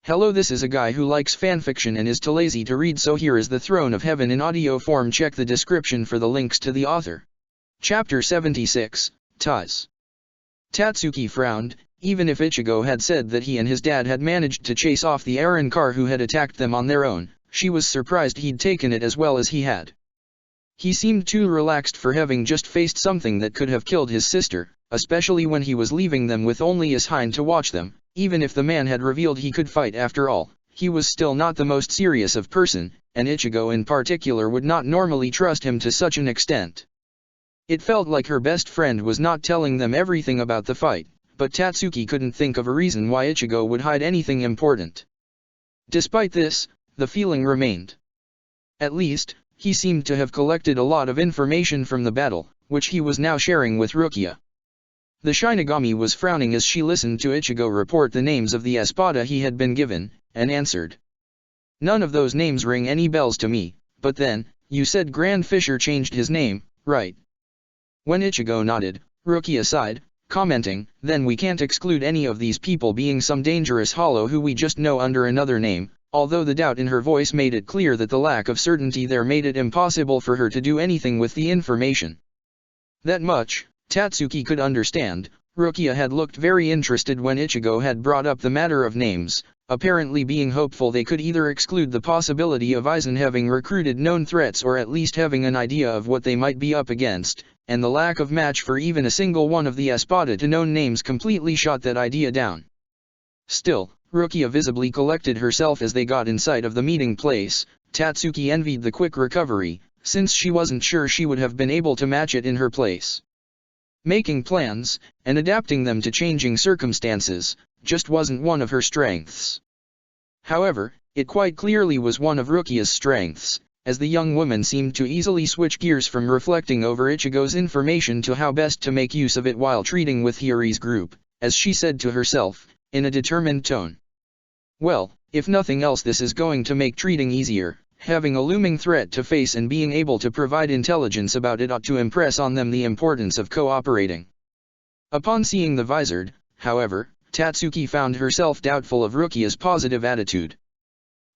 Hello, this is a guy who likes fanfiction and is too lazy to read, so here is the Throne of Heaven in audio form. Check the description for the links to the author. Chapter 76, Ties. Tatsuki frowned. Even if Ichigo had said that he and his dad had managed to chase off the Eren car who had attacked them on their own, she was surprised he'd taken it as well as he had. He seemed too relaxed for having just faced something that could have killed his sister, especially when he was leaving them with only Ishine to watch them. Even if the man had revealed he could fight after all, he was still not the most serious of person, and Ichigo in particular would not normally trust him to such an extent. It felt like her best friend was not telling them everything about the fight, but Tatsuki couldn't think of a reason why Ichigo would hide anything important. Despite this, the feeling remained. At least, he seemed to have collected a lot of information from the battle, which he was now sharing with Rukia. The Shinigami was frowning as she listened to Ichigo report the names of the Espada he had been given, and answered. None of those names ring any bells to me, but then, you said Grand Fisher changed his name, right? When Ichigo nodded, Rukia sighed, commenting, then we can't exclude any of these people being some dangerous hollow who we just know under another name, although the doubt in her voice made it clear that the lack of certainty there made it impossible for her to do anything with the information. That much Tatsuki could understand. Rukia had looked very interested when Ichigo had brought up the matter of names, apparently being hopeful they could either exclude the possibility of Aizen having recruited known threats or at least having an idea of what they might be up against, and the lack of match for even a single one of the Espada to known names completely shot that idea down. Still, Rukia visibly collected herself as they got in sight of the meeting place. Tatsuki envied the quick recovery, since she wasn't sure she would have been able to match it in her place. Making plans, and adapting them to changing circumstances, just wasn't one of her strengths. However, it quite clearly was one of Rukia's strengths, as the young woman seemed to easily switch gears from reflecting over Ichigo's information to how best to make use of it while treating with Hiyori's group, as she said to herself, in a determined tone. Well, if nothing else, this is going to make treating easier. Having a looming threat to face and being able to provide intelligence about it ought to impress on them the importance of cooperating. Upon seeing the Vizard, however, Tatsuki found herself doubtful of Rukia's positive attitude.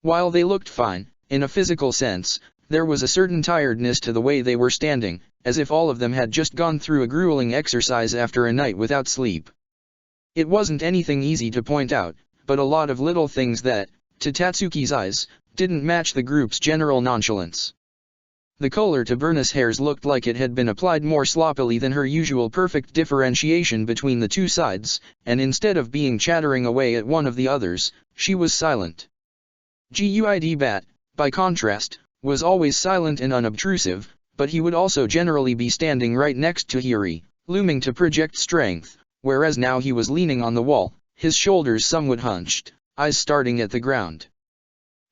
While they looked fine, in a physical sense, there was a certain tiredness to the way they were standing, as if all of them had just gone through a grueling exercise after a night without sleep. It wasn't anything easy to point out, but a lot of little things that, to Tatsuki's eyes, didn't match the group's general nonchalance. The color to Berna's hairs looked like it had been applied more sloppily than her usual perfect differentiation between the two sides, and instead of being chattering away at one of the others, she was silent. Guid Bat, by contrast, was always silent and unobtrusive, but he would also generally be standing right next to Hiyori, looming to project strength, whereas now he was leaning on the wall, his shoulders somewhat hunched, eyes starting at the ground.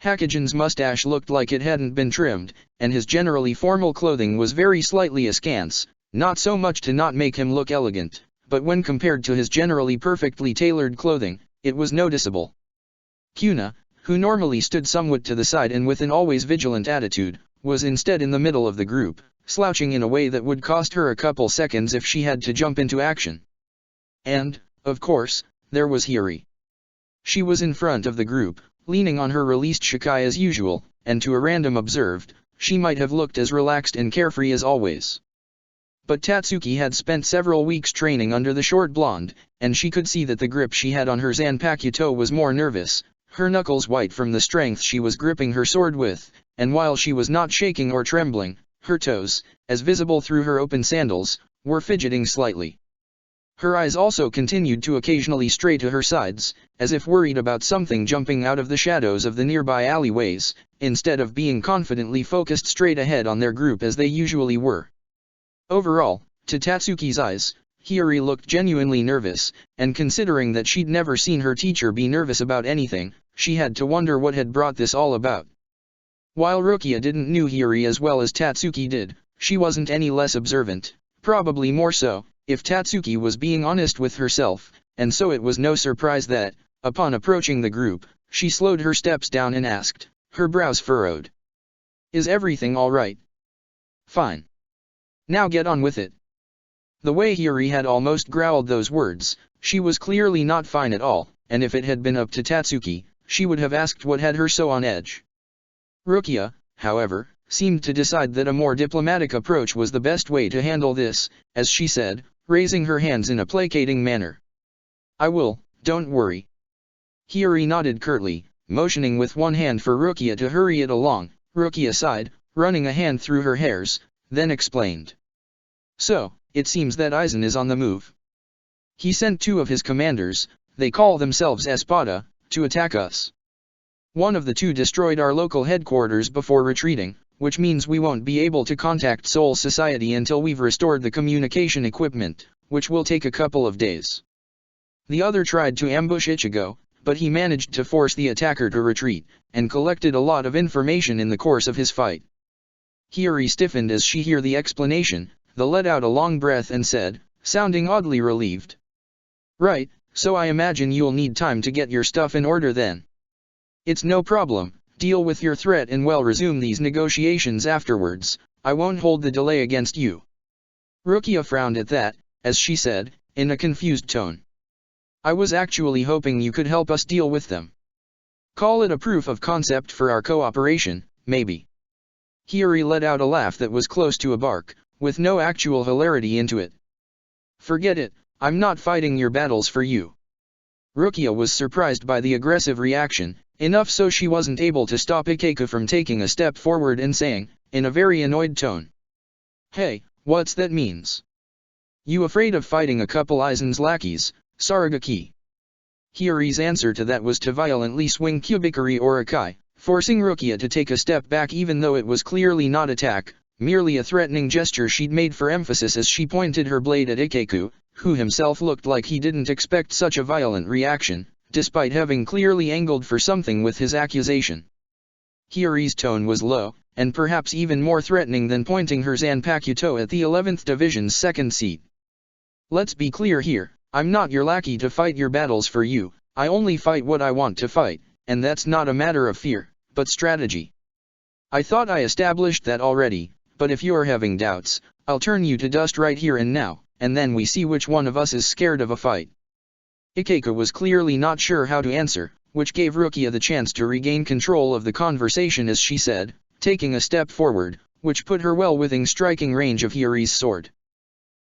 Hakujin's mustache looked like it hadn't been trimmed, and his generally formal clothing was very slightly askance, not so much to not make him look elegant, but when compared to his generally perfectly tailored clothing, it was noticeable. Kyuna, who normally stood somewhat to the side and with an always vigilant attitude, was instead in the middle of the group, slouching in a way that would cost her a couple seconds if she had to jump into action. And, of course, there was Hiyori. She was in front of the group, leaning on her released Shikai as usual, and to a random observed, she might have looked as relaxed and carefree as always. But Tatsuki had spent several weeks training under the short blonde, and she could see that the grip she had on her Zanpakuto was more nervous, her knuckles white from the strength she was gripping her sword with, and while she was not shaking or trembling, her toes, as visible through her open sandals, were fidgeting slightly. Her eyes also continued to occasionally stray to her sides, as if worried about something jumping out of the shadows of the nearby alleyways, instead of being confidently focused straight ahead on their group as they usually were. Overall, to Tatsuki's eyes, Hiyori looked genuinely nervous, and considering that she'd never seen her teacher be nervous about anything, she had to wonder what had brought this all about. While Rukia didn't know Hiyori as well as Tatsuki did, she wasn't any less observant, probably more so, if Tatsuki was being honest with herself, and so it was no surprise that, upon approaching the group, she slowed her steps down and asked, her brows furrowed. Is everything all right? Fine. Now get on with it. The way Hiyori had almost growled those words, she was clearly not fine at all, and if it had been up to Tatsuki, she would have asked what had her so on edge. Rukia, however, seemed to decide that a more diplomatic approach was the best way to handle this, as she said, raising her hands in a placating manner. "I will, don't worry." Hiyori nodded curtly, motioning with one hand for Rukia to hurry it along. Rukia sighed, running a hand through her hairs, then explained. "So, it seems that Aizen is on the move. He sent 2 of his commanders, they call themselves Espada, to attack us. One of the 2 destroyed our local headquarters before retreating, which means we won't be able to contact Soul Society until we've restored the communication equipment, which will take a couple of days. The other tried to ambush Ichigo, but he managed to force the attacker to retreat, and collected a lot of information in the course of his fight." Hiyori stiffened as she heard the explanation, then let out a long breath and said, sounding oddly relieved. "Right, so I imagine you'll need time to get your stuff in order then. It's no problem, deal with your threat and we'll resume these negotiations afterwards. I won't hold the delay against you." Rukia frowned at that, as she said, in a confused tone. "I was actually hoping you could help us deal with them. Call it a proof of concept for our cooperation, maybe." Hiyori let out a laugh that was close to a bark, with no actual hilarity into it. "Forget it, I'm not fighting your battles for you." Rukia was surprised by the aggressive reaction, enough so she wasn't able to stop Ikeko from taking a step forward and saying, in a very annoyed tone. "Hey, what's that means? You afraid of fighting a couple Aizen's lackeys, Saragaki?" Hiyori's answer to that was to violently swing Kubikuri Orakai, forcing Rukia to take a step back even though it was clearly not attack, merely a threatening gesture she'd made for emphasis as she pointed her blade at Ikeko, who himself looked like he didn't expect such a violent reaction, despite having clearly angled for something with his accusation. Hiyori's tone was low, and perhaps even more threatening than pointing her Zanpakuto at the 11th Division's second seat. "Let's be clear here, I'm not your lackey to fight your battles for you, I only fight what I want to fight, and that's not a matter of fear, but strategy. I thought I established that already, but if you're having doubts, I'll turn you to dust right here and now, and then we see which one of us is scared of a fight." Ikeko was clearly not sure how to answer, which gave Rukia the chance to regain control of the conversation as she said, taking a step forward, which put her well within striking range of Hiyori's sword.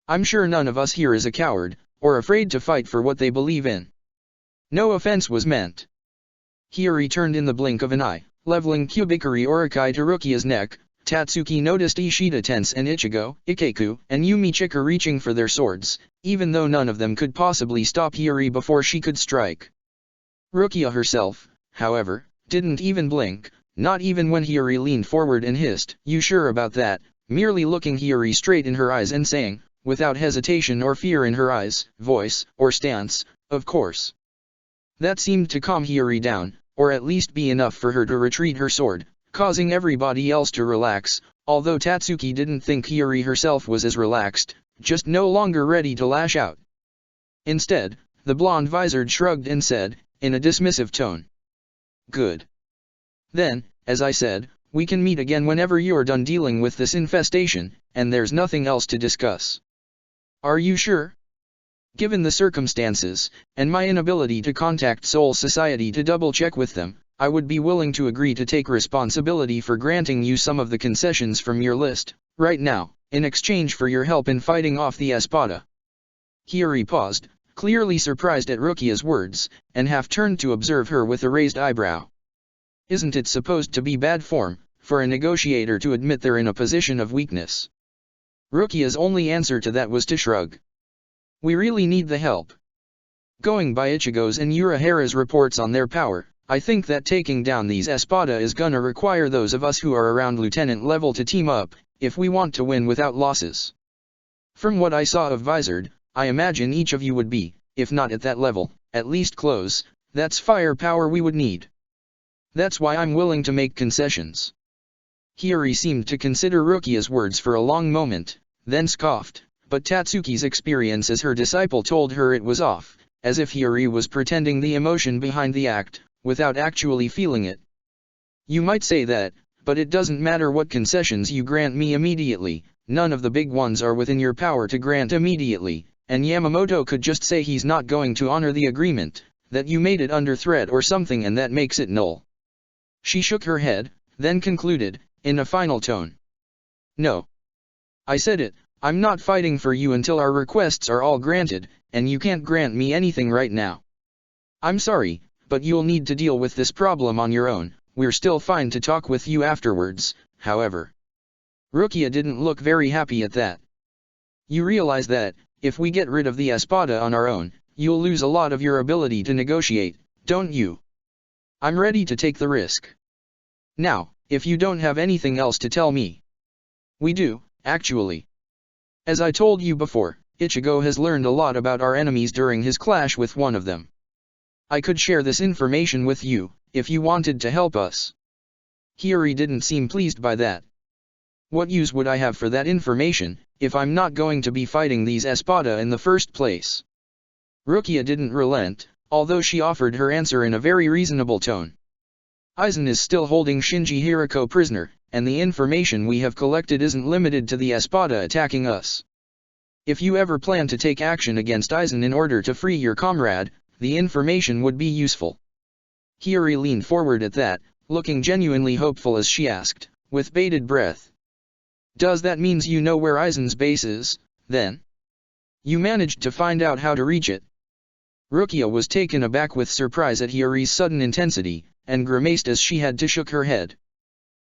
"I'm sure none of us here is a coward, or afraid to fight for what they believe in. No offense was meant." Hiyori turned in the blink of an eye, leveling Kubikuri Orakai to Rukia's neck. Tatsuki noticed Ishida tense and Ichigo, Ikeko, and Yumi Chika reaching for their swords, even though none of them could possibly stop Hiyori before she could strike. Rukia herself, however, didn't even blink, not even when Hiyori leaned forward and hissed, "You sure about that?" merely looking Hiyori straight in her eyes and saying, without hesitation or fear in her eyes, voice, or stance, "Of course." That seemed to calm Hiyori down, or at least be enough for her to retreat her sword, causing everybody else to relax, although Tatsuki didn't think Hiyori herself was as relaxed, just no longer ready to lash out. Instead, the blonde-visored shrugged and said, in a dismissive tone, "Good. Then, as I said, we can meet again whenever you're done dealing with this infestation, and there's nothing else to discuss." "Are you sure?" "Given the circumstances, and my inability to contact Soul Society to double-check with them, I would be willing to agree to take responsibility for granting you some of the concessions from your list, right now, in exchange for your help in fighting off the Espada." Hiyori paused, clearly surprised at Rukia's words, and half turned to observe her with a raised eyebrow. Isn't it supposed to be bad form, for a negotiator to admit they're in a position of weakness? Rukia's only answer to that was to shrug. "We really need the help. Going by Ichigo's and Urahara's reports on their power, I think that taking down these Espada is gonna require those of us who are around lieutenant level to team up, if we want to win without losses. From what I saw of Visored, I imagine each of you would be, if not at that level, at least close. That's firepower we would need. That's why I'm willing to make concessions." Hiyori seemed to consider Rukia's words for a long moment, then scoffed, but Tatsuki's experience as her disciple told her it was off, as if Hiyori was pretending the emotion behind the act, without actually feeling it. "You might say that, but it doesn't matter what concessions you grant me immediately, none of the big ones are within your power to grant immediately, and Yamamoto could just say he's not going to honor the agreement, that you made it under threat or something and that makes it null. She shook her head, then concluded, in a final tone. No. I said it, I'm not fighting for you until our requests are all granted, and you can't grant me anything right now. I'm sorry, but you'll need to deal with this problem on your own. We're still fine to talk with you afterwards, however. Rukia didn't look very happy at that. You realize that, if we get rid of the Espada on our own, you'll lose a lot of your ability to negotiate, don't you? I'm ready to take the risk. Now, if you don't have anything else to tell me. We do, actually. As I told you before, Ichigo has learned a lot about our enemies during his clash with one of them. I could share this information with you, if you wanted to help us. Hiyori didn't seem pleased by that. What use would I have for that information, if I'm not going to be fighting these Espada in the first place? Rukia didn't relent, although she offered her answer in a very reasonable tone. Aizen is still holding Shinji Hirako prisoner, and the information we have collected isn't limited to the Espada attacking us. If you ever plan to take action against Aizen in order to free your comrade, the information would be useful. Hiyori leaned forward at that, looking genuinely hopeful as she asked, with bated breath. Does that means you know where Aizen's base is, then? You managed to find out how to reach it? Rukia was taken aback with surprise at Hiyori's sudden intensity, and grimaced as she had to shook her head.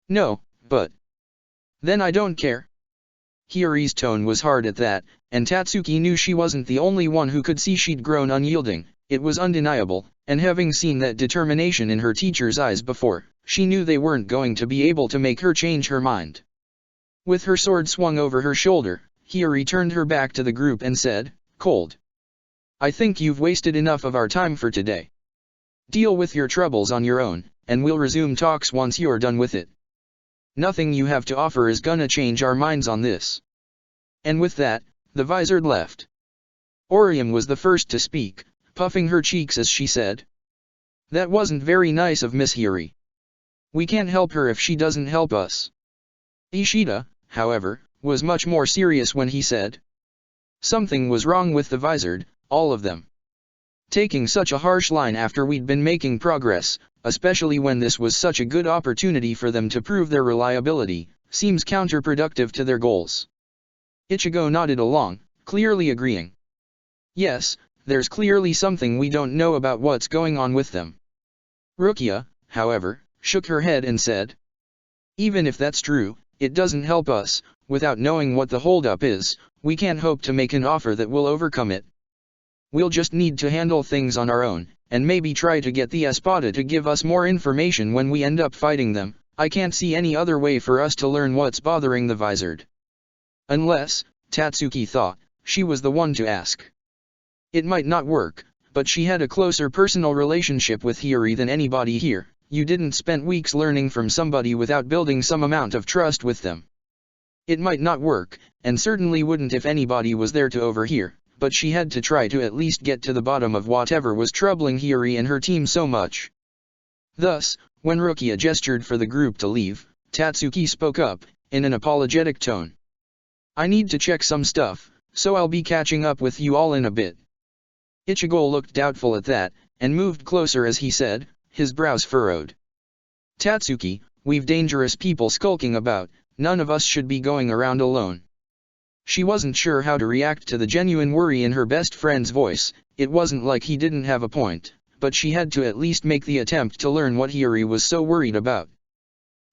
No, but... Then I don't care. Hiyori's tone was hard at that, and Tatsuki knew she wasn't the only one who could see she'd grown unyielding. It was undeniable, and having seen that determination in her teacher's eyes before, she knew they weren't going to be able to make her change her mind. With her sword swung over her shoulder, Hiyori turned her back to the group and said, cold. I think you've wasted enough of our time for today. Deal with your troubles on your own, and we'll resume talks once you're done with it. Nothing you have to offer is gonna change our minds on this. And with that, the Vizard left. Orium was the first to speak, puffing her cheeks as she said. That wasn't very nice of Miss Hiyori. We can't help her if she doesn't help us. Ishida, however, was much more serious when he said. Something was wrong with the Vizard, all of them. Taking such a harsh line after we'd been making progress, especially when this was such a good opportunity for them to prove their reliability, seems counterproductive to their goals. Ichigo nodded along, clearly agreeing. Yes, there's clearly something we don't know about what's going on with them. Rukia, however, shook her head and said. Even if that's true, it doesn't help us. Without knowing what the holdup is, we can't hope to make an offer that will overcome it. We'll just need to handle things on our own, and maybe try to get the Espada to give us more information when we end up fighting them. I can't see any other way for us to learn what's bothering the Vizard. Unless, Tatsuki thought, she was the one to ask. It might not work, but she had a closer personal relationship with Hiyori than anybody here. You didn't spend weeks learning from somebody without building some amount of trust with them. It might not work, and certainly wouldn't if anybody was there to overhear, but she had to try to at least get to the bottom of whatever was troubling Hiyori and her team so much. Thus, when Rukia gestured for the group to leave, Tatsuki spoke up, in an apologetic tone. I need to check some stuff, so I'll be catching up with you all in a bit. Ichigo looked doubtful at that, and moved closer as he said, his brows furrowed. Tatsuki, we've dangerous people skulking about, none of us should be going around alone. She wasn't sure how to react to the genuine worry in her best friend's voice. It wasn't like he didn't have a point, but she had to at least make the attempt to learn what Hiyori was so worried about.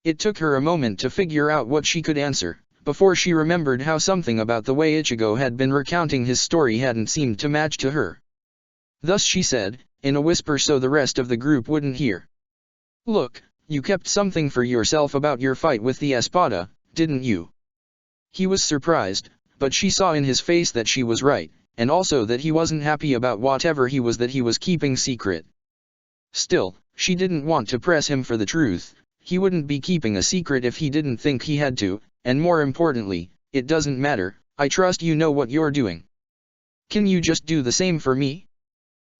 It took her a moment to figure out what she could answer, before she remembered how something about the way Ichigo had been recounting his story hadn't seemed to match to her. Thus she said, in a whisper so the rest of the group wouldn't hear. Look, you kept something for yourself about your fight with the Espada, didn't you? He was surprised, but she saw in his face that she was right, and also that he wasn't happy about whatever he was keeping secret. Still, she didn't want to press him for the truth. He wouldn't be keeping a secret if he didn't think he had to, and more importantly, it doesn't matter, I trust you know what you're doing. Can you just do the same for me?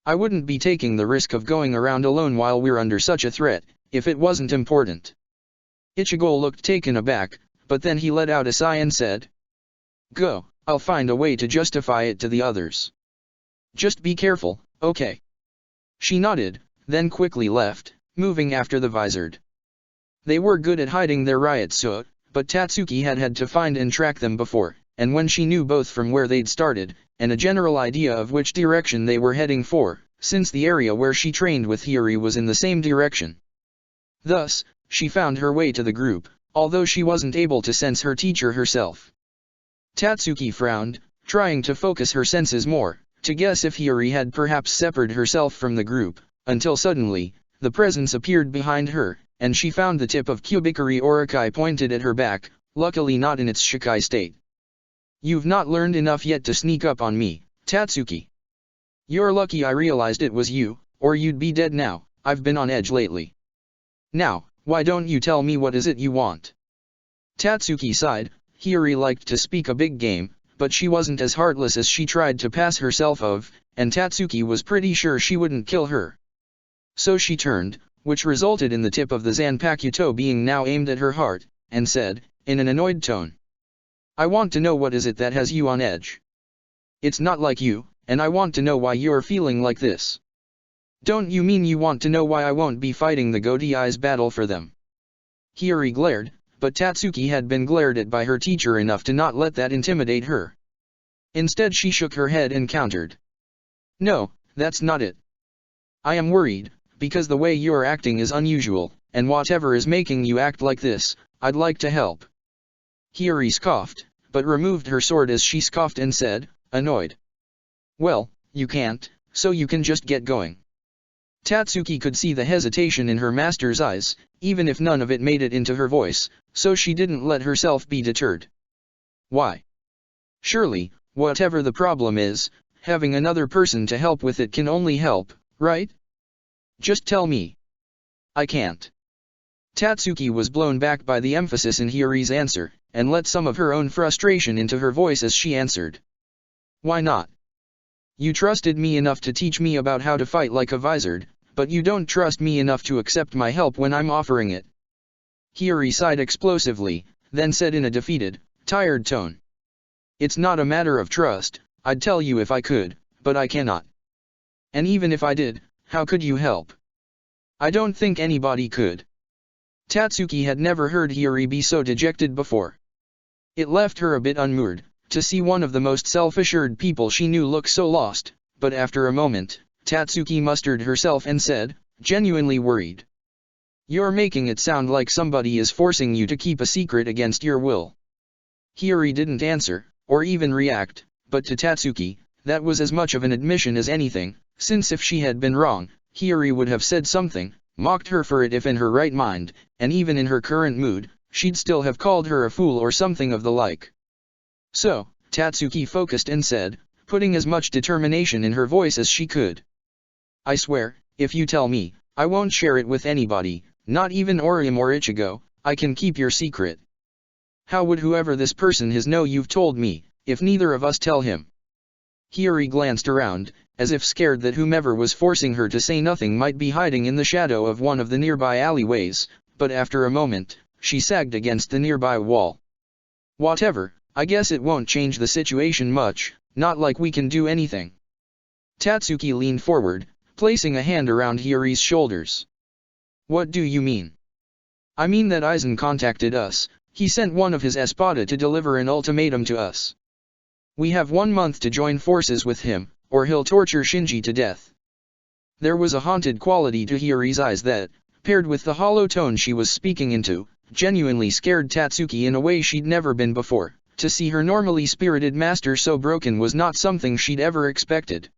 I wouldn't be taking the risk of going around alone while we're under such a threat, if it wasn't important. Ichigo looked taken aback, but then he let out a sigh and said, Go, I'll find a way to justify it to the others. Just be careful, okay? She nodded, then quickly left, moving after the Vizard. They were good at hiding their Ryotsu, but Tatsuki had had to find and track them before, and when she knew both from where they'd started, and a general idea of which direction they were heading for, since the area where she trained with Hiyori was in the same direction. Thus, she found her way to the group, although she wasn't able to sense her teacher herself. Tatsuki frowned, trying to focus her senses more, to guess if Hiyori had perhaps separated herself from the group, until suddenly, the presence appeared behind her, and she found the tip of Kubikuri Orokai pointed at her back, luckily not in its Shikai state. "You've not learned enough yet to sneak up on me, Tatsuki. You're lucky I realized it was you, or you'd be dead now. I've been on edge lately. Now, why don't you tell me what is it you want?" Tatsuki sighed. Hiyori liked to speak a big game, but she wasn't as heartless as she tried to pass herself of, and Tatsuki was pretty sure she wouldn't kill her. So she turned, which resulted in the tip of the Zanpakuto being now aimed at her heart, and said, in an annoyed tone, "I want to know what is it that has you on edge. It's not like you, and I want to know why you're feeling like this. Don't you mean you want to know why I won't be fighting the Godei's battle for them?" Hiyori glared, but Tatsuki had been glared at by her teacher enough to not let that intimidate her. Instead she shook her head and countered, "No, that's not it. I am worried, because the way you're acting is unusual, and whatever is making you act like this, I'd like to help." Hiyori scoffed, but removed her sword as she scoffed and said, annoyed, "Well, you can't, so you can just get going." Tatsuki could see the hesitation in her master's eyes, even if none of it made it into her voice, so she didn't let herself be deterred. "Why? Surely, whatever the problem is, having another person to help with it can only help, right? Just tell me." "I can't." Tatsuki was blown back by the emphasis in Hiyori's answer, and let some of her own frustration into her voice as she answered. "Why not? You trusted me enough to teach me about how to fight like a Vizard, but you don't trust me enough to accept my help when I'm offering it." Hiyori sighed explosively, then said in a defeated, tired tone, "It's not a matter of trust. I'd tell you if I could, but I cannot. And even if I did, how could you help? I don't think anybody could." Tatsuki had never heard Hiyori be so dejected before. It left her a bit unmoored, to see one of the most self-assured people she knew look so lost, but after a moment, Tatsuki mustered herself and said, genuinely worried, "You're making it sound like somebody is forcing you to keep a secret against your will." Hiyori didn't answer, or even react, but to Tatsuki, that was as much of an admission as anything, since if she had been wrong, Hiyori would have said something, mocked her for it if in her right mind, and even in her current mood, she'd still have called her a fool or something of the like. So, Tatsuki focused and said, putting as much determination in her voice as she could, "I swear, if you tell me, I won't share it with anybody, not even Orium or Ichigo. I can keep your secret." "How would whoever this person is know you've told me, if neither of us tell him?" Hiyori glanced around, as if scared that whomever was forcing her to say nothing might be hiding in the shadow of one of the nearby alleyways, but after a moment, she sagged against the nearby wall. "Whatever, I guess it won't change the situation much, not like we can do anything." Tatsuki leaned forward, placing a hand around Hiyori's shoulders. "What do you mean?" "I mean that Aizen contacted us. He sent one of his espada to deliver an ultimatum to us. We have 1 month to join forces with him, or he'll torture Shinji to death." There was a haunted quality to Hiyori's eyes that, paired with the hollow tone she was speaking into, genuinely scared Tatsuki in a way she'd never been before. To see her normally spirited master so broken was not something she'd ever expected.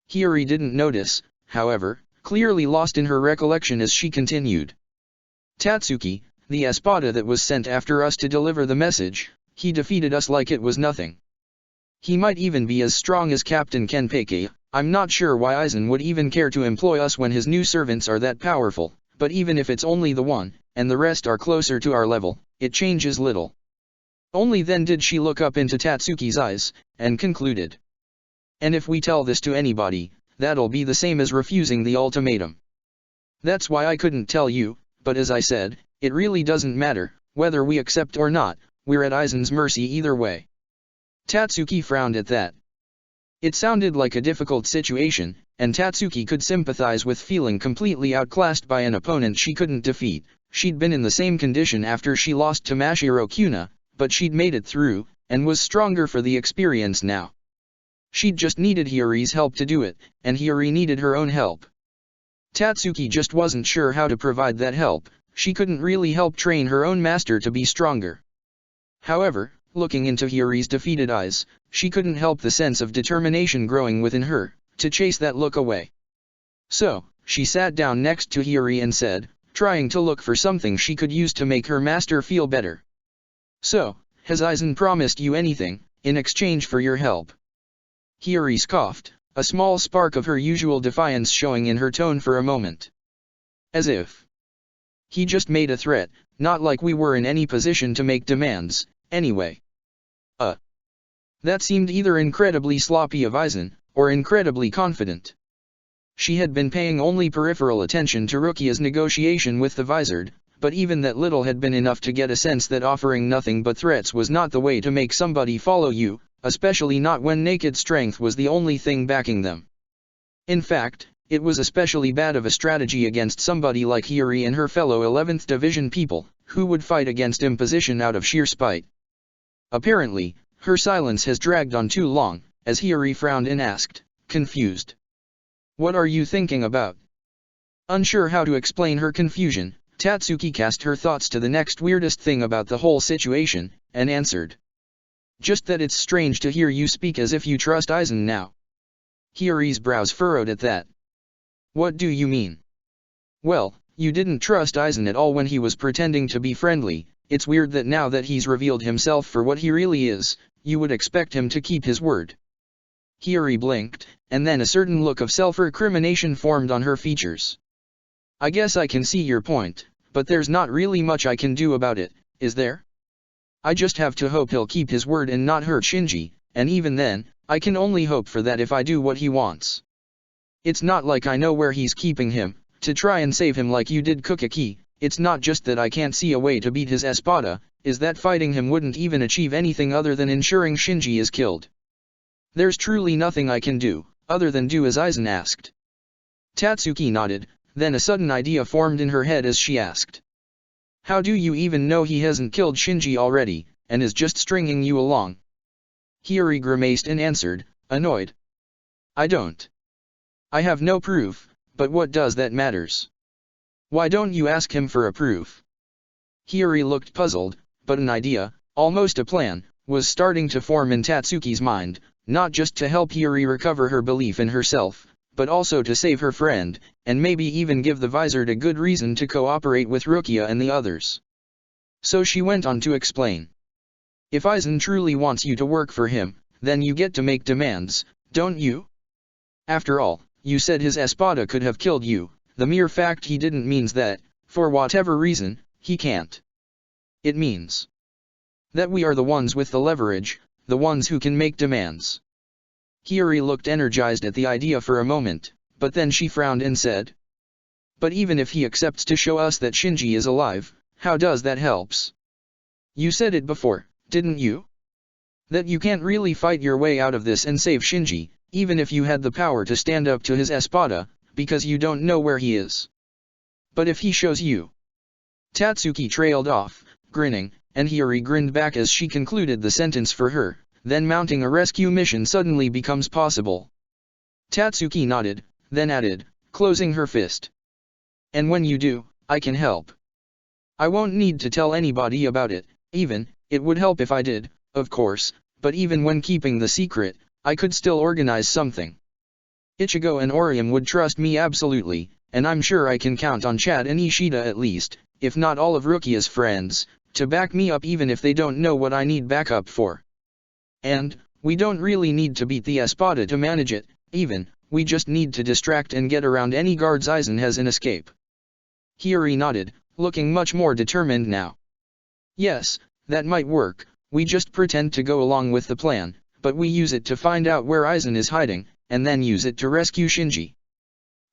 Hiyori didn't notice, however, clearly lost in her recollection as she continued. "Tatsuki, the espada that was sent after us to deliver the message, he defeated us like it was nothing. He might even be as strong as Captain Kenpeki. I'm not sure why Aizen would even care to employ us when his new servants are that powerful, but even if it's only the one, and the rest are closer to our level, it changes little." Only then did she look up into Tatsuki's eyes, and concluded, "And if we tell this to anybody, that'll be the same as refusing the ultimatum. That's why I couldn't tell you, but as I said, it really doesn't matter, whether we accept or not, we're at Aizen's mercy either way." Tatsuki frowned at that. It sounded like a difficult situation, and Tatsuki could sympathize with feeling completely outclassed by an opponent she couldn't defeat. She'd been in the same condition after she lost to Mashiro Kuna, but she'd made it through, and was stronger for the experience now. She'd just needed Hiyori's help to do it, and Hiyori needed her own help. Tatsuki just wasn't sure how to provide that help. She couldn't really help train her own master to be stronger. However, looking into Hiyori's defeated eyes, she couldn't help the sense of determination growing within her, to chase that look away. So, she sat down next to Hiyori and said, trying to look for something she could use to make her master feel better. "So, has Aizen promised you anything, in exchange for your help?" Hiyori scoffed, a small spark of her usual defiance showing in her tone for a moment. "As if he just made a threat, not like we were in any position to make demands, anyway." That seemed either incredibly sloppy of Aizen, or incredibly confident. She had been paying only peripheral attention to Rukia's negotiation with the Vizard, but even that little had been enough to get a sense that offering nothing but threats was not the way to make somebody follow you, especially not when naked strength was the only thing backing them. In fact, it was especially bad of a strategy against somebody like Hiyori and her fellow 11th Division people, who would fight against imposition out of sheer spite. Apparently, her silence has dragged on too long, as Hiyori frowned and asked, confused. "What are you thinking about?" Unsure how to explain her confusion, Tatsuki cast her thoughts to the next weirdest thing about the whole situation, and answered. "Just that it's strange to hear you speak as if you trust Aizen now." Hiyori's brows furrowed at that. "What do you mean?" "Well, you didn't trust Aizen at all when he was pretending to be friendly. It's weird that now that he's revealed himself for what he really is, you would expect him to keep his word." Hiyori blinked, and then a certain look of self-recrimination formed on her features. "I guess I can see your point, but there's not really much I can do about it, is there? I just have to hope he'll keep his word and not hurt Shinji, and even then, I can only hope for that if I do what he wants. It's not like I know where he's keeping him, to try and save him like you did Kukaki. It's not just that I can't see a way to beat his espada, is that fighting him wouldn't even achieve anything other than ensuring Shinji is killed. There's truly nothing I can do, other than do as Aizen asked." Tatsuki nodded, then a sudden idea formed in her head as she asked. "How do you even know he hasn't killed Shinji already, and is just stringing you along?" Hiyori grimaced and answered, annoyed. "I don't. I have no proof, but what does that matters? Why don't you ask him for a proof?" Hiyori looked puzzled, but an idea, almost a plan, was starting to form in Tatsuki's mind, not just to help Hiyori recover her belief in herself, but also to save her friend, and maybe even give the Vizard a good reason to cooperate with Rukia and the others. So she went on to explain. "If Aizen truly wants you to work for him, then you get to make demands, don't you? After all, you said his espada could have killed you. The mere fact he didn't means that, for whatever reason, he can't. It means that we are the ones with the leverage, the ones who can make demands." Hiyori looked energized at the idea for a moment, but then she frowned and said, "But even if he accepts to show us that Shinji is alive, how does that helps? You said it before, didn't you? That you can't really fight your way out of this and save Shinji, even if you had the power to stand up to his espada, because you don't know where he is. But if he shows you..." Tatsuki trailed off, grinning, and Hiyori grinned back as she concluded the sentence for her. "Then mounting a rescue mission suddenly becomes possible." Tatsuki nodded, then added, closing her fist. "And when you do, I can help. I won't need to tell anybody about it, it would help if I did, of course, but even when keeping the secret, I could still organize something. Ichigo and Orium would trust me absolutely, and I'm sure I can count on Chad and Ishida at least, if not all of Rukia's friends, to back me up even if they don't know what I need backup for. And, we don't really need to beat the espada to manage it, we just need to distract and get around any guards Aizen has and escape." Hiyori nodded, looking much more determined now. "Yes, that might work. We just pretend to go along with the plan, but we use it to find out where Aizen is hiding, and then use it to rescue Shinji."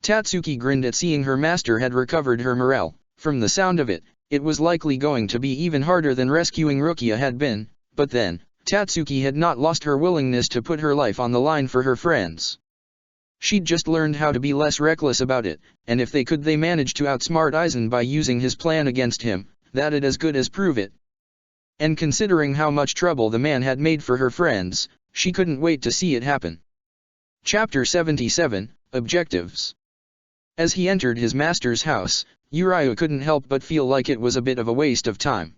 Tatsuki grinned at seeing her master had recovered her morale. From the sound of it, it was likely going to be even harder than rescuing Rukia had been, but then, Tatsuki had not lost her willingness to put her life on the line for her friends. She'd just learned how to be less reckless about it, and if they managed to outsmart Aizen by using his plan against him, that'd as good as prove it. And considering how much trouble the man had made for her friends, she couldn't wait to see it happen. Chapter 77, Objectives. As he entered his master's house, Uriah couldn't help but feel like it was a bit of a waste of time.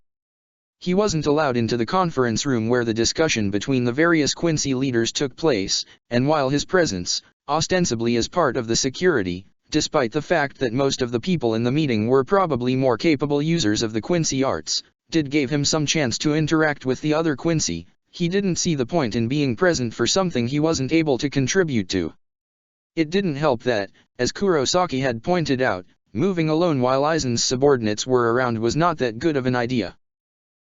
He wasn't allowed into the conference room where the discussion between the various Quincy leaders took place, and while his presence, ostensibly as part of the security, despite the fact that most of the people in the meeting were probably more capable users of the Quincy arts, gave him some chance to interact with the other Quincy, he didn't see the point in being present for something he wasn't able to contribute to. It didn't help that, as Kurosaki had pointed out, moving alone while Aizen's subordinates were around was not that good of an idea.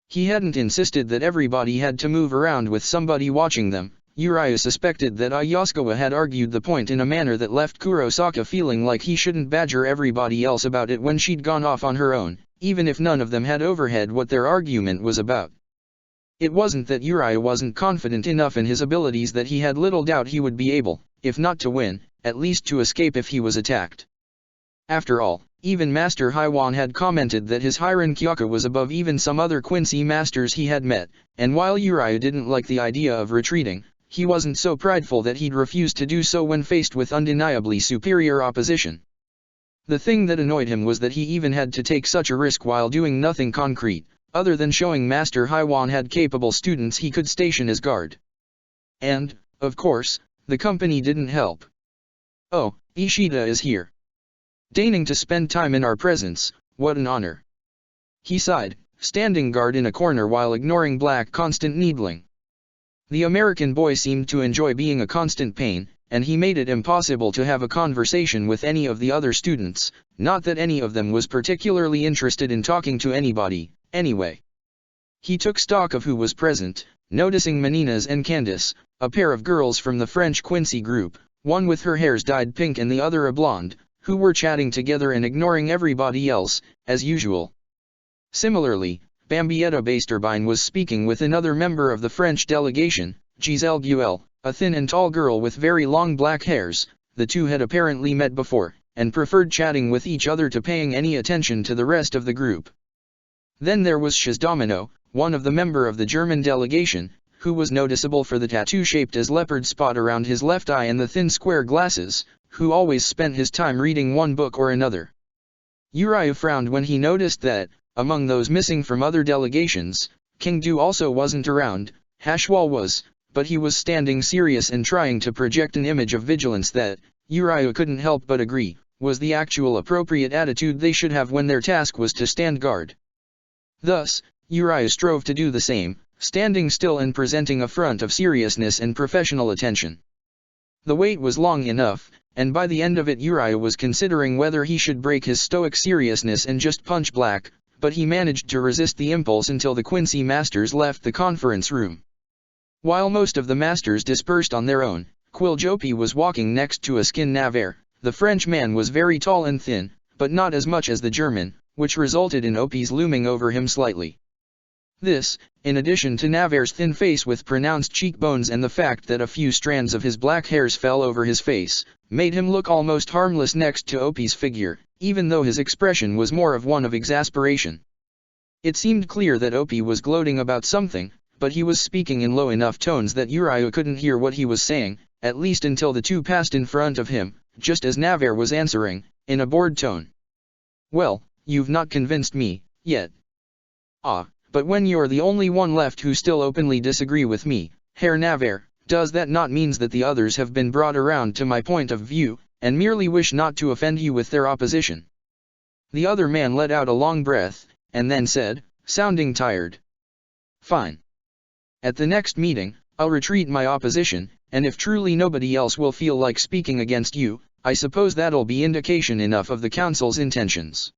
He hadn't insisted that everybody had to move around with somebody watching them. Uriah suspected that Ayasukawa had argued the point in a manner that left Kurosaki feeling like he shouldn't badger everybody else about it when she'd gone off on her own, even if none of them had overheard what their argument was about. It wasn't that Uriah wasn't confident enough in his abilities that he had little doubt he would be able, if not to win, at least to escape if he was attacked. After all, even Master Haiwan had commented that his Hirin Kyoka was above even some other Quincy masters he had met, and while Uriah didn't like the idea of retreating, he wasn't so prideful that he'd refuse to do so when faced with undeniably superior opposition. The thing that annoyed him was that he even had to take such a risk while doing nothing concrete, other than showing Master Haiwan had capable students he could station as guard. And, of course, the company didn't help. "Oh, Ishida is here. Deigning to spend time in our presence, what an honor," he sighed, standing guard in a corner while ignoring Black constant needling. The American boy seemed to enjoy being a constant pain, and he made it impossible to have a conversation with any of the other students, not that any of them was particularly interested in talking to anybody, anyway. He took stock of who was present, noticing Menina's and Candice, a pair of girls from the French Quincy group, one with her hairs dyed pink and the other a blonde, who were chatting together and ignoring everybody else, as usual. Similarly, Bambietta Basterbine was speaking with another member of the French delegation, Giselle Guel, a thin and tall girl with very long black hairs. The two had apparently met before, and preferred chatting with each other to paying any attention to the rest of the group. Then there was Shizdomino, one of the member of the German delegation, who was noticeable for the tattoo shaped as leopard spot around his left eye and the thin square glasses, who always spent his time reading one book or another. Uriah frowned when he noticed that, among those missing from other delegations, King Du also wasn't around. Hashwal was, but he was standing serious and trying to project an image of vigilance that, Uriah couldn't help but agree, was the actual appropriate attitude they should have when their task was to stand guard. Thus, Uriah strove to do the same, standing still and presenting a front of seriousness and professional attention. The wait was long enough, and by the end of it Uriah was considering whether he should break his stoic seriousness and just punch Black, but he managed to resist the impulse until the Quincy masters left the conference room. While most of the masters dispersed on their own, Quiljopi was walking next to a skin Navarre. The French man was very tall and thin, but not as much as the German, which resulted in Opie's looming over him slightly. This, in addition to Navarre's thin face with pronounced cheekbones and the fact that a few strands of his black hairs fell over his face, made him look almost harmless next to Opie's figure, even though his expression was more of one of exasperation. It seemed clear that Opie was gloating about something, but he was speaking in low enough tones that Uriah couldn't hear what he was saying, at least until the two passed in front of him, just as Navarre was answering, in a bored tone. "Well, you've not convinced me, yet." "Ah, but when you're the only one left who still openly disagree with me, Herr Navarre, does that not mean that the others have been brought around to my point of view, and merely wish not to offend you with their opposition?" The other man let out a long breath, and then said, sounding tired, "Fine. At the next meeting, I'll retreat my opposition, and if truly nobody else will feel like speaking against you, I suppose that'll be indication enough of the council's intentions."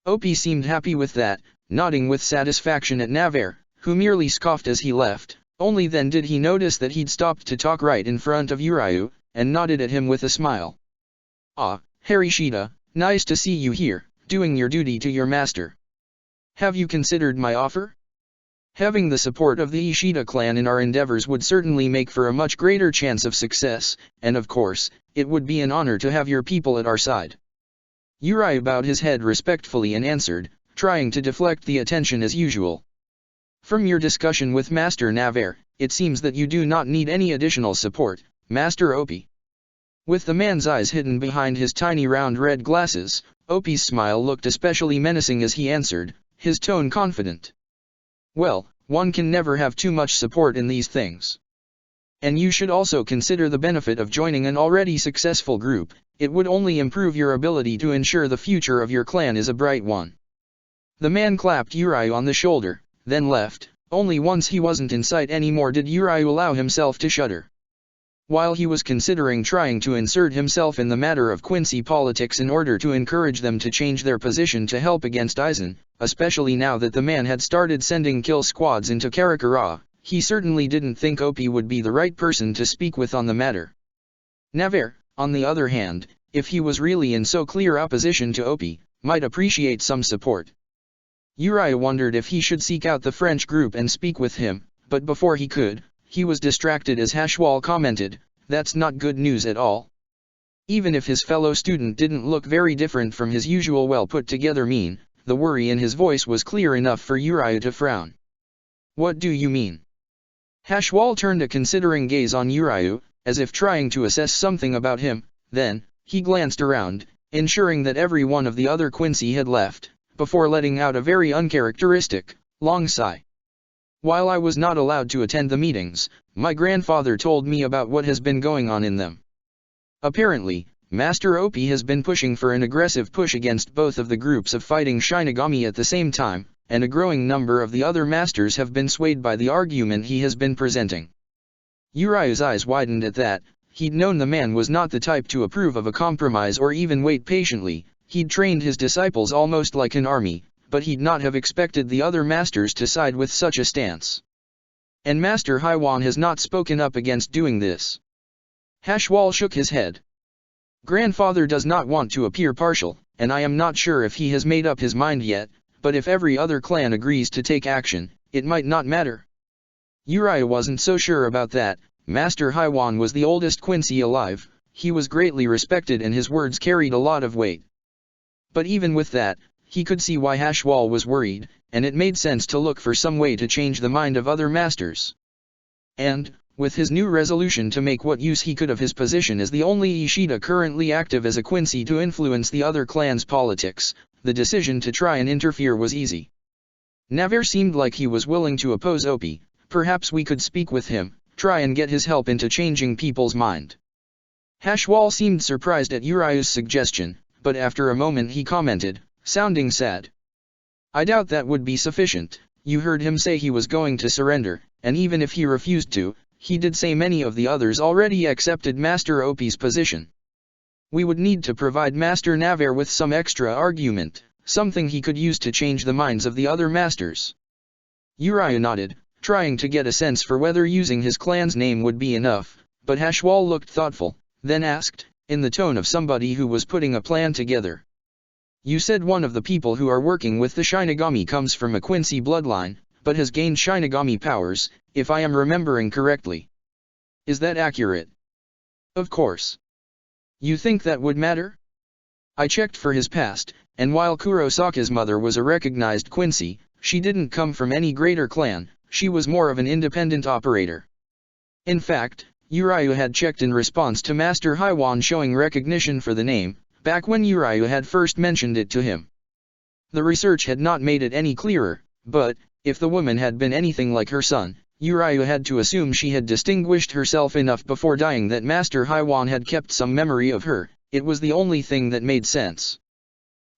Opie seemed happy with that, nodding with satisfaction at Navarre, who merely scoffed as he left. Only then did he notice that he'd stopped to talk right in front of Uriah, and nodded at him with a smile. "Ah, Herr Ishida, nice to see you here, doing your duty to your master. Have you considered my offer?" Having the support of the Ishida clan in our endeavors would certainly make for a much greater chance of success, and of course, it would be an honor to have your people at our side. Uriah bowed his head respectfully and answered, trying to deflect the attention as usual. From your discussion with Master Navarre, it seems that you do not need any additional support, Master Opie. With the man's eyes hidden behind his tiny round red glasses, Opie's smile looked especially menacing as he answered, his tone confident. Well, one can never have too much support in these things. And you should also consider the benefit of joining an already successful group. It would only improve your ability to ensure the future of your clan is a bright one. The man clapped Uriah on the shoulder, then left. Only once he wasn't in sight anymore did Uriah allow himself to shudder. While he was considering trying to insert himself in the matter of Quincy politics in order to encourage them to change their position to help against Aizen, especially now that the man had started sending kill squads into Karakura, he certainly didn't think Opie would be the right person to speak with on the matter. Navarre, on the other hand, if he was really in so clear opposition to Opie, might appreciate some support. Uriah wondered if he should seek out the French group and speak with him, but before he could, he was distracted as Hashwal commented, "That's not good news at all." Even if his fellow student didn't look very different from his usual well-put-together mien, the worry in his voice was clear enough for Uriah to frown. "What do you mean?" Hashwal turned a considering gaze on Uriah, as if trying to assess something about him, then, he glanced around, ensuring that every one of the other Quincy had left, before letting out a very uncharacteristic, long sigh. "While I was not allowed to attend the meetings, my grandfather told me about what has been going on in them. Apparently, Master Opie has been pushing for an aggressive push against both of the groups of fighting Shinigami at the same time, and a growing number of the other masters have been swayed by the argument he has been presenting." Uriah's eyes widened at that. He'd known the man was not the type to approve of a compromise or even wait patiently. He'd trained his disciples almost like an army, but he'd not have expected the other masters to side with such a stance. And Master Haiwan has not spoken up against doing this. Hashwal shook his head. "Grandfather does not want to appear partial, and I am not sure if he has made up his mind yet, but if every other clan agrees to take action, it might not matter." Uriah wasn't so sure about that. Master Haiwan was the oldest Quincy alive, he was greatly respected and his words carried a lot of weight. But even with that, he could see why Hashwal was worried, and it made sense to look for some way to change the mind of other masters. And, with his new resolution to make what use he could of his position as the only Ishida currently active as a Quincy to influence the other clans' politics, the decision to try and interfere was easy. Navarre seemed like he was willing to oppose Opie. Perhaps we could speak with him, try and get his help into changing people's mind. Hashwal seemed surprised at Uriah's suggestion, but after a moment he commented, sounding sad. "I doubt that would be sufficient. You heard him say he was going to surrender, and even if he refused to, he did say many of the others already accepted Master Opie's position. We would need to provide Master Navarre with some extra argument, something he could use to change the minds of the other masters." Uriah nodded, trying to get a sense for whether using his clan's name would be enough, but Hashwal looked thoughtful, then asked, in the tone of somebody who was putting a plan together. "You said one of the people who are working with the Shinigami comes from a Quincy bloodline, but has gained Shinigami powers, if I am remembering correctly. Is that accurate?" "Of course. You think that would matter?" "I checked for his past, and while Kurosaka's mother was a recognized Quincy, she didn't come from any greater clan, she was more of an independent operator." In fact, Uriah had checked in response to Master Haiwan showing recognition for the name, back when Uriah had first mentioned it to him. The research had not made it any clearer, but, if the woman had been anything like her son, Uriah had to assume she had distinguished herself enough before dying that Master Haiwan had kept some memory of her. It was the only thing that made sense.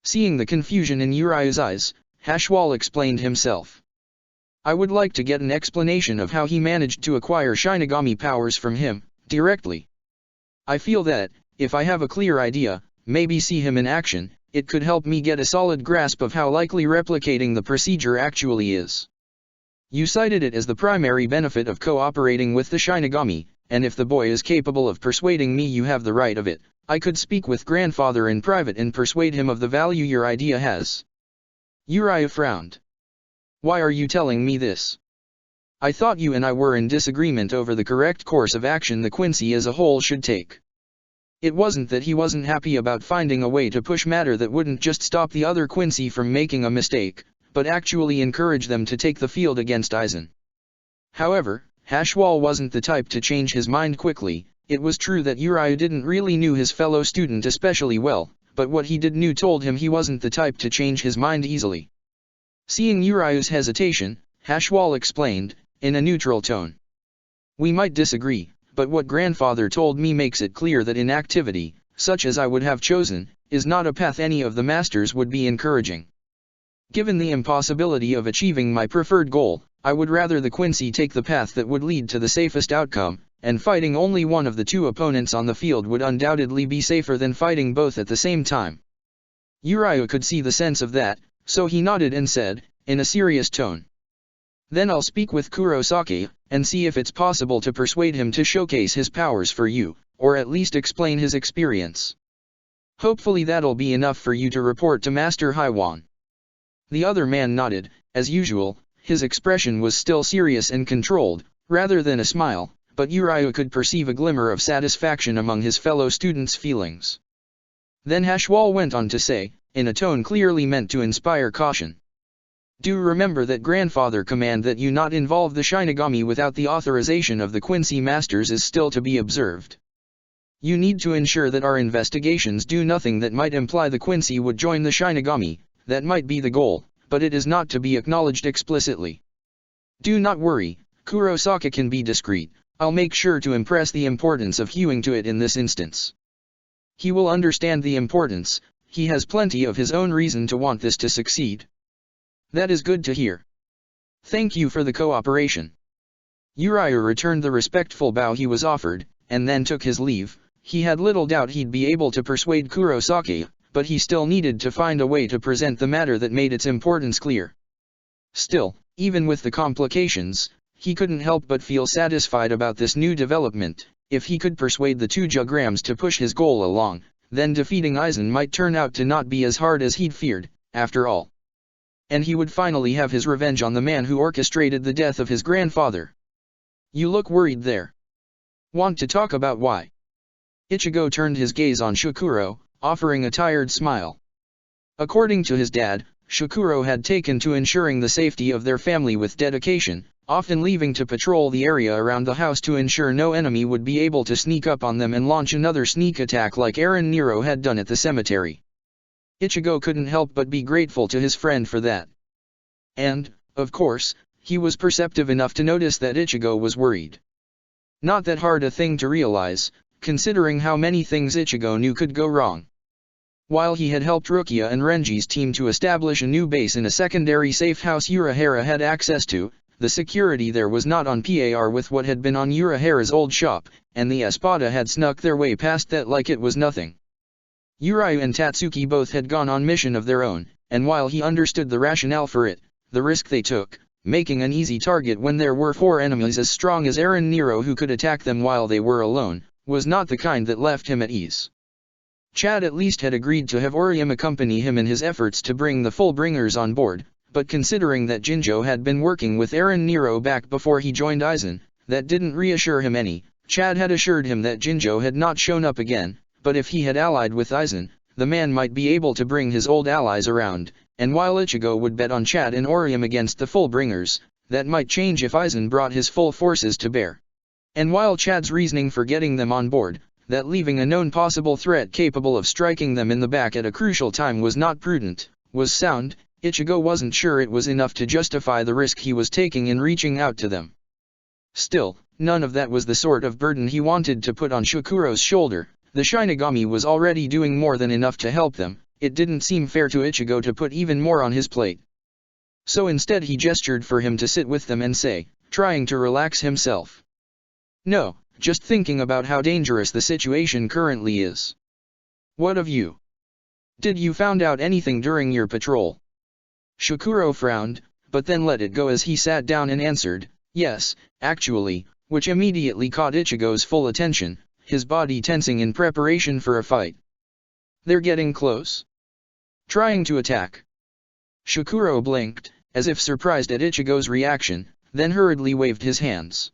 Seeing the confusion in Uriah's eyes, Hashwal explained himself. "I would like to get an explanation of how he managed to acquire Shinigami powers from him, directly. I feel that, if I have a clear idea, maybe see him in action, it could help me get a solid grasp of how likely replicating the procedure actually is. You cited it as the primary benefit of cooperating with the Shinigami, and if the boy is capable of persuading me you have the right of it, I could speak with grandfather in private and persuade him of the value your idea has." Uriah frowned. "Why are you telling me this?" I thought you and I were in disagreement over the correct course of action the Quincy as a whole should take. It wasn't that he wasn't happy about finding a way to push matter that wouldn't just stop the other Quincy from making a mistake, but actually encourage them to take the field against Aizen. However, Hashwal wasn't the type to change his mind quickly. It was true that Uriah didn't really knew his fellow student especially well, but what he did knew told him he wasn't the type to change his mind easily. Seeing Uriah's hesitation, Hashwal explained, in a neutral tone. We might disagree, but what grandfather told me makes it clear that inactivity, such as I would have chosen, is not a path any of the masters would be encouraging. Given the impossibility of achieving my preferred goal, I would rather the Quincy take the path that would lead to the safest outcome, and fighting only one of the two opponents on the field would undoubtedly be safer than fighting both at the same time. Uriah could see the sense of that, so he nodded and said, in a serious tone. Then I'll speak with Kurosaki, and see if it's possible to persuade him to showcase his powers for you, or at least explain his experience. Hopefully that'll be enough for you to report to Master Haiwan. The other man nodded, as usual, his expression was still serious and controlled, rather than a smile, but Uriah could perceive a glimmer of satisfaction among his fellow students' feelings. Then Hashwal went on to say, in a tone clearly meant to inspire caution. Do remember that grandfather command that you not involve the Shinigami without the authorization of the Quincy Masters is still to be observed. You need to ensure that our investigations do nothing that might imply the Quincy would join the Shinigami. That might be the goal, but it is not to be acknowledged explicitly. Do not worry, Kurosaki can be discreet. I'll make sure to impress the importance of hewing to it in this instance. He will understand the importance, he has plenty of his own reason to want this to succeed. That is good to hear. Thank you for the cooperation. Uriah returned the respectful bow he was offered, and then took his leave. He had little doubt he'd be able to persuade Kurosaki, but he still needed to find a way to present the matter that made its importance clear. Still, even with the complications, he couldn't help but feel satisfied about this new development. If he could persuade the two Jugrams to push his goal along, then defeating Aizen might turn out to not be as hard as he'd feared, after all. And he would finally have his revenge on the man who orchestrated the death of his grandfather. You look worried there. Want to talk about why? Ichigo turned his gaze on Shukuro, offering a tired smile. According to his dad, Shukuro had taken to ensuring the safety of their family with dedication, often leaving to patrol the area around the house to ensure no enemy would be able to sneak up on them and launch another sneak attack like Eren Nero had done at the cemetery. Ichigo couldn't help but be grateful to his friend for that. And, of course, he was perceptive enough to notice that Ichigo was worried. Not that hard a thing to realize, considering how many things Ichigo knew could go wrong. While he had helped Rukia and Renji's team to establish a new base in a secondary safe house Urahara had access to, the security there was not on par with what had been on Urahara's old shop, and the Espada had snuck their way past that like it was nothing. Uriah and Tatsuki both had gone on mission of their own, and while he understood the rationale for it, the risk they took, making an easy target when there were 4 enemies as strong as Eren Nero who could attack them while they were alone, was not the kind that left him at ease. Chad at least had agreed to have Orium accompany him in his efforts to bring the Fullbringers on board, but considering that Jinjo had been working with Eren Nero back before he joined Aizen, that didn't reassure him any. Chad had assured him that Jinjo had not shown up again, but if he had allied with Aizen, the man might be able to bring his old allies around, and while Ichigo would bet on Chad and Orium against the Fullbringers, that might change if Aizen brought his full forces to bear. And while Chad's reasoning for getting them on board, that leaving a known possible threat capable of striking them in the back at a crucial time was not prudent, was sound, Ichigo wasn't sure it was enough to justify the risk he was taking in reaching out to them. Still, none of that was the sort of burden he wanted to put on Shukuro's shoulder. The Shinigami was already doing more than enough to help them. It didn't seem fair to Ichigo to put even more on his plate. So instead he gestured for him to sit with them and say, trying to relax himself. No, just thinking about how dangerous the situation currently is. What of you? Did you find out anything during your patrol? Shukuro frowned, but then let it go as he sat down and answered, yes, actually, which immediately caught Ichigo's full attention, his body tensing in preparation for a fight. They're getting close. Trying to attack. Shukuro blinked, as if surprised at Ichigo's reaction, then hurriedly waved his hands.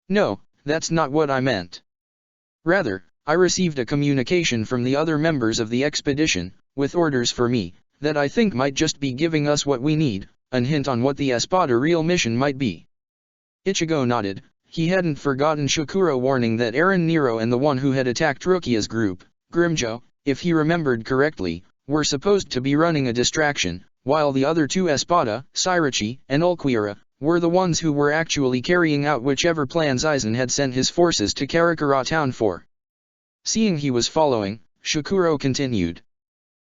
No, that's not what I meant. Rather, I received a communication from the other members of the expedition, with orders for me, that I think might just be giving us what we need, a hint on what the Espada real mission might be. Ichigo nodded. He hadn't forgotten Shukuro warning that Eren Nero and the one who had attacked Rukia's group, Grimjo, if he remembered correctly, were supposed to be running a distraction, while the other two Espada, Sirachi and Ulquiorra, were the ones who were actually carrying out whichever plans Aizen had sent his forces to Karakura town for. Seeing he was following, Shukuro continued.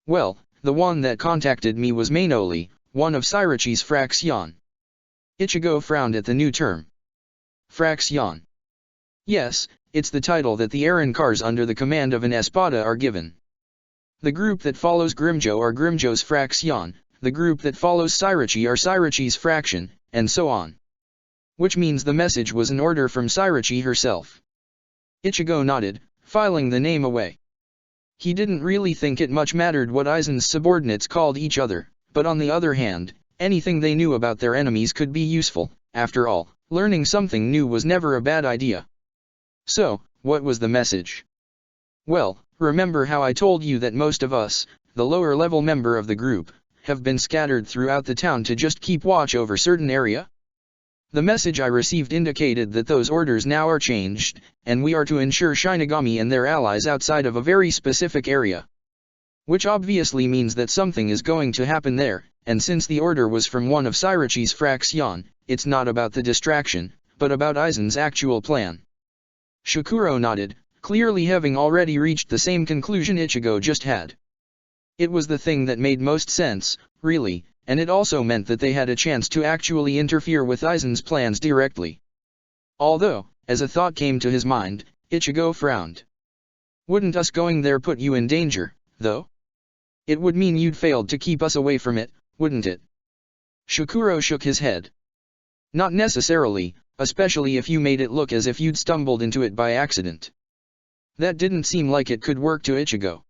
Well, the one that contacted me was Mainoli, one of Sirachi's Fraction. Ichigo frowned at the new term. Fraction. Yes, it's the title that the Eren cars under the command of an Espada are given. The group that follows Grimjo are Grimjo's Fraction, the group that follows Sirachi are Sirachi's Fraction, and so on. Which means the message was an order from Sirachi herself. Ichigo nodded, filing the name away. He didn't really think it much mattered what Aizen's subordinates called each other, but on the other hand, anything they knew about their enemies could be useful. After all, learning something new was never a bad idea. So, what was the message? Well, remember how I told you that most of us, the lower-level member of the group, have been scattered throughout the town to just keep watch over certain area? The message I received indicated that those orders now are changed, and we are to ensure Shinigami and their allies outside of a very specific area. Which obviously means that something is going to happen there, and since the order was from one of Sirachi's Fraction, it's not about the distraction, but about Aizen's actual plan. Shukuro nodded, clearly having already reached the same conclusion Ichigo just had. It was the thing that made most sense, really, and it also meant that they had a chance to actually interfere with Aizen's plans directly. Although, as a thought came to his mind, Ichigo frowned. Wouldn't us going there put you in danger, though? It would mean you'd failed to keep us away from it, wouldn't it? Shukuro shook his head. Not necessarily, especially if you made it look as if you'd stumbled into it by accident. That didn't seem like it could work to Ichigo.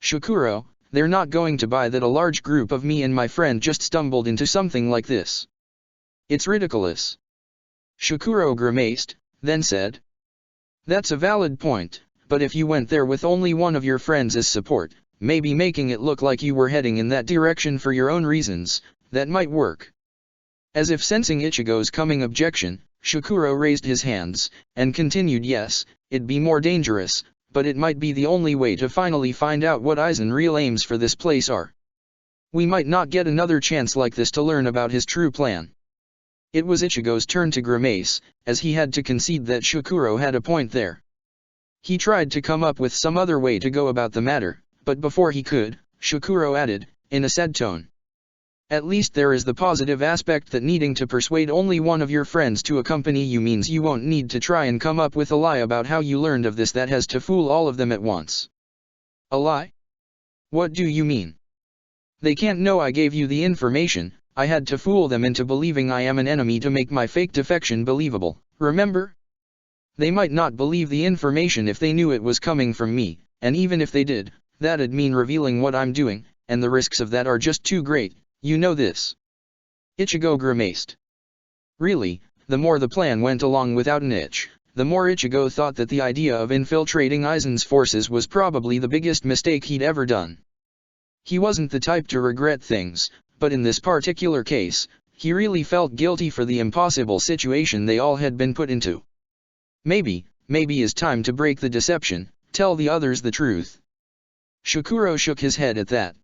Shukuro, they're not going to buy that a large group of me and my friend just stumbled into something like this. It's ridiculous. Shukuro grimaced, then said. That's a valid point, but if you went there with only one of your friends as support, maybe making it look like you were heading in that direction for your own reasons, that might work. As if sensing Ichigo's coming objection, Shukuro raised his hands, and continued yes, it'd be more dangerous, but it might be the only way to finally find out what Aizen's real aims for this place are. We might not get another chance like this to learn about his true plan. It was Ichigo's turn to grimace, as he had to concede that Shukuro had a point there. He tried to come up with some other way to go about the matter, but before he could, Shukuro added, in a sad tone. At least there is the positive aspect that needing to persuade only one of your friends to accompany you means you won't need to try and come up with a lie about how you learned of this that has to fool all of them at once. A lie? What do you mean? They can't know I gave you the information. I had to fool them into believing I am an enemy to make my fake defection believable, remember? They might not believe the information if they knew it was coming from me, and even if they did, that'd mean revealing what I'm doing, and the risks of that are just too great. You know this. Ichigo grimaced. Really, the more the plan went along without an hitch, the more Ichigo thought that the idea of infiltrating Aizen's forces was probably the biggest mistake he'd ever done. He wasn't the type to regret things, but in this particular case, he really felt guilty for the impossible situation they all had been put into. Maybe it's time to break the deception, tell the others the truth. Shukuro shook his head at that.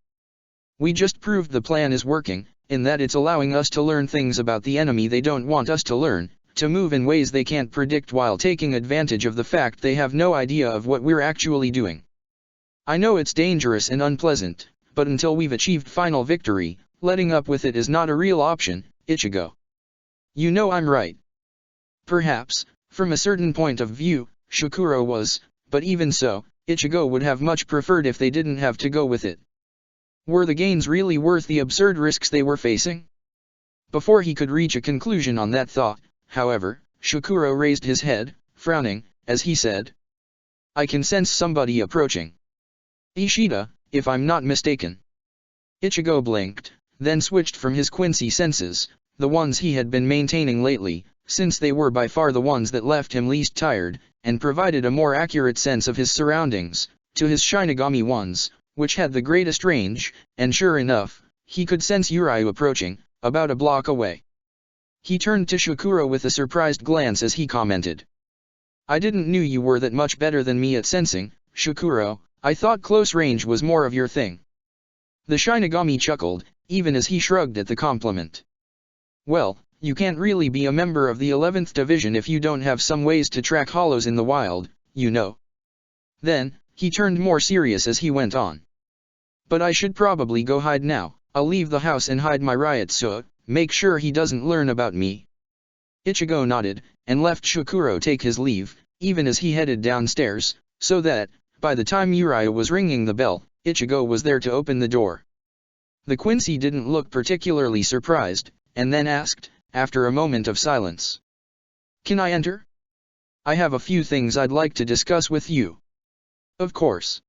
We just proved the plan is working, in that it's allowing us to learn things about the enemy they don't want us to learn, to move in ways they can't predict while taking advantage of the fact they have no idea of what we're actually doing. I know it's dangerous and unpleasant, but until we've achieved final victory, letting up with it is not a real option, Ichigo. You know I'm right. Perhaps, from a certain point of view, Shukuro was, but even so, Ichigo would have much preferred if they didn't have to go with it. Were the gains really worth the absurd risks they were facing? Before he could reach a conclusion on that thought, however, Shukuro raised his head, frowning, as he said. I can sense somebody approaching. Ishida, if I'm not mistaken. Ichigo blinked, then switched from his Quincy senses, the ones he had been maintaining lately, since they were by far the ones that left him least tired, and provided a more accurate sense of his surroundings, to his Shinigami ones, which had the greatest range, and sure enough, he could sense Urayu approaching, about a block away. He turned to Shukuro with a surprised glance as he commented. "I didn't knew you were that much better than me at sensing, Shukuro. I thought close range was more of your thing." The Shinigami chuckled, even as he shrugged at the compliment. "Well, you can't really be a member of the 11th Division if you don't have some ways to track hollows in the wild, you know." Then, he turned more serious as he went on. "But I should probably go hide now. I'll leave the house and hide my Ryotsu, make sure he doesn't learn about me." Ichigo nodded, and left Shukuro take his leave, even as he headed downstairs, so that, by the time Urayu was ringing the bell, Ichigo was there to open the door. The Quincy didn't look particularly surprised, and then asked, after a moment of silence. "Can I enter? I have a few things I'd like to discuss with you." "Of course."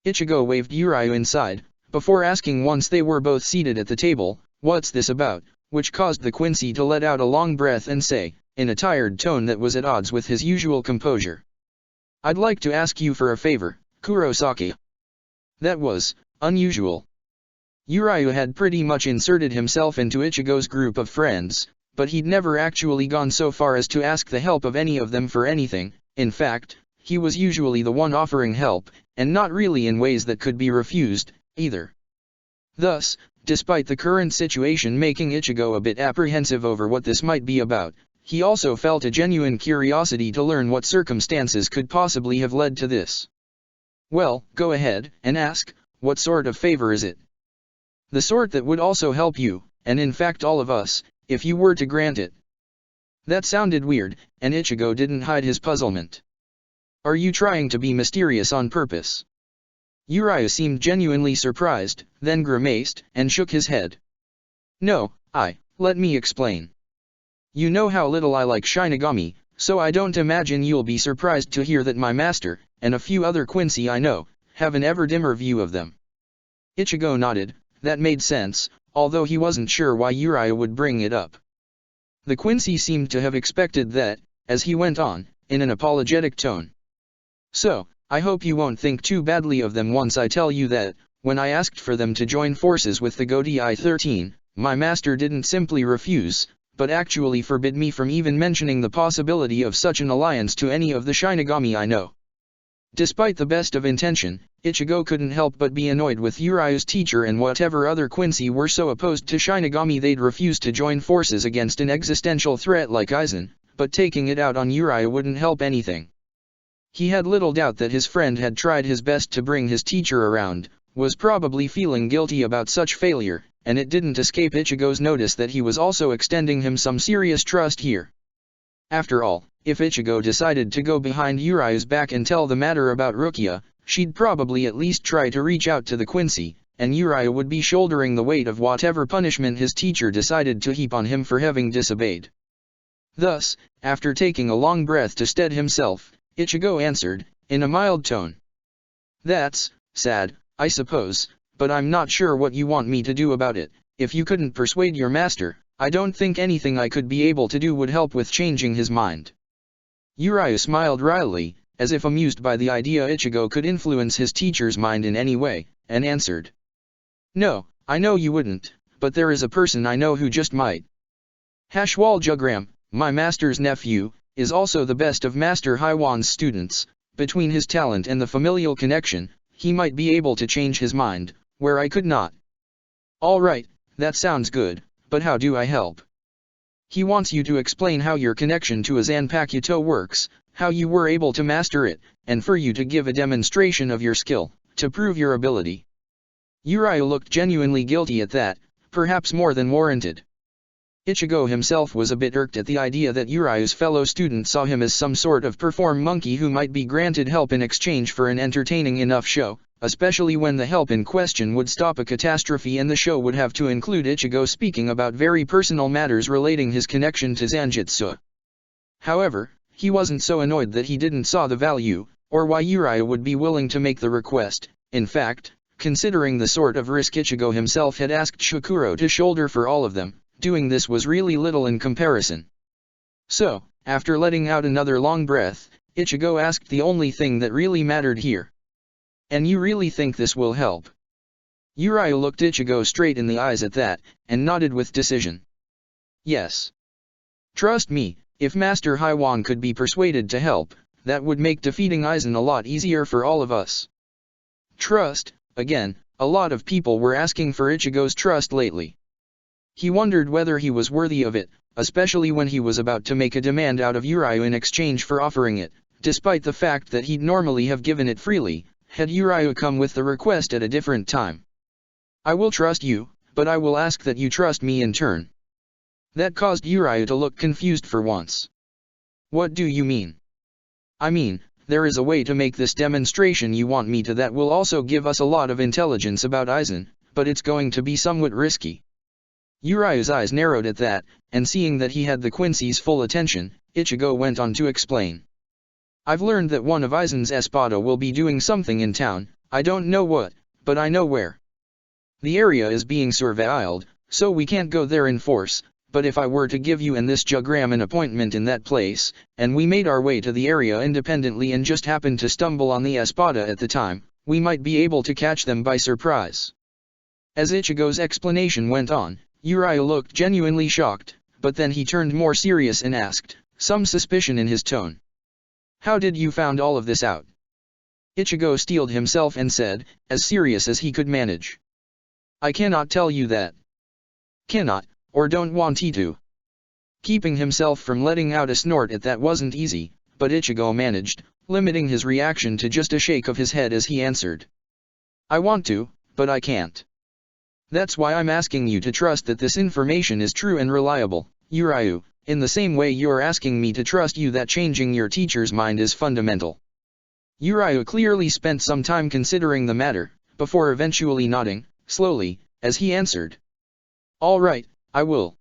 Ichigo waved Urayu inside, before asking once they were both seated at the table, "What's this about?" which caused the Quincy to let out a long breath and say, in a tired tone that was at odds with his usual composure. "I'd like to ask you for a favor, Kurosaki." That was unusual. Urayu had pretty much inserted himself into Ichigo's group of friends, but he'd never actually gone so far as to ask the help of any of them for anything. In fact, he was usually the one offering help, and not really in ways that could be refused, either. Thus, despite the current situation making Ichigo a bit apprehensive over what this might be about, he also felt a genuine curiosity to learn what circumstances could possibly have led to this. "Well, go ahead and ask, what sort of favor is it?" "The sort that would also help you, and in fact all of us, if you were to grant it." That sounded weird, and Ichigo didn't hide his puzzlement. "Are you trying to be mysterious on purpose?" Urayu seemed genuinely surprised, then grimaced, and shook his head. "No, let me explain. You know how little I like Shinigami, so I don't imagine you'll be surprised to hear that my master, and a few other Quincy I know, have an ever dimmer view of them." Ichigo nodded. That made sense, although he wasn't sure why Urayu would bring it up. The Quincy seemed to have expected that, as he went on, in an apologetic tone. "So, I hope you won't think too badly of them once I tell you that, when I asked for them to join forces with the Godi I-13, my master didn't simply refuse, but actually forbid me from even mentioning the possibility of such an alliance to any of the Shinigami I know." Despite the best of intention, Ichigo couldn't help but be annoyed with Urayu's teacher and whatever other Quincy were so opposed to Shinigami they'd refuse to join forces against an existential threat like Aizen, but taking it out on Urayu wouldn't help anything. He had little doubt that his friend had tried his best to bring his teacher around, was probably feeling guilty about such failure, and it didn't escape Ichigo's notice that he was also extending him some serious trust here. After all, if Ichigo decided to go behind Urayu's back and tell the matter about Rukia, she'd probably at least try to reach out to the Quincy, and Urayu would be shouldering the weight of whatever punishment his teacher decided to heap on him for having disobeyed. Thus, after taking a long breath to steady himself, Ichigo answered, in a mild tone. "That's sad, I suppose, but I'm not sure what you want me to do about it. If you couldn't persuade your master, I don't think anything I could be able to do would help with changing his mind." Urayu smiled wryly, as if amused by the idea Ichigo could influence his teacher's mind in any way, and answered. "No, I know you wouldn't, but there is a person I know who just might. Hashwal Jugram, my master's nephew, is also the best of Master Haiwan's students. Between his talent and the familial connection, he might be able to change his mind, where I could not." "All right, that sounds good, but how do I help?" "He wants you to explain how your connection to a Zanpakuto works, how you were able to master it, and for you to give a demonstration of your skill, to prove your ability." Urayu looked genuinely guilty at that, perhaps more than warranted. Ichigo himself was a bit irked at the idea that Urayu's fellow student saw him as some sort of perform monkey who might be granted help in exchange for an entertaining enough show, especially when the help in question would stop a catastrophe and the show would have to include Ichigo speaking about very personal matters relating his connection to Zanjutsu. However, he wasn't so annoyed that he didn't saw the value, or why Urayu would be willing to make the request. In fact, considering the sort of risk Ichigo himself had asked Shukuro to shoulder for all of them, doing this was really little in comparison. So, after letting out another long breath, Ichigo asked the only thing that really mattered here. "And you really think this will help?" Uriah looked Ichigo straight in the eyes at that, and nodded with decision. "Yes. Trust me, if Master Haiwan could be persuaded to help, that would make defeating Aizen a lot easier for all of us." Trust, again, a lot of people were asking for Ichigo's trust lately. He wondered whether he was worthy of it, especially when he was about to make a demand out of Uriah in exchange for offering it, despite the fact that he'd normally have given it freely, had Uriah come with the request at a different time. "I will trust you, but I will ask that you trust me in turn." That caused Uriah to look confused for once. "What do you mean?" "I mean, there is a way to make this demonstration you want me to that will also give us a lot of intelligence about Aizen, but it's going to be somewhat risky." Uriah's eyes narrowed at that, and seeing that he had the Quincy's full attention, Ichigo went on to explain. "I've learned that one of Aizen's Espada will be doing something in town, I don't know what, but I know where. The area is being surveilled, so we can't go there in force, but if I were to give you and this Jugram an appointment in that place, and we made our way to the area independently and just happened to stumble on the Espada at the time, we might be able to catch them by surprise." As Ichigo's explanation went on, Uriah looked genuinely shocked, but then he turned more serious and asked, some suspicion in his tone. "How did you found all of this out?" Ichigo steeled himself and said, as serious as he could manage. "I cannot tell you that." "Cannot, or don't want to." Keeping himself from letting out a snort at that wasn't easy, but Ichigo managed, limiting his reaction to just a shake of his head as he answered. "I want to, but I can't. That's why I'm asking you to trust that this information is true and reliable, Uriah, in the same way you're asking me to trust you that changing your teacher's mind is fundamental." Uriah clearly spent some time considering the matter, before eventually nodding, slowly, as he answered. "All right, I will.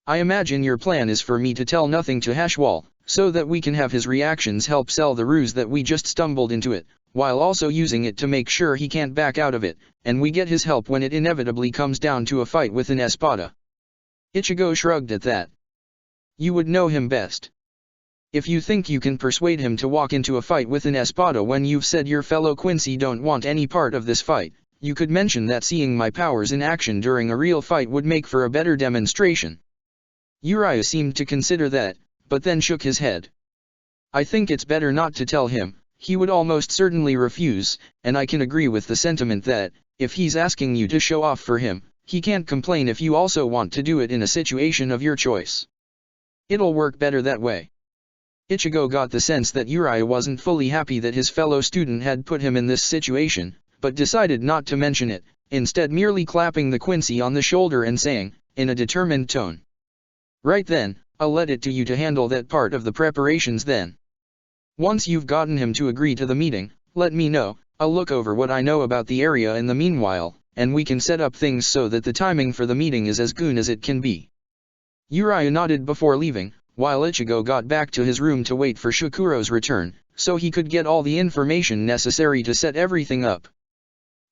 I imagine your plan is for me to tell nothing to Hashwal, so that we can have his reactions help sell the ruse that we just stumbled into it, while also using it to make sure he can't back out of it, and we get his help when it inevitably comes down to a fight with an Espada." Ichigo shrugged at that. "You would know him best. If you think you can persuade him to walk into a fight with an Espada when you've said your fellow Quincy don't want any part of this fight, you could mention that seeing my powers in action during a real fight would make for a better demonstration." Uriah seemed to consider that, but then shook his head. "I think it's better not to tell him. He would almost certainly refuse, and I can agree with the sentiment that, if he's asking you to show off for him, he can't complain if you also want to do it in a situation of your choice. It'll work better that way." Ichigo got the sense that Uriah wasn't fully happy that his fellow student had put him in this situation, but decided not to mention it, instead merely clapping the Quincy on the shoulder and saying, in a determined tone, "Right then, I'll let it to you to handle that part of the preparations then. Once you've gotten him to agree to the meeting, let me know, I'll look over what I know about the area in the meanwhile, and we can set up things so that the timing for the meeting is as good as it can be." Uriah nodded before leaving, while Ichigo got back to his room to wait for Shukuro's return, so he could get all the information necessary to set everything up.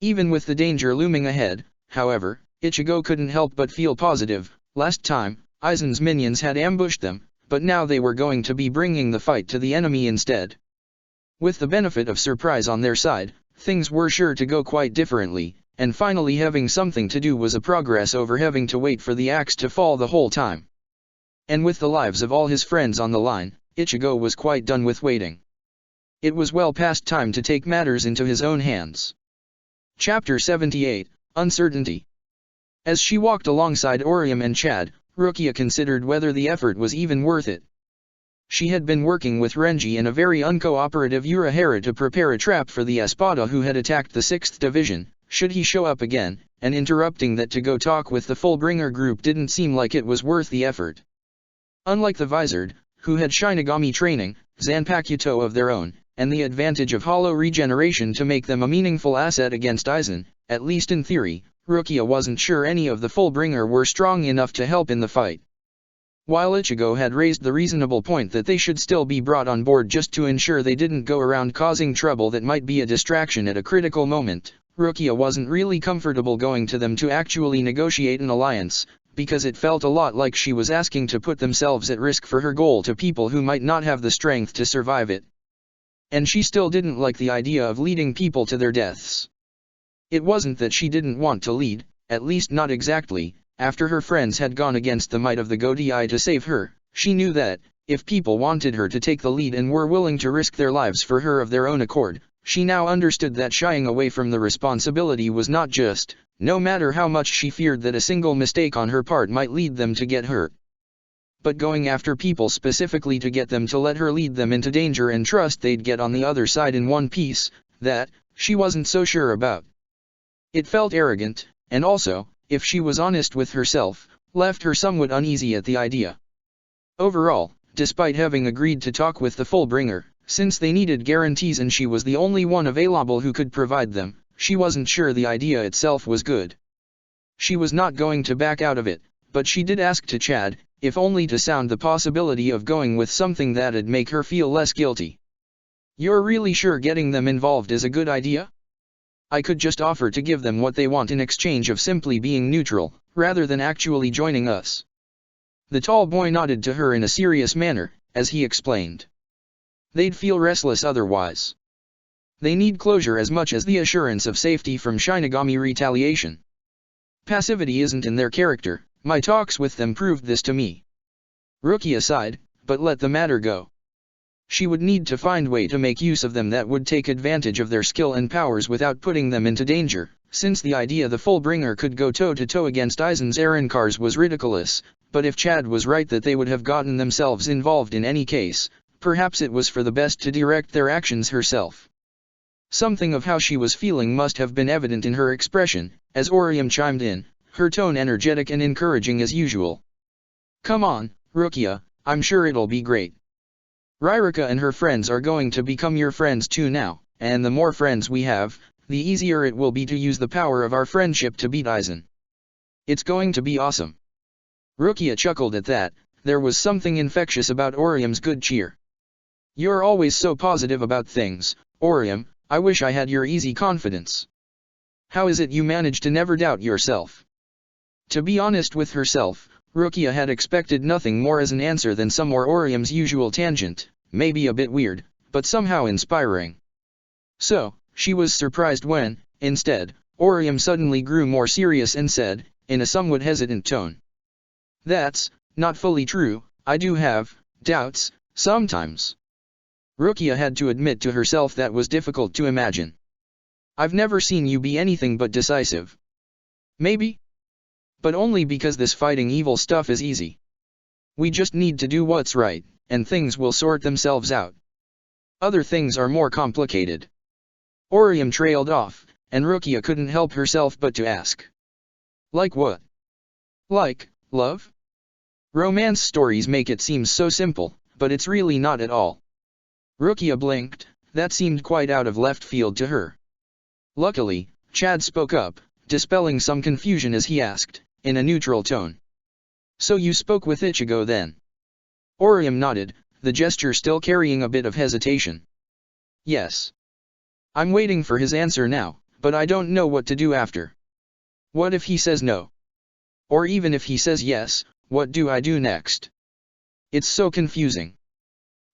Even with the danger looming ahead, however, Ichigo couldn't help but feel positive. Last time, Aizen's minions had ambushed them, but now they were going to be bringing the fight to the enemy instead. With the benefit of surprise on their side, things were sure to go quite differently, and finally having something to do was a progress over having to wait for the axe to fall the whole time. And with the lives of all his friends on the line, Ichigo was quite done with waiting. It was well past time to take matters into his own hands. Chapter 78, Uncertainty. As she walked alongside Orium and Chad, Rukia considered whether the effort was even worth it. She had been working with Renji and a very uncooperative Urahara to prepare a trap for the Espada who had attacked the 6th Division, should he show up again, and interrupting that to go talk with the Fullbringer group didn't seem like it was worth the effort. Unlike the Visored, who had Shinigami training, Zanpakuto of their own, and the advantage of hollow regeneration to make them a meaningful asset against Aizen, at least in theory, Rukia wasn't sure any of the Fullbringer were strong enough to help in the fight. While Ichigo had raised the reasonable point that they should still be brought on board just to ensure they didn't go around causing trouble that might be a distraction at a critical moment, Rukia wasn't really comfortable going to them to actually negotiate an alliance, because it felt a lot like she was asking to put themselves at risk for her goal to people who might not have the strength to survive it. And she still didn't like the idea of leading people to their deaths. It wasn't that she didn't want to lead, at least not exactly. After her friends had gone against the might of the Godii to save her, she knew that, if people wanted her to take the lead and were willing to risk their lives for her of their own accord, she now understood that shying away from the responsibility was not just, no matter how much she feared that a single mistake on her part might lead them to get hurt. But going after people specifically to get them to let her lead them into danger and trust they'd get on the other side in one piece, that, she wasn't so sure about. It felt arrogant, and also, if she was honest with herself, left her somewhat uneasy at the idea. Overall, despite having agreed to talk with the Fullbringer, since they needed guarantees and she was the only one available who could provide them, she wasn't sure the idea itself was good. She was not going to back out of it, but she did ask to Chad, if only to sound the possibility of going with something that'd make her feel less guilty. "You're really sure getting them involved is a good idea? I could just offer to give them what they want in exchange of simply being neutral, rather than actually joining us." The tall boy nodded to her in a serious manner, as he explained. "They'd feel restless otherwise. They need closure as much as the assurance of safety from Shinigami retaliation. Passivity isn't in their character, my talks with them proved this to me." Rukia sighed, but let the matter go. She would need to find a way to make use of them that would take advantage of their skill and powers without putting them into danger, since the idea the Fullbringer could go toe-to-toe against Aizen's Arrancars was ridiculous, but if Chad was right that they would have gotten themselves involved in any case, perhaps it was for the best to direct their actions herself. Something of how she was feeling must have been evident in her expression, as Orium chimed in, her tone energetic and encouraging as usual. "Come on, Rukia, I'm sure it'll be great. Ryrika and her friends are going to become your friends too now, and the more friends we have, the easier it will be to use the power of our friendship to beat Aizen. It's going to be awesome." Rukia chuckled at that. There was something infectious about Orium's good cheer. "You're always so positive about things, Orium. I wish I had your easy confidence. How is it you manage to never doubt yourself?" To be honest with herself, Rukia had expected nothing more as an answer than some more Orium's usual tangent, maybe a bit weird, but somehow inspiring. So, she was surprised when, instead, Orium suddenly grew more serious and said, in a somewhat hesitant tone, "That's not fully true, I do have doubts, sometimes." Rukia had to admit to herself that was difficult to imagine. "I've never seen you be anything but decisive." "Maybe? But only because this fighting evil stuff is easy. We just need to do what's right, and things will sort themselves out. Other things are more complicated." Orium trailed off, and Rukia couldn't help herself but to ask. "Like what?" "Like love? Romance stories make it seem so simple, but it's really not at all." Rukia blinked. That seemed quite out of left field to her. Luckily, Chad spoke up, dispelling some confusion as he asked, in a neutral tone. "So you spoke with Ichigo then?" Orium nodded, the gesture still carrying a bit of hesitation. "Yes. I'm waiting for his answer now, but I don't know what to do after. What if he says no? Or even if he says yes, what do I do next? It's so confusing."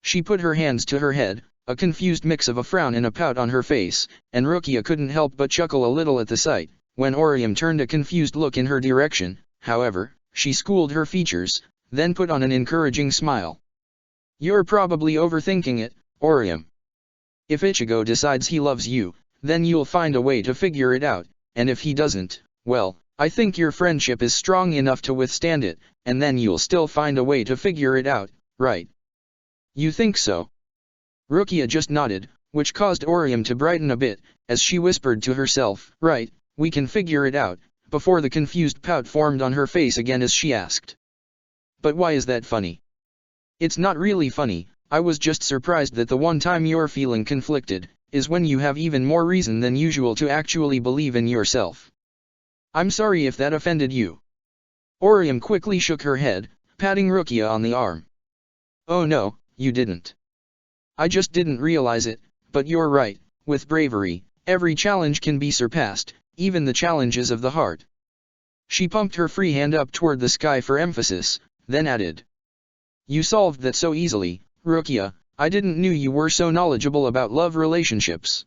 She put her hands to her head, a confused mix of a frown and a pout on her face, and Rukia couldn't help but chuckle a little at the sight. When Orium turned a confused look in her direction, however, she schooled her features, then put on an encouraging smile. "You're probably overthinking it, Orium. If Ichigo decides he loves you, then you'll find a way to figure it out, and if he doesn't, well, I think your friendship is strong enough to withstand it, and then you'll still find a way to figure it out, right?" "You think so?" Rukia just nodded, which caused Orium to brighten a bit, as she whispered to herself, "Right, we can figure it out," before the confused pout formed on her face again as she asked. "But why is that funny?" "It's not really funny, I was just surprised that the one time you're feeling conflicted, is when you have even more reason than usual to actually believe in yourself. I'm sorry if that offended you." Orium quickly shook her head, patting Rukia on the arm. "Oh no, you didn't. I just didn't realize it, but you're right, with bravery, every challenge can be surpassed, even the challenges of the heart." She pumped her free hand up toward the sky for emphasis, then added. You solved that so easily, Rukia. I didn't knew you were so knowledgeable about love relationships.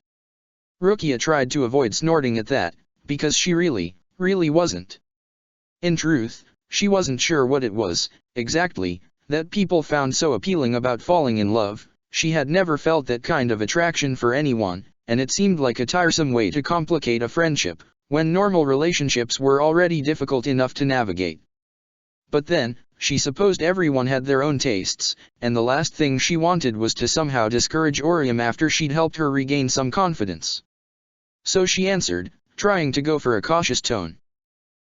Rukia tried to avoid snorting at that, because she really wasn't. In truth, she wasn't sure what it was, exactly, that people found so appealing about falling in love. She had never felt that kind of attraction for anyone, and it seemed like a tiresome way to complicate a friendship, when normal relationships were already difficult enough to navigate. But then, she supposed everyone had their own tastes, and the last thing she wanted was to somehow discourage Orium after she'd helped her regain some confidence. So she answered, trying to go for a cautious tone.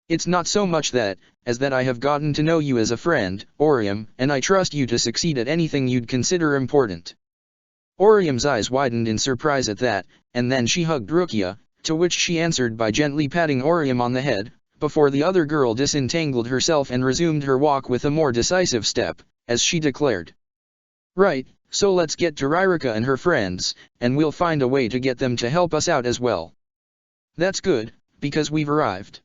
It's not so much that, as that I have gotten to know you as a friend, Orium, and I trust you to succeed at anything you'd consider important. Orium's eyes widened in surprise at that, and then she hugged Rukia, to which she answered by gently patting Orium on the head, before the other girl disentangled herself and resumed her walk with a more decisive step, as she declared. Right, so let's get to Ryrika and her friends, and we'll find a way to get them to help us out as well. That's good, because we've arrived.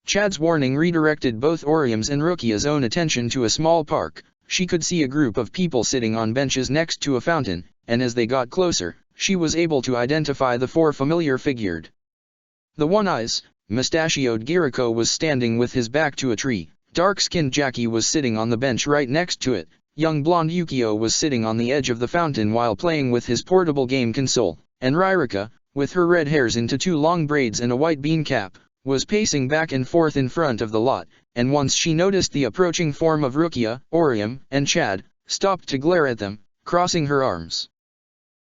Chad's warning redirected both Orium's and Rukia's own attention to a small park. She could see a group of people sitting on benches next to a fountain, and as they got closer, she was able to identify the four familiar figures. The one-eyes, mustachioed Giriko was standing with his back to a tree, dark-skinned Jackie was sitting on the bench right next to it, young blonde Yukio was sitting on the edge of the fountain while playing with his portable game console, and Ryrika, with her red hairs into two long braids and a white bean cap, was pacing back and forth in front of the lot, and once she noticed the approaching form of Rukia, Orium, and Chad, stopped to glare at them, crossing her arms.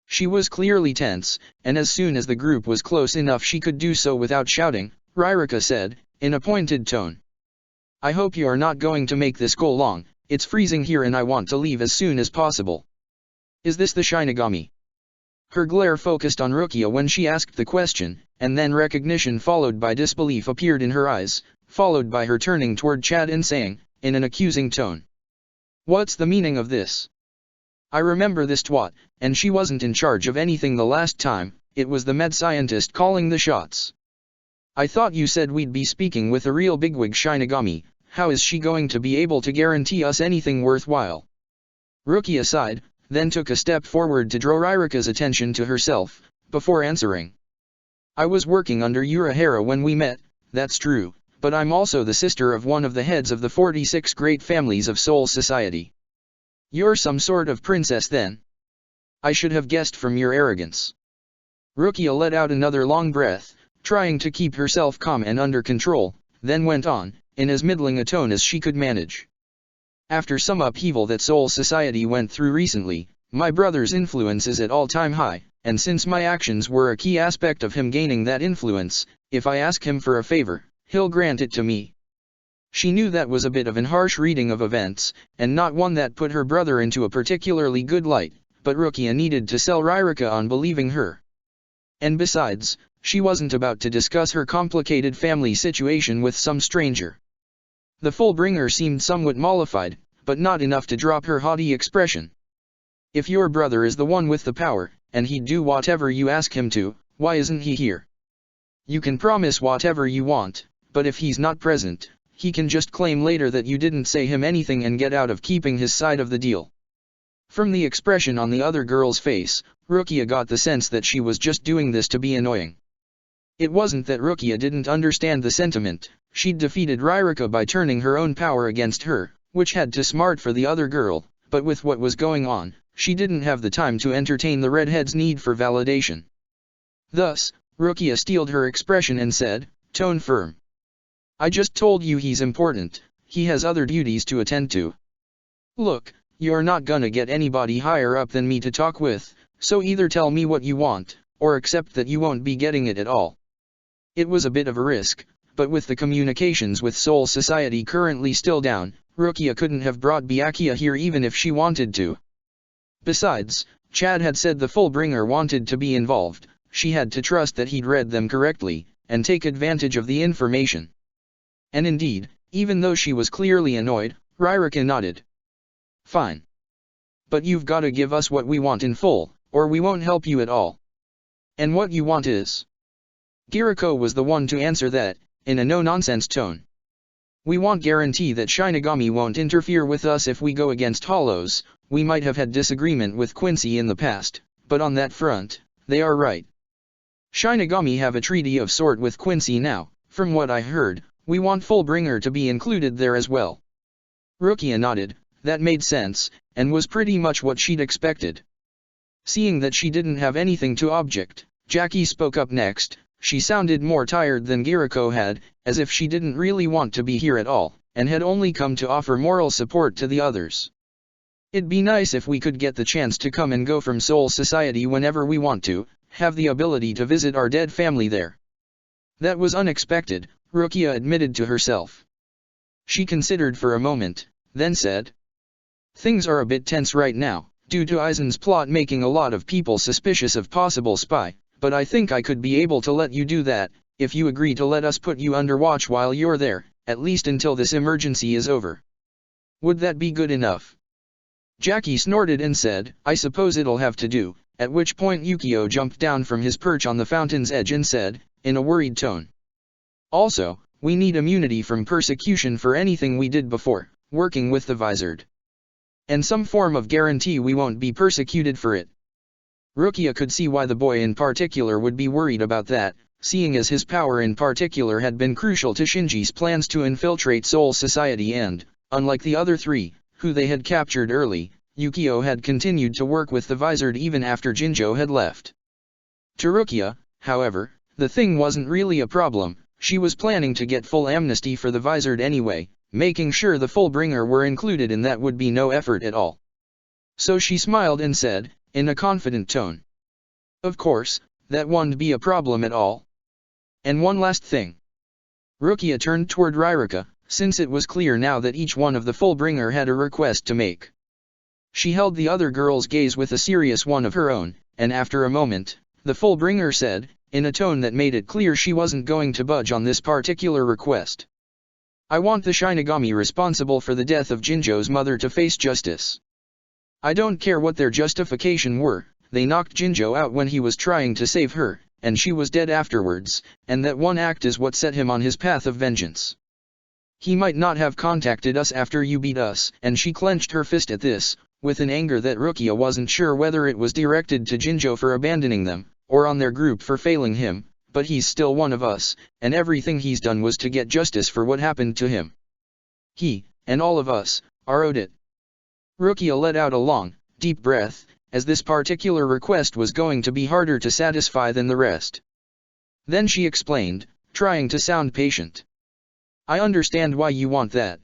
She was clearly tense, and as soon as the group was close enough she could do so without shouting, Ryrika said, in a pointed tone. I hope you are not going to make this go long, it's freezing here and I want to leave as soon as possible. Is this the Shinigami? Her glare focused on Rukia when she asked the question, and then recognition followed by disbelief appeared in her eyes, followed by her turning toward Chad and saying, in an accusing tone. What's the meaning of this? I remember this twat, and she wasn't in charge of anything the last time, it was the med scientist calling the shots. I thought you said we'd be speaking with a real bigwig Shinigami, how is she going to be able to guarantee us anything worthwhile? Rukia sighed, then took a step forward to draw Ryrika's attention to herself, before answering. I was working under Urahara when we met, that's true, but I'm also the sister of one of the heads of the 46 great families of Soul Society. You're some sort of princess then? I should have guessed from your arrogance. Rukia let out another long breath, trying to keep herself calm and under control, then went on, in as middling a tone as she could manage. After some upheaval that Soul Society went through recently, my brother's influence is at all-time high, and since my actions were a key aspect of him gaining that influence, if I ask him for a favor, he'll grant it to me. She knew that was a bit of an harsh reading of events, and not one that put her brother into a particularly good light, but Rukia needed to sell Ryrika on believing her. And besides, she wasn't about to discuss her complicated family situation with some stranger. The Fullbringer seemed somewhat mollified, but not enough to drop her haughty expression. If your brother is the one with the power, and he'd do whatever you ask him to, why isn't he here? You can promise whatever you want, but if he's not present, he can just claim later that you didn't say him anything and get out of keeping his side of the deal. From the expression on the other girl's face, Rukia got the sense that she was just doing this to be annoying. It wasn't that Rukia didn't understand the sentiment, she'd defeated Ryrika by turning her own power against her, which had to smart for the other girl, but with what was going on, she didn't have the time to entertain the redhead's need for validation. Thus, Rukia steeled her expression and said, tone firm. I just told you he's important, he has other duties to attend to. Look, you're not gonna get anybody higher up than me to talk with, so either tell me what you want, or accept that you won't be getting it at all. It was a bit of a risk, but with the communications with Soul Society currently still down, Rukia couldn't have brought Byakuya here even if she wanted to. Besides, Chad had said the Fullbringer wanted to be involved, she had to trust that he'd read them correctly, and take advantage of the information. And indeed, even though she was clearly annoyed, Ryrika nodded. Fine. But you've gotta give us what we want in full, or we won't help you at all. And what you want is? Giriko was the one to answer that, in a no-nonsense tone. We want guarantee that Shinigami won't interfere with us if we go against Hollows. We might have had disagreement with Quincy in the past, but on that front, they are right. Shinigami have a treaty of sort with Quincy now. From what I heard, we want Fullbringer to be included there as well. Rukia nodded. That made sense, and was pretty much what she'd expected. Seeing that she didn't have anything to object, Jackie spoke up next. She sounded more tired than Giriko had, as if she didn't really want to be here at all, and had only come to offer moral support to the others. It'd be nice if we could get the chance to come and go from Soul Society whenever we want to, have the ability to visit our dead family there. That was unexpected, Rukia admitted to herself. She considered for a moment, then said, "Things are a bit tense right now, due to Aizen's plot making a lot of people suspicious of possible spy, but I think I could be able to let you do that, if you agree to let us put you under watch while you're there, at least until this emergency is over. Would that be good enough?" Jackie snorted and said, "I suppose it'll have to do," at which point Yukio jumped down from his perch on the fountain's edge and said, in a worried tone, "Also, we need immunity from persecution for anything we did before, working with the Visored. And some form of guarantee we won't be persecuted for it." Rukia could see why the boy in particular would be worried about that, seeing as his power in particular had been crucial to Shinji's plans to infiltrate Soul Society and, unlike the other three, who they had captured early, Yukio had continued to work with the Visored even after Jinjo had left. To Rukia, however, the thing wasn't really a problem. She was planning to get full amnesty for the Visored anyway, making sure the Fullbringer were included in that would be no effort at all. So she smiled and said, in a confident tone, "Of course, that won't be a problem at all. And one last thing." Rukia turned toward Ryrika, since it was clear now that each one of the Fullbringer had a request to make. She held the other girl's gaze with a serious one of her own, and after a moment, the Fullbringer said, in a tone that made it clear she wasn't going to budge on this particular request, "I want the Shinigami responsible for the death of Jinjo's mother to face justice. I don't care what their justification were, they knocked Jinjo out when he was trying to save her, and she was dead afterwards, and that one act is what set him on his path of vengeance. He might not have contacted us after you beat us," and she clenched her fist at this, with an anger that Rukia wasn't sure whether it was directed to Jinjo for abandoning them, or on their group for failing him, "but he's still one of us, and everything he's done was to get justice for what happened to him. He, and all of us, are owed it." Rukia let out a long, deep breath, as this particular request was going to be harder to satisfy than the rest. Then she explained, trying to sound patient. "I understand why you want that.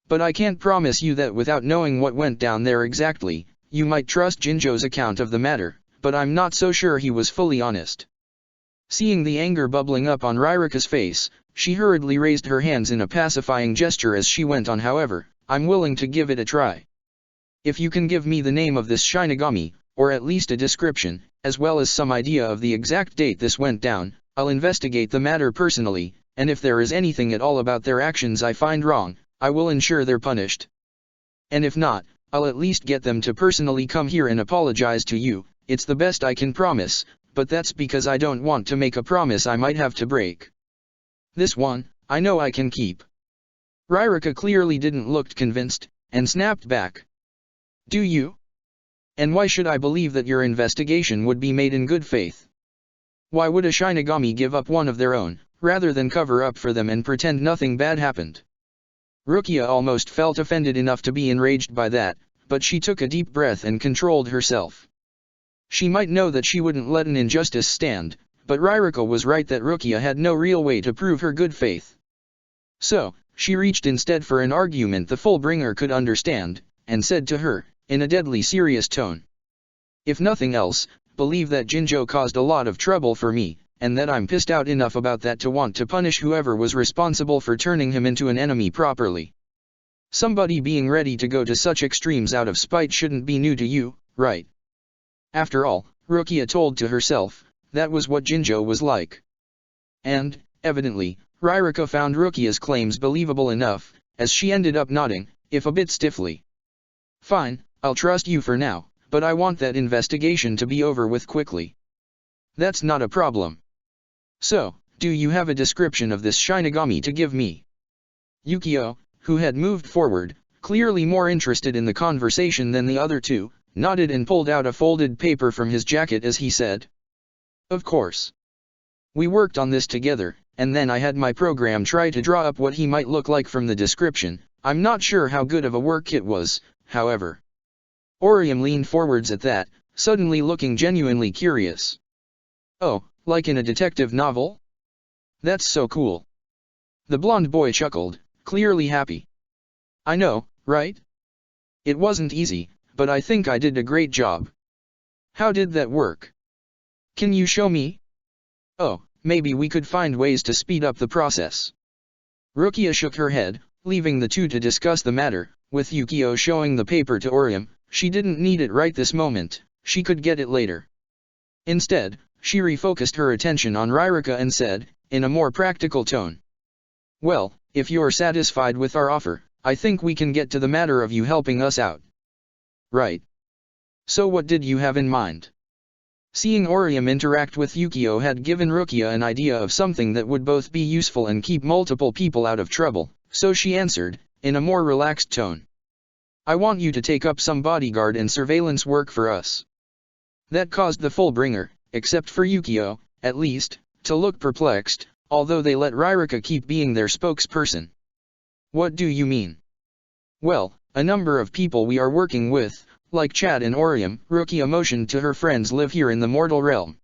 But I can't promise you that without knowing what went down there exactly. You might trust Jinjo's account of the matter, but I'm not so sure he was fully honest." Seeing the anger bubbling up on Ryrika's face, she hurriedly raised her hands in a pacifying gesture as she went on. "However, I'm willing to give it a try. If you can give me the name of this Shinigami, or at least a description, as well as some idea of the exact date this went down, I'll investigate the matter personally, and if there is anything at all about their actions I find wrong, I will ensure they're punished. And if not, I'll at least get them to personally come here and apologize to you. It's the best I can promise, but that's because I don't want to make a promise I might have to break. This one, I know I can keep." Ryrika clearly didn't look convinced, and snapped back. "Do you? And why should I believe that your investigation would be made in good faith? Why would a Shinigami give up one of their own, rather than cover up for them and pretend nothing bad happened?" Rukia almost felt offended enough to be enraged by that, but she took a deep breath and controlled herself. She might know that she wouldn't let an injustice stand, but Ryrika was right that Rukia had no real way to prove her good faith. So, she reached instead for an argument the Fullbringer could understand, and said to her, in a deadly serious tone, "If nothing else, believe that Jinjo caused a lot of trouble for me, and that I'm pissed out enough about that to want to punish whoever was responsible for turning him into an enemy properly. Somebody being ready to go to such extremes out of spite shouldn't be new to you, right?" After all, Rukia told to herself, that was what Jinjo was like. And, evidently, Ryrika found Rukia's claims believable enough, as she ended up nodding, if a bit stiffly. "Fine, I'll trust you for now, but I want that investigation to be over with quickly." "That's not a problem. So, do you have a description of this Shinigami to give me?" Yukio, who had moved forward, clearly more interested in the conversation than the other two, nodded and pulled out a folded paper from his jacket as he said, "Of course. We worked on this together, and then I had my program try to draw up what he might look like from the description. I'm not sure how good of a work it was, however." Orium leaned forwards at that, suddenly looking genuinely curious. "Oh, like in a detective novel? That's so cool." The blonde boy chuckled, clearly happy. "I know, right? It wasn't easy, but I think I did a great job." "How did that work? Can you show me?" "Oh, maybe we could find ways to speed up the process." Rukia shook her head, leaving the two to discuss the matter. With Yukio showing the paper to Orium, she didn't need it right this moment, she could get it later. Instead, she refocused her attention on Ryrika and said, in a more practical tone, "Well, if you're satisfied with our offer, I think we can get to the matter of you helping us out." "Right. So what did you have in mind?" Seeing Orium interact with Yukio had given Rukia an idea of something that would both be useful and keep multiple people out of trouble, so she answered, in a more relaxed tone. "I want you to take up some bodyguard and surveillance work for us." That caused the Fullbringer, except for Yukio, at least, to look perplexed, although they let Ryrika keep being their spokesperson. "What do you mean?" "Well, a number of people we are working with, like Chad and Orium," Rukia motioned to her friends, "live here in the mortal realm.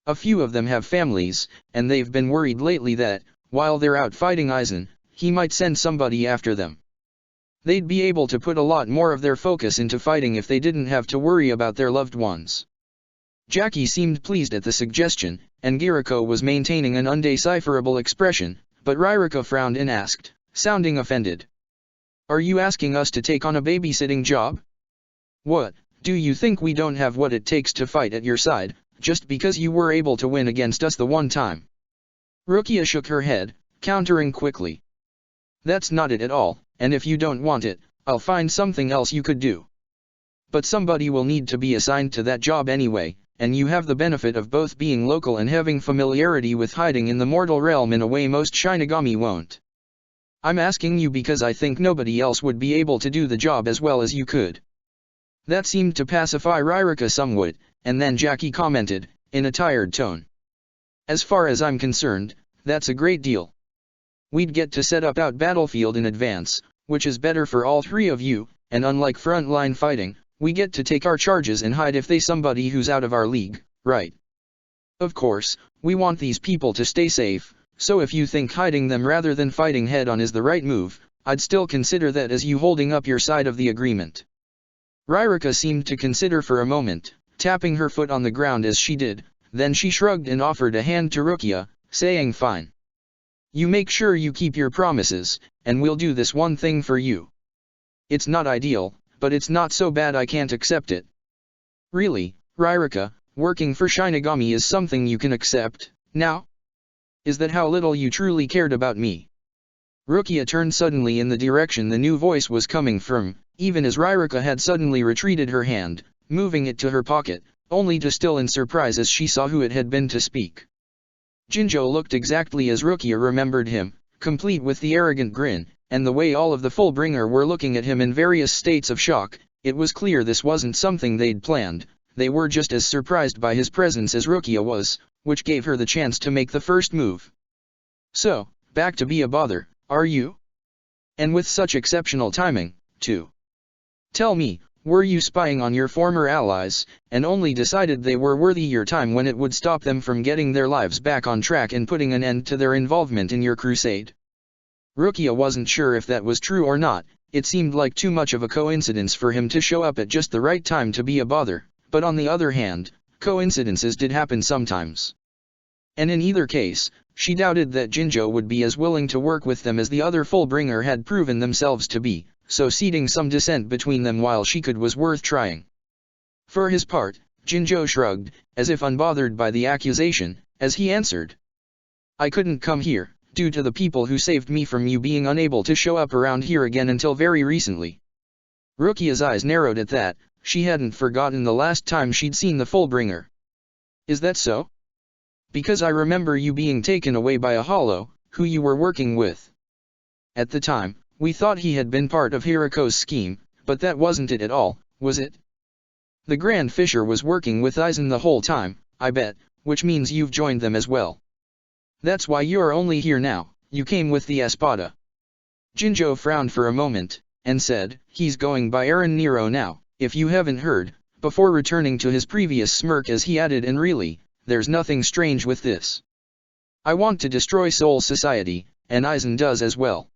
A few of them have families, and they've been worried lately that, while they're out fighting Aizen, he might send somebody after them. They'd be able to put a lot more of their focus into fighting if they didn't have to worry about their loved ones." Jackie seemed pleased at the suggestion, and Giriko was maintaining an undecipherable expression, but Ryrika frowned and asked, sounding offended, "Are you asking us to take on a babysitting job? What, do you think we don't have what it takes to fight at your side, just because you were able to win against us the one time?" Rukia shook her head, countering quickly. "That's not it at all, and if you don't want it, I'll find something else you could do. But somebody will need to be assigned to that job anyway, and you have the benefit of both being local and having familiarity with hiding in the mortal realm in a way most Shinigami won't. I'm asking you because I think nobody else would be able to do the job as well as you could." That seemed to pacify Ryrika somewhat, and then Jackie commented, in a tired tone, "As far as I'm concerned, that's a great deal. We'd get to set up out battlefield in advance, which is better for all three of you, and unlike frontline fighting, we get to take our charges and hide if they somebody who's out of our league, right? Of course, we want these people to stay safe, so if you think hiding them rather than fighting head-on is the right move, I'd still consider that as you holding up your side of the agreement." Ryrika seemed to consider for a moment, tapping her foot on the ground as she did, then she shrugged and offered a hand to Rukia, saying, "Fine. You make sure you keep your promises, and we'll do this one thing for you. It's not ideal, but it's not so bad I can't accept it." "Really, Ryrika, working for Shinigami is something you can accept, now? Is that how little you truly cared about me?" Rukia turned suddenly in the direction the new voice was coming from, even as Ryrika had suddenly retreated her hand, moving it to her pocket, only to still in surprise as she saw who it had been to speak. Jinjo looked exactly as Rukia remembered him, complete with the arrogant grin, and the way all of the Fullbringer were looking at him in various states of shock. It was clear this wasn't something they'd planned, they were just as surprised by his presence as Rukia was, which gave her the chance to make the first move. "So, back to be a bother, are you? And with such exceptional timing, too. Tell me, were you spying on your former allies, and only decided they were worthy your time when it would stop them from getting their lives back on track and putting an end to their involvement in your crusade?" Rukia wasn't sure if that was true or not. It seemed like too much of a coincidence for him to show up at just the right time to be a bother, but on the other hand, coincidences did happen sometimes. And in either case, she doubted that Jinjo would be as willing to work with them as the other Fullbringer had proven themselves to be, so ceding some dissent between them while she could was worth trying. For his part, Jinjo shrugged, as if unbothered by the accusation, as he answered, "I couldn't come here, due to the people who saved me from you being unable to show up around here again until very recently." Rukia's eyes narrowed at that. She hadn't forgotten the last time she'd seen the Fullbringer. "Is that so? Because I remember you being taken away by a hollow, who you were working with." At the time, we thought he had been part of Hiriko's scheme, but that wasn't it at all, was it? The Grand Fisher was working with Aizen the whole time, I bet, which means you've joined them as well. That's why you're only here now, you came with the Espada. Jinzhou frowned for a moment, and said, he's going by Eren Nero now, if you haven't heard, before returning to his previous smirk as he added, and really, there's nothing strange with this. I want to destroy Soul Society, and Aizen does as well.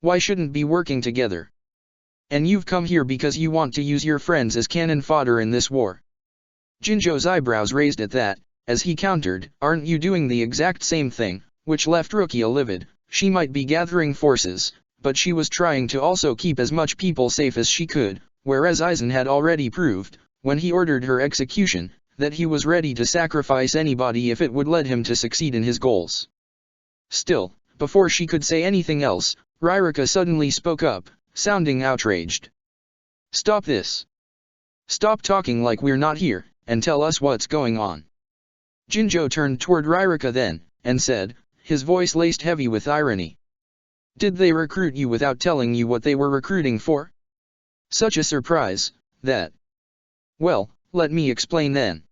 Why shouldn't be working together? And you've come here because you want to use your friends as cannon fodder in this war. Jinzhou's eyebrows raised at that, as he countered, aren't you doing the exact same thing, which left Rukia livid. She might be gathering forces, but she was trying to also keep as much people safe as she could, whereas Aizen had already proved, when he ordered her execution, that he was ready to sacrifice anybody if it would lead him to succeed in his goals. Still, before she could say anything else, Ryrika suddenly spoke up, sounding outraged. Stop this. Stop talking like we're not here, and tell us what's going on. Jinzhou turned toward Ryrika then, and said, his voice laced heavy with irony. Did they recruit you without telling you what they were recruiting for? Such a surprise, that. Well, let me explain then.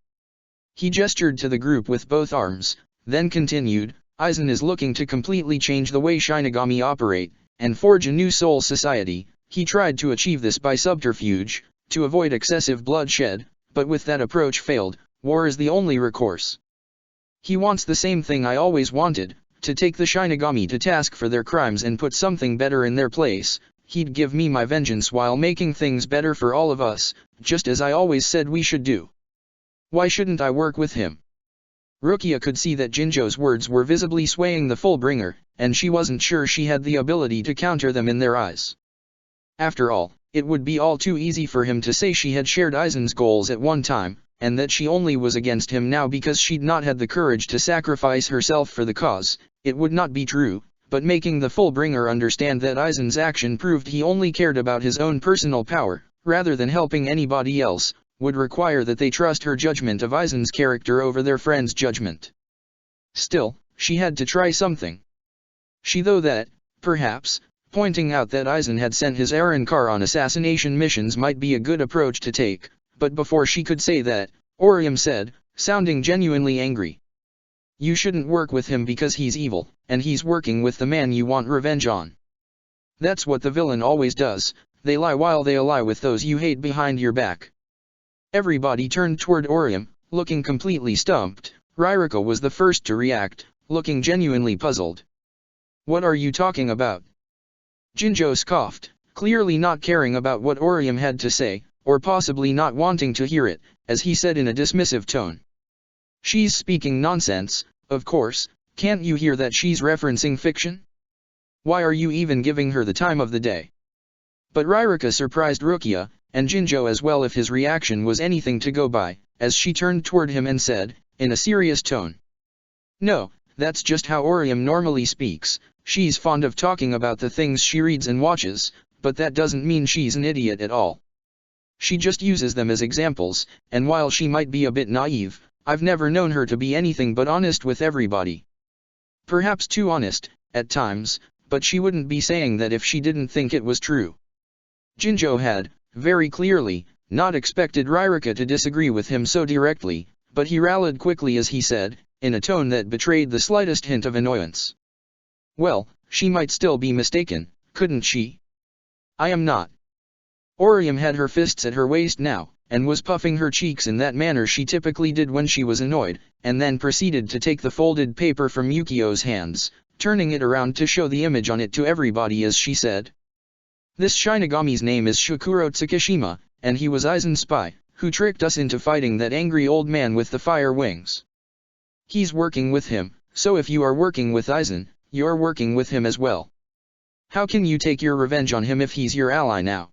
He gestured to the group with both arms, then continued, Aizen is looking to completely change the way Shinigami operate, and forge a new soul society. He tried to achieve this by subterfuge, to avoid excessive bloodshed, but with that approach failed. War is the only recourse. He wants the same thing I always wanted, to take the Shinigami to task for their crimes and put something better in their place. He'd give me my vengeance while making things better for all of us, just as I always said we should do. Why shouldn't I work with him? Rukia could see that Jinzhou's words were visibly swaying the Fullbringer, and she wasn't sure she had the ability to counter them in their eyes. After all, it would be all too easy for him to say she had shared Aizen's goals at one time, and that she only was against him now because she'd not had the courage to sacrifice herself for the cause. It would not be true, but making the Fullbringer understand that Aizen's action proved he only cared about his own personal power, rather than helping anybody else, would require that they trust her judgment of Aizen's character over their friend's judgment. Still, she had to try something. She though that, perhaps, pointing out that Aizen had sent his Arrancar on assassination missions might be a good approach to take, but before she could say that, Orium said, sounding genuinely angry. You shouldn't work with him because he's evil, and he's working with the man you want revenge on. That's what the villain always does, they lie while they ally with those you hate behind your back. Everybody turned toward Orium, looking completely stumped. Ryrika was the first to react, looking genuinely puzzled. What are you talking about? Jinzhou scoffed, clearly not caring about what Orium had to say, or possibly not wanting to hear it, as he said in a dismissive tone. She's speaking nonsense, of course, can't you hear that she's referencing fiction? Why are you even giving her the time of the day? But Ryrika surprised Rukia, and Jinzhou as well if his reaction was anything to go by, as she turned toward him and said, in a serious tone. No, that's just how Orium normally speaks, she's fond of talking about the things she reads and watches, but that doesn't mean she's an idiot at all. She just uses them as examples, and while she might be a bit naive, I've never known her to be anything but honest with everybody. Perhaps too honest, at times, but she wouldn't be saying that if she didn't think it was true. Jinzhou had, very clearly, not expected Ryrika to disagree with him so directly, but he rallied quickly as he said, in a tone that betrayed the slightest hint of annoyance. Well, she might still be mistaken, couldn't she? I am not. Orium had her fists at her waist now, and was puffing her cheeks in that manner she typically did when she was annoyed, and then proceeded to take the folded paper from Yukio's hands, turning it around to show the image on it to everybody as she said. This Shinigami's name is Shukuro Tsukishima, and he was Aizen's spy, who tricked us into fighting that angry old man with the fire wings. He's working with him, so if you are working with Aizen, you're working with him as well. How can you take your revenge on him if he's your ally now?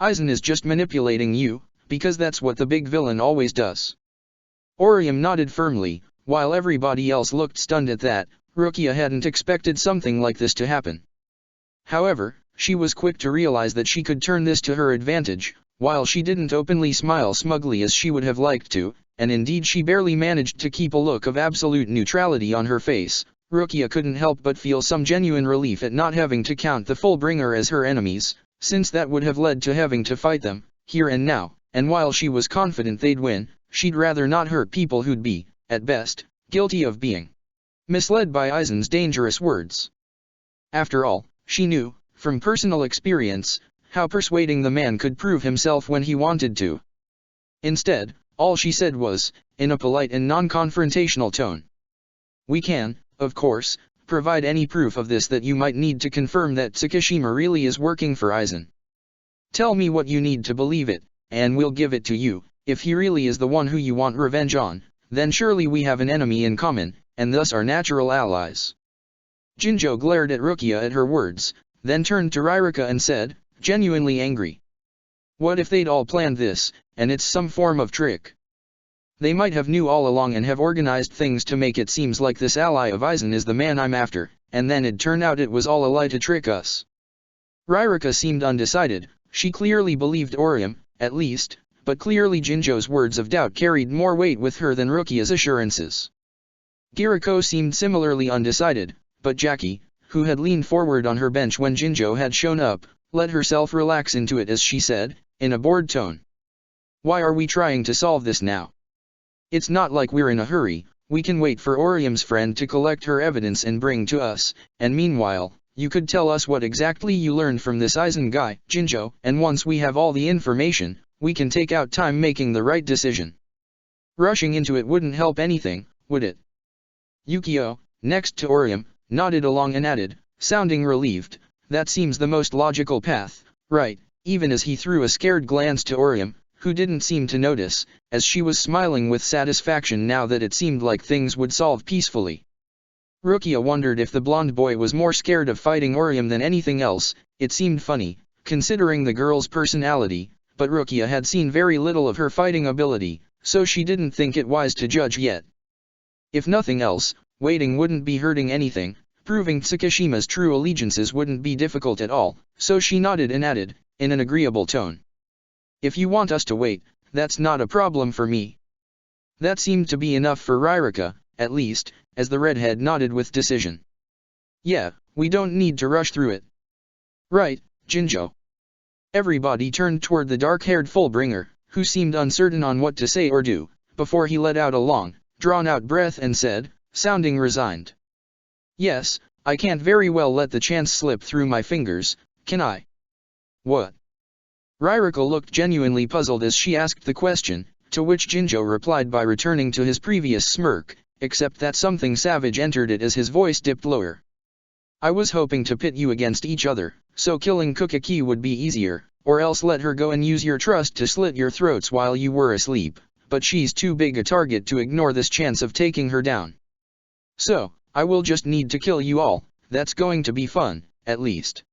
Aizen is just manipulating you, because that's what the big villain always does. Orium nodded firmly, while everybody else looked stunned at that. Rukia hadn't expected something like this to happen. However, she was quick to realize that she could turn this to her advantage, while she didn't openly smile smugly as she would have liked to, and indeed she barely managed to keep a look of absolute neutrality on her face. Rukia couldn't help but feel some genuine relief at not having to count the Fullbringer as her enemies, since that would have led to having to fight them, here and now, and while she was confident they'd win, she'd rather not hurt people who'd be, at best, guilty of being misled by Aizen's dangerous words. After all, she knew, from personal experience, how persuading the man could prove himself when he wanted to. Instead, all she said was, in a polite and non-confrontational tone, "We can, of course, provide any proof of this that you might need to confirm that Tsukishima really is working for Aizen. Tell me what you need to believe it, and we'll give it to you. If he really is the one who you want revenge on, then surely we have an enemy in common, and thus are natural allies." Jinjo glared at Rukia at her words, then turned to Ririka and said, genuinely angry, "What if they'd all planned this, and it's some form of trick? They might have knew all along and have organized things to make it seems like this ally of Aizen is the man I'm after, and then it'd turn out it was all a lie to trick us." Ririka seemed undecided. She clearly believed Orium, at least, but clearly Jinjo's words of doubt carried more weight with her than Rukia's assurances. Kiriko seemed similarly undecided, but Jackie, who had leaned forward on her bench when Jinjo had shown up, let herself relax into it as she said, in a bored tone, "Why are we trying to solve this now? It's not like we're in a hurry. We can wait for Orium's friend to collect her evidence and bring to us, and meanwhile, you could tell us what exactly you learned from this Aizen guy, Jinjo, and once we have all the information, we can take out time making the right decision. Rushing into it wouldn't help anything, would it?" Yukio, next to Orium, nodded along and added, sounding relieved, "That seems the most logical path, right?" even as he threw a scared glance to Orium, who didn't seem to notice, as she was smiling with satisfaction now that it seemed like things would solve peacefully. Rukia wondered if the blonde boy was more scared of fighting Orium than anything else. It seemed funny, considering the girl's personality, but Rukia had seen very little of her fighting ability, so she didn't think it wise to judge yet. If nothing else, waiting wouldn't be hurting anything, proving Tsukishima's true allegiances wouldn't be difficult at all, so she nodded and added, in an agreeable tone, "If you want us to wait, that's not a problem for me." That seemed to be enough for Ririka, at least, as the redhead nodded with decision. "Yeah, we don't need to rush through it. Right, Jinjo?" Everybody turned toward the dark-haired Fullbringer, who seemed uncertain on what to say or do, before he let out a long, drawn-out breath and said, sounding resigned, "Yes, I can't very well let the chance slip through my fingers, can I?" "What?" Ririka looked genuinely puzzled as she asked the question, to which Jinjo replied by returning to his previous smirk, except that something savage entered it as his voice dipped lower. "I was hoping to pit you against each other, so killing Kukaki would be easier, or else let her go and use your trust to slit your throats while you were asleep, but she's too big a target to ignore this chance of taking her down. So, I will just need to kill you all. That's going to be fun, at least."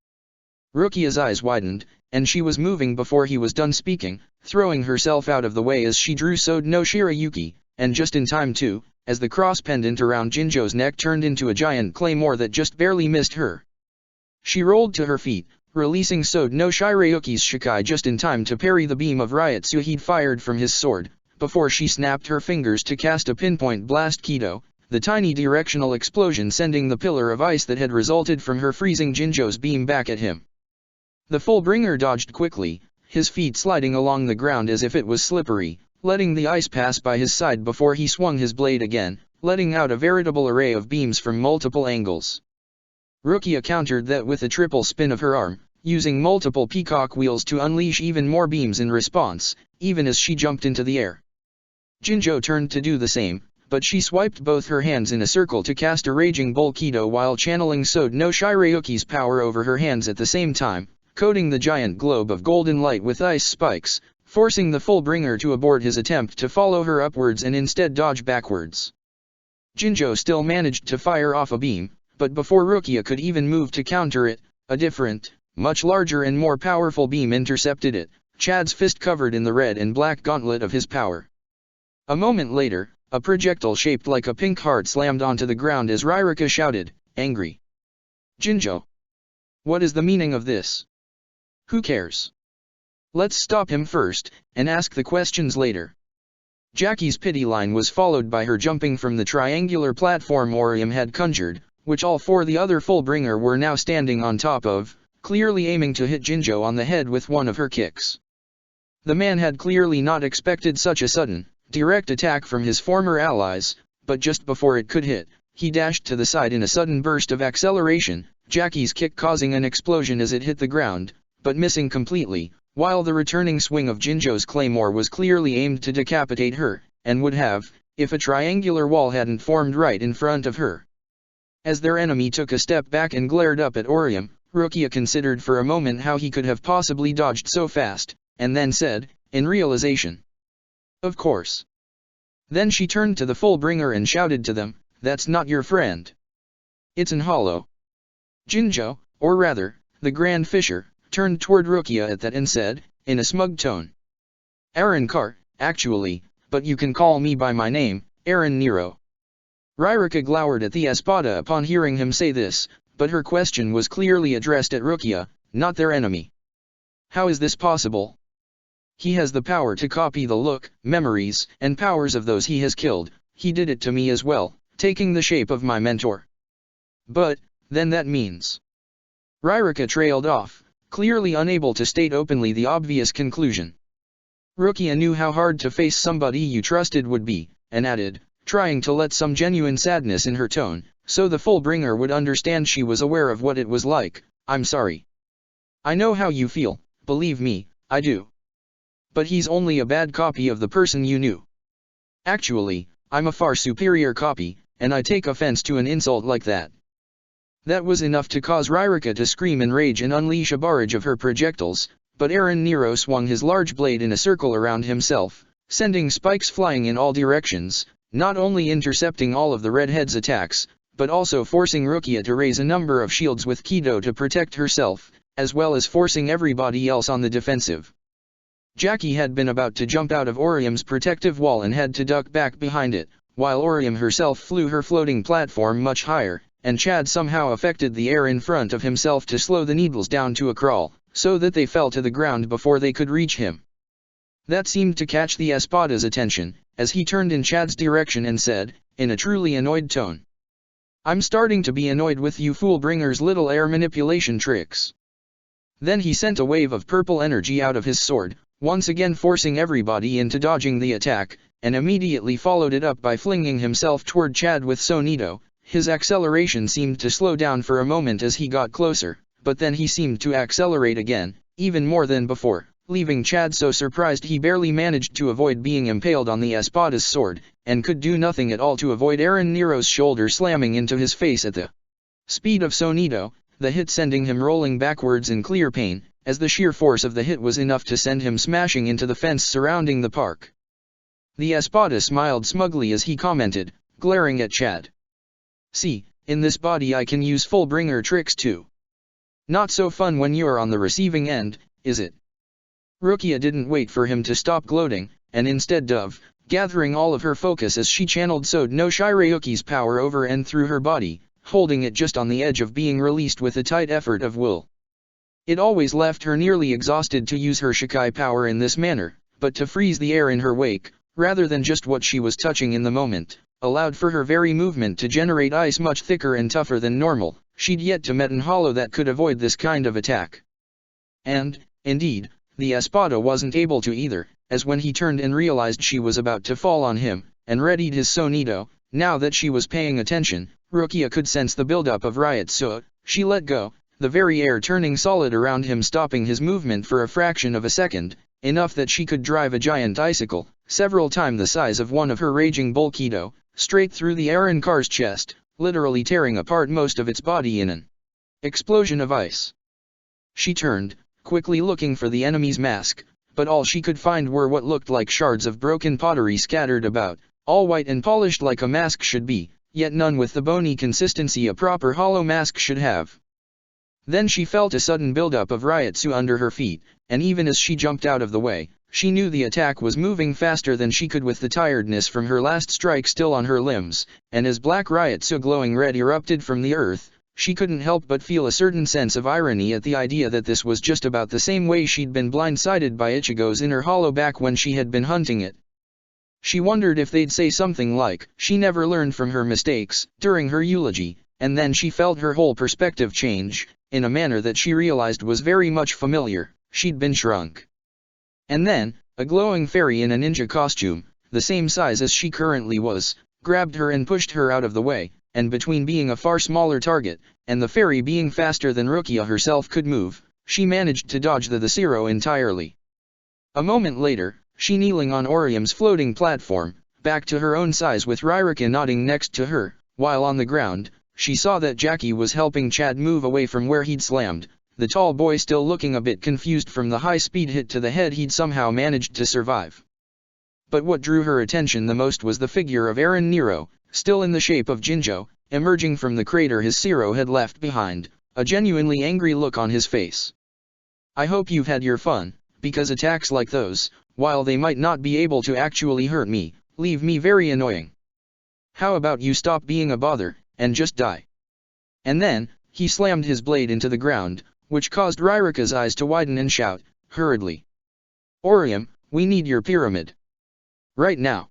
Rukia's eyes widened, and she was moving before he was done speaking, throwing herself out of the way as she drew Sode no Shirayuki, and just in time too, as the cross pendant around Jinjo's neck turned into a giant claymore that just barely missed her. She rolled to her feet, releasing Sode no Shirayuki's shikai just in time to parry the beam of Ryutsu he'd fired from his sword, before she snapped her fingers to cast a pinpoint blast Kido, the tiny directional explosion sending the pillar of ice that had resulted from her freezing Jinjo's beam back at him. The Fullbringer dodged quickly, his feet sliding along the ground as if it was slippery, letting the ice pass by his side before he swung his blade again, letting out a veritable array of beams from multiple angles. Rukia countered that with a triple spin of her arm, using multiple peacock wheels to unleash even more beams in response, even as she jumped into the air. Jinjo turned to do the same, but she swiped both her hands in a circle to cast a raging Bull Kido while channeling Sode no Shirayuki's power over her hands at the same time, coating the giant globe of golden light with ice spikes, forcing the Fullbringer to abort his attempt to follow her upwards and instead dodge backwards. Jinjo still managed to fire off a beam, but before Rukia could even move to counter it, a different, much larger and more powerful beam intercepted it, Chad's fist covered in the red and black gauntlet of his power. A moment later, a projectile shaped like a pink heart slammed onto the ground as Ririka shouted, angry, "Jinjo! What is the meaning of this? Who cares? Let's stop him first, and ask the questions later." Jackie's pity line was followed by her jumping from the triangular platform Orium had conjured, which all four the other Fullbringer were now standing on top of, clearly aiming to hit Jinzhou on the head with one of her kicks. The man had clearly not expected such a sudden, direct attack from his former allies, but just before it could hit, he dashed to the side in a sudden burst of acceleration, Jackie's kick causing an explosion as it hit the ground, but missing completely, while the returning swing of Jinzhou's claymore was clearly aimed to decapitate her, and would have, if a triangular wall hadn't formed right in front of her. As their enemy took a step back and glared up at Orium, Rukia considered for a moment how he could have possibly dodged so fast, and then said, in realization, "Of course." Then she turned to the Fullbringer and shouted to them, "That's not your friend. It's an hollow." Jinzhou, or rather, the Grand Fisher, turned toward Rukia at that and said, in a smug tone, "Arrancar, actually, but you can call me by my name, Aaron Nero." Ryrika glowered at the Espada upon hearing him say this, but her question was clearly addressed at Rukia, not their enemy. "How is this possible? He has the power to copy the look, memories, and powers of those he has killed. He did it to me as well, taking the shape of my mentor." "But, then that means..." Ryrika trailed off, clearly unable to state openly the obvious conclusion. Rukia knew how hard to face somebody you trusted would be, and added, trying to let some genuine sadness in her tone, so the Fullbringer would understand she was aware of what it was like, "I'm sorry. I know how you feel, believe me, I do. But he's only a bad copy of the person you knew. Actually, I'm a far superior copy, and I take offense to an insult like that." That was enough to cause Ryrika to scream in rage and unleash a barrage of her projectiles, but Aaron Nero swung his large blade in a circle around himself, sending spikes flying in all directions, not only intercepting all of the redhead's attacks, but also forcing Rukia to raise a number of shields with Kido to protect herself, as well as forcing everybody else on the defensive. Jackie had been about to jump out of Orium's protective wall and had to duck back behind it, while Orium herself flew her floating platform much higher, and Chad somehow affected the air in front of himself to slow the needles down to a crawl, so that they fell to the ground before they could reach him. That seemed to catch the Espada's attention, as he turned in Chad's direction and said, in a truly annoyed tone, "I'm starting to be annoyed with you Fullbringer's little air manipulation tricks." Then he sent a wave of purple energy out of his sword, once again forcing everybody into dodging the attack, and immediately followed it up by flinging himself toward Chad with Sonido. His acceleration seemed to slow down for a moment as he got closer, but then he seemed to accelerate again, even more than before, leaving Chad so surprised he barely managed to avoid being impaled on the Espada's sword, and could do nothing at all to avoid Aaron Nero's shoulder slamming into his face at the speed of Sonido, the hit sending him rolling backwards in clear pain, as the sheer force of the hit was enough to send him smashing into the fence surrounding the park. The Espada smiled smugly as he commented, glaring at Chad, "See, in this body I can use Fullbringer tricks too. Not so fun when you're on the receiving end, is it?" Rukia didn't wait for him to stop gloating, and instead dove, gathering all of her focus as she channeled Sode no Shirayuki's power over and through her body, holding it just on the edge of being released with a tight effort of will. It always left her nearly exhausted to use her Shikai power in this manner, but to freeze the air in her wake, rather than just what she was touching in the moment, allowed for her very movement to generate ice much thicker and tougher than normal. She'd yet to meet an hollow that could avoid this kind of attack. And, indeed, the Espada wasn't able to either, as when he turned and realized she was about to fall on him, and readied his Sonido, now that she was paying attention, Rukia could sense the buildup of riot, so she let go, the very air turning solid around him, stopping his movement for a fraction of a second, enough that she could drive a giant icicle, several times the size of one of her raging bull Kido, straight through the Arrancar's chest, literally tearing apart most of its body in an explosion of ice. She turned, quickly looking for the enemy's mask, but all she could find were what looked like shards of broken pottery scattered about, all white and polished like a mask should be, yet none with the bony consistency a proper hollow mask should have. Then she felt a sudden buildup of Ryotsu under her feet, and even as she jumped out of the way, she knew the attack was moving faster than she could with the tiredness from her last strike still on her limbs, and as black Ryotsu glowing red erupted from the earth, she couldn't help but feel a certain sense of irony at the idea that this was just about the same way she'd been blindsided by Ichigo's inner hollow back when she had been hunting it. She wondered if they'd say something like, she never learned from her mistakes, during her eulogy, and then she felt her whole perspective change, in a manner that she realized was very much familiar. She'd been shrunk. And then, a glowing fairy in a ninja costume, the same size as she currently was, grabbed her and pushed her out of the way, and between being a far smaller target, and the fairy being faster than Rukia herself could move, she managed to dodge the Zero entirely. A moment later, she kneeling on Orium's floating platform, back to her own size with Ryrika nodding next to her, while on the ground, she saw that Jackie was helping Chad move away from where he'd slammed, the tall boy still looking a bit confused from the high-speed hit to the head he'd somehow managed to survive. But what drew her attention the most was the figure of Eren Nero, still in the shape of Jinjo, emerging from the crater his Zero had left behind, a genuinely angry look on his face. I hope you've had your fun, because attacks like those, while they might not be able to actually hurt me, leave me very annoying. How about you stop being a bother, and just die? And then, he slammed his blade into the ground, which caused Ryrika's eyes to widen and shout, hurriedly. Orium, we need your pyramid. Right now.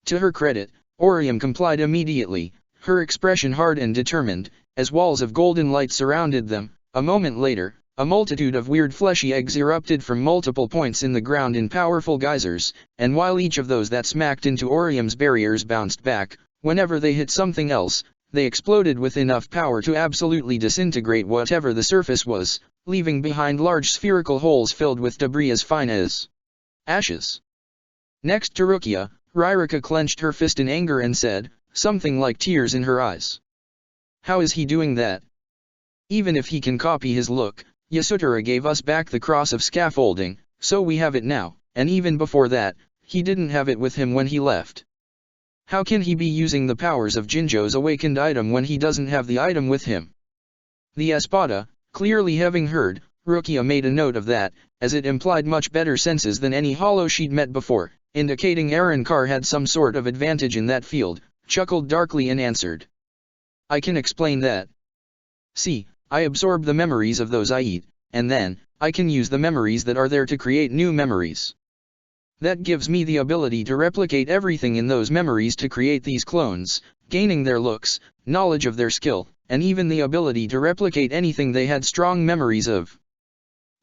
To her credit, Orium complied immediately, her expression hard and determined, as walls of golden light surrounded them. A moment later, a multitude of weird fleshy eggs erupted from multiple points in the ground in powerful geysers, and while each of those that smacked into Orium's barriers bounced back, whenever they hit something else, they exploded with enough power to absolutely disintegrate whatever the surface was, leaving behind large spherical holes filled with debris as fine as ashes. Next to Rukia, Ryrika clenched her fist in anger and said, something like tears in her eyes. How is he doing that? Even if he can copy his look, Yasutara gave us back the cross of scaffolding, so we have it now, and even before that, he didn't have it with him when he left. How can he be using the powers of Jinjo's awakened item when he doesn't have the item with him? The Espada, clearly having heard, Rukia made a note of that, as it implied much better senses than any hollow she'd met before, indicating Arrancar had some sort of advantage in that field, chuckled darkly and answered. I can explain that. See, I absorb the memories of those I eat, and then, I can use the memories that are there to create new memories. That gives me the ability to replicate everything in those memories to create these clones, gaining their looks, knowledge of their skill, and even the ability to replicate anything they had strong memories of.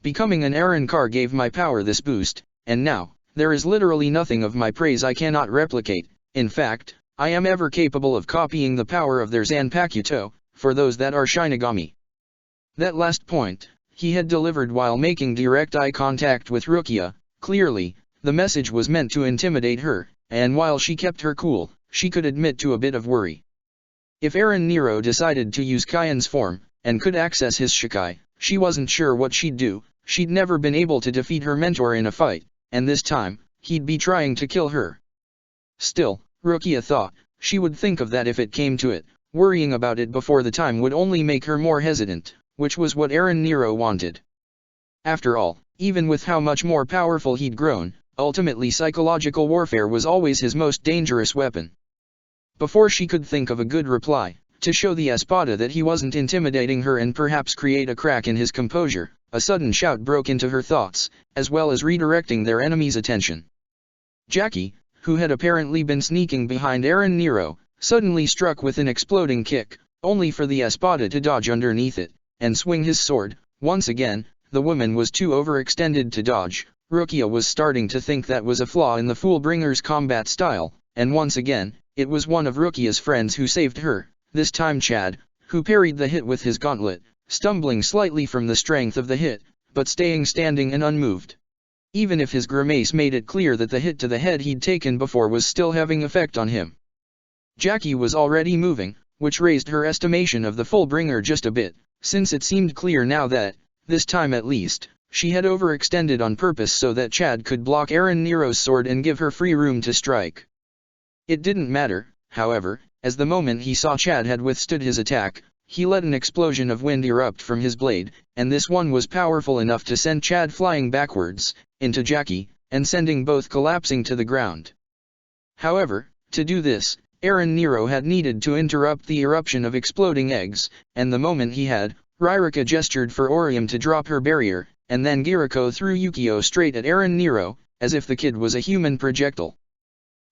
Becoming an Arrancar gave my power this boost, and now, there is literally nothing of my praise I cannot replicate. In fact, I am ever capable of copying the power of their Zanpakuto, for those that are Shinigami. That last point, he had delivered while making direct eye contact with Rukia. Clearly, the message was meant to intimidate her, and while she kept her cool, she could admit to a bit of worry. If Eren Nero decided to use Kaien's form, and could access his Shikai, she wasn't sure what she'd do. She'd never been able to defeat her mentor in a fight, and this time, he'd be trying to kill her. Still, Rukia thought, she would think of that if it came to it. Worrying about it before the time would only make her more hesitant, which was what Eren Nero wanted. After all, even with how much more powerful he'd grown, ultimately psychological warfare was always his most dangerous weapon. Before she could think of a good reply, to show the Espada that he wasn't intimidating her and perhaps create a crack in his composure, a sudden shout broke into her thoughts, as well as redirecting their enemy's attention. Jackie, who had apparently been sneaking behind Eren Nero, suddenly struck with an exploding kick, only for the Espada to dodge underneath it, and swing his sword. Once again, the woman was too overextended to dodge. Rukia was starting to think that was a flaw in the Fullbringer's combat style, and once again, it was one of Rukia's friends who saved her, this time Chad, who parried the hit with his gauntlet, stumbling slightly from the strength of the hit, but staying standing and unmoved. Even if his grimace made it clear that the hit to the head he'd taken before was still having effect on him. Jackie was already moving, which raised her estimation of the Fullbringer just a bit, since it seemed clear now that, this time at least, she had overextended on purpose so that Chad could block Eren Nero's sword and give her free room to strike. It didn't matter, however, as the moment he saw Chad had withstood his attack, he let an explosion of wind erupt from his blade, and this one was powerful enough to send Chad flying backwards, into Jackie, and sending both collapsing to the ground. However, to do this, Eren Nero had needed to interrupt the eruption of exploding eggs, and the moment he had, Ryrika gestured for Orium to drop her barrier, and then Giriko threw Yukio straight at Eren Nero, as if the kid was a human projectile.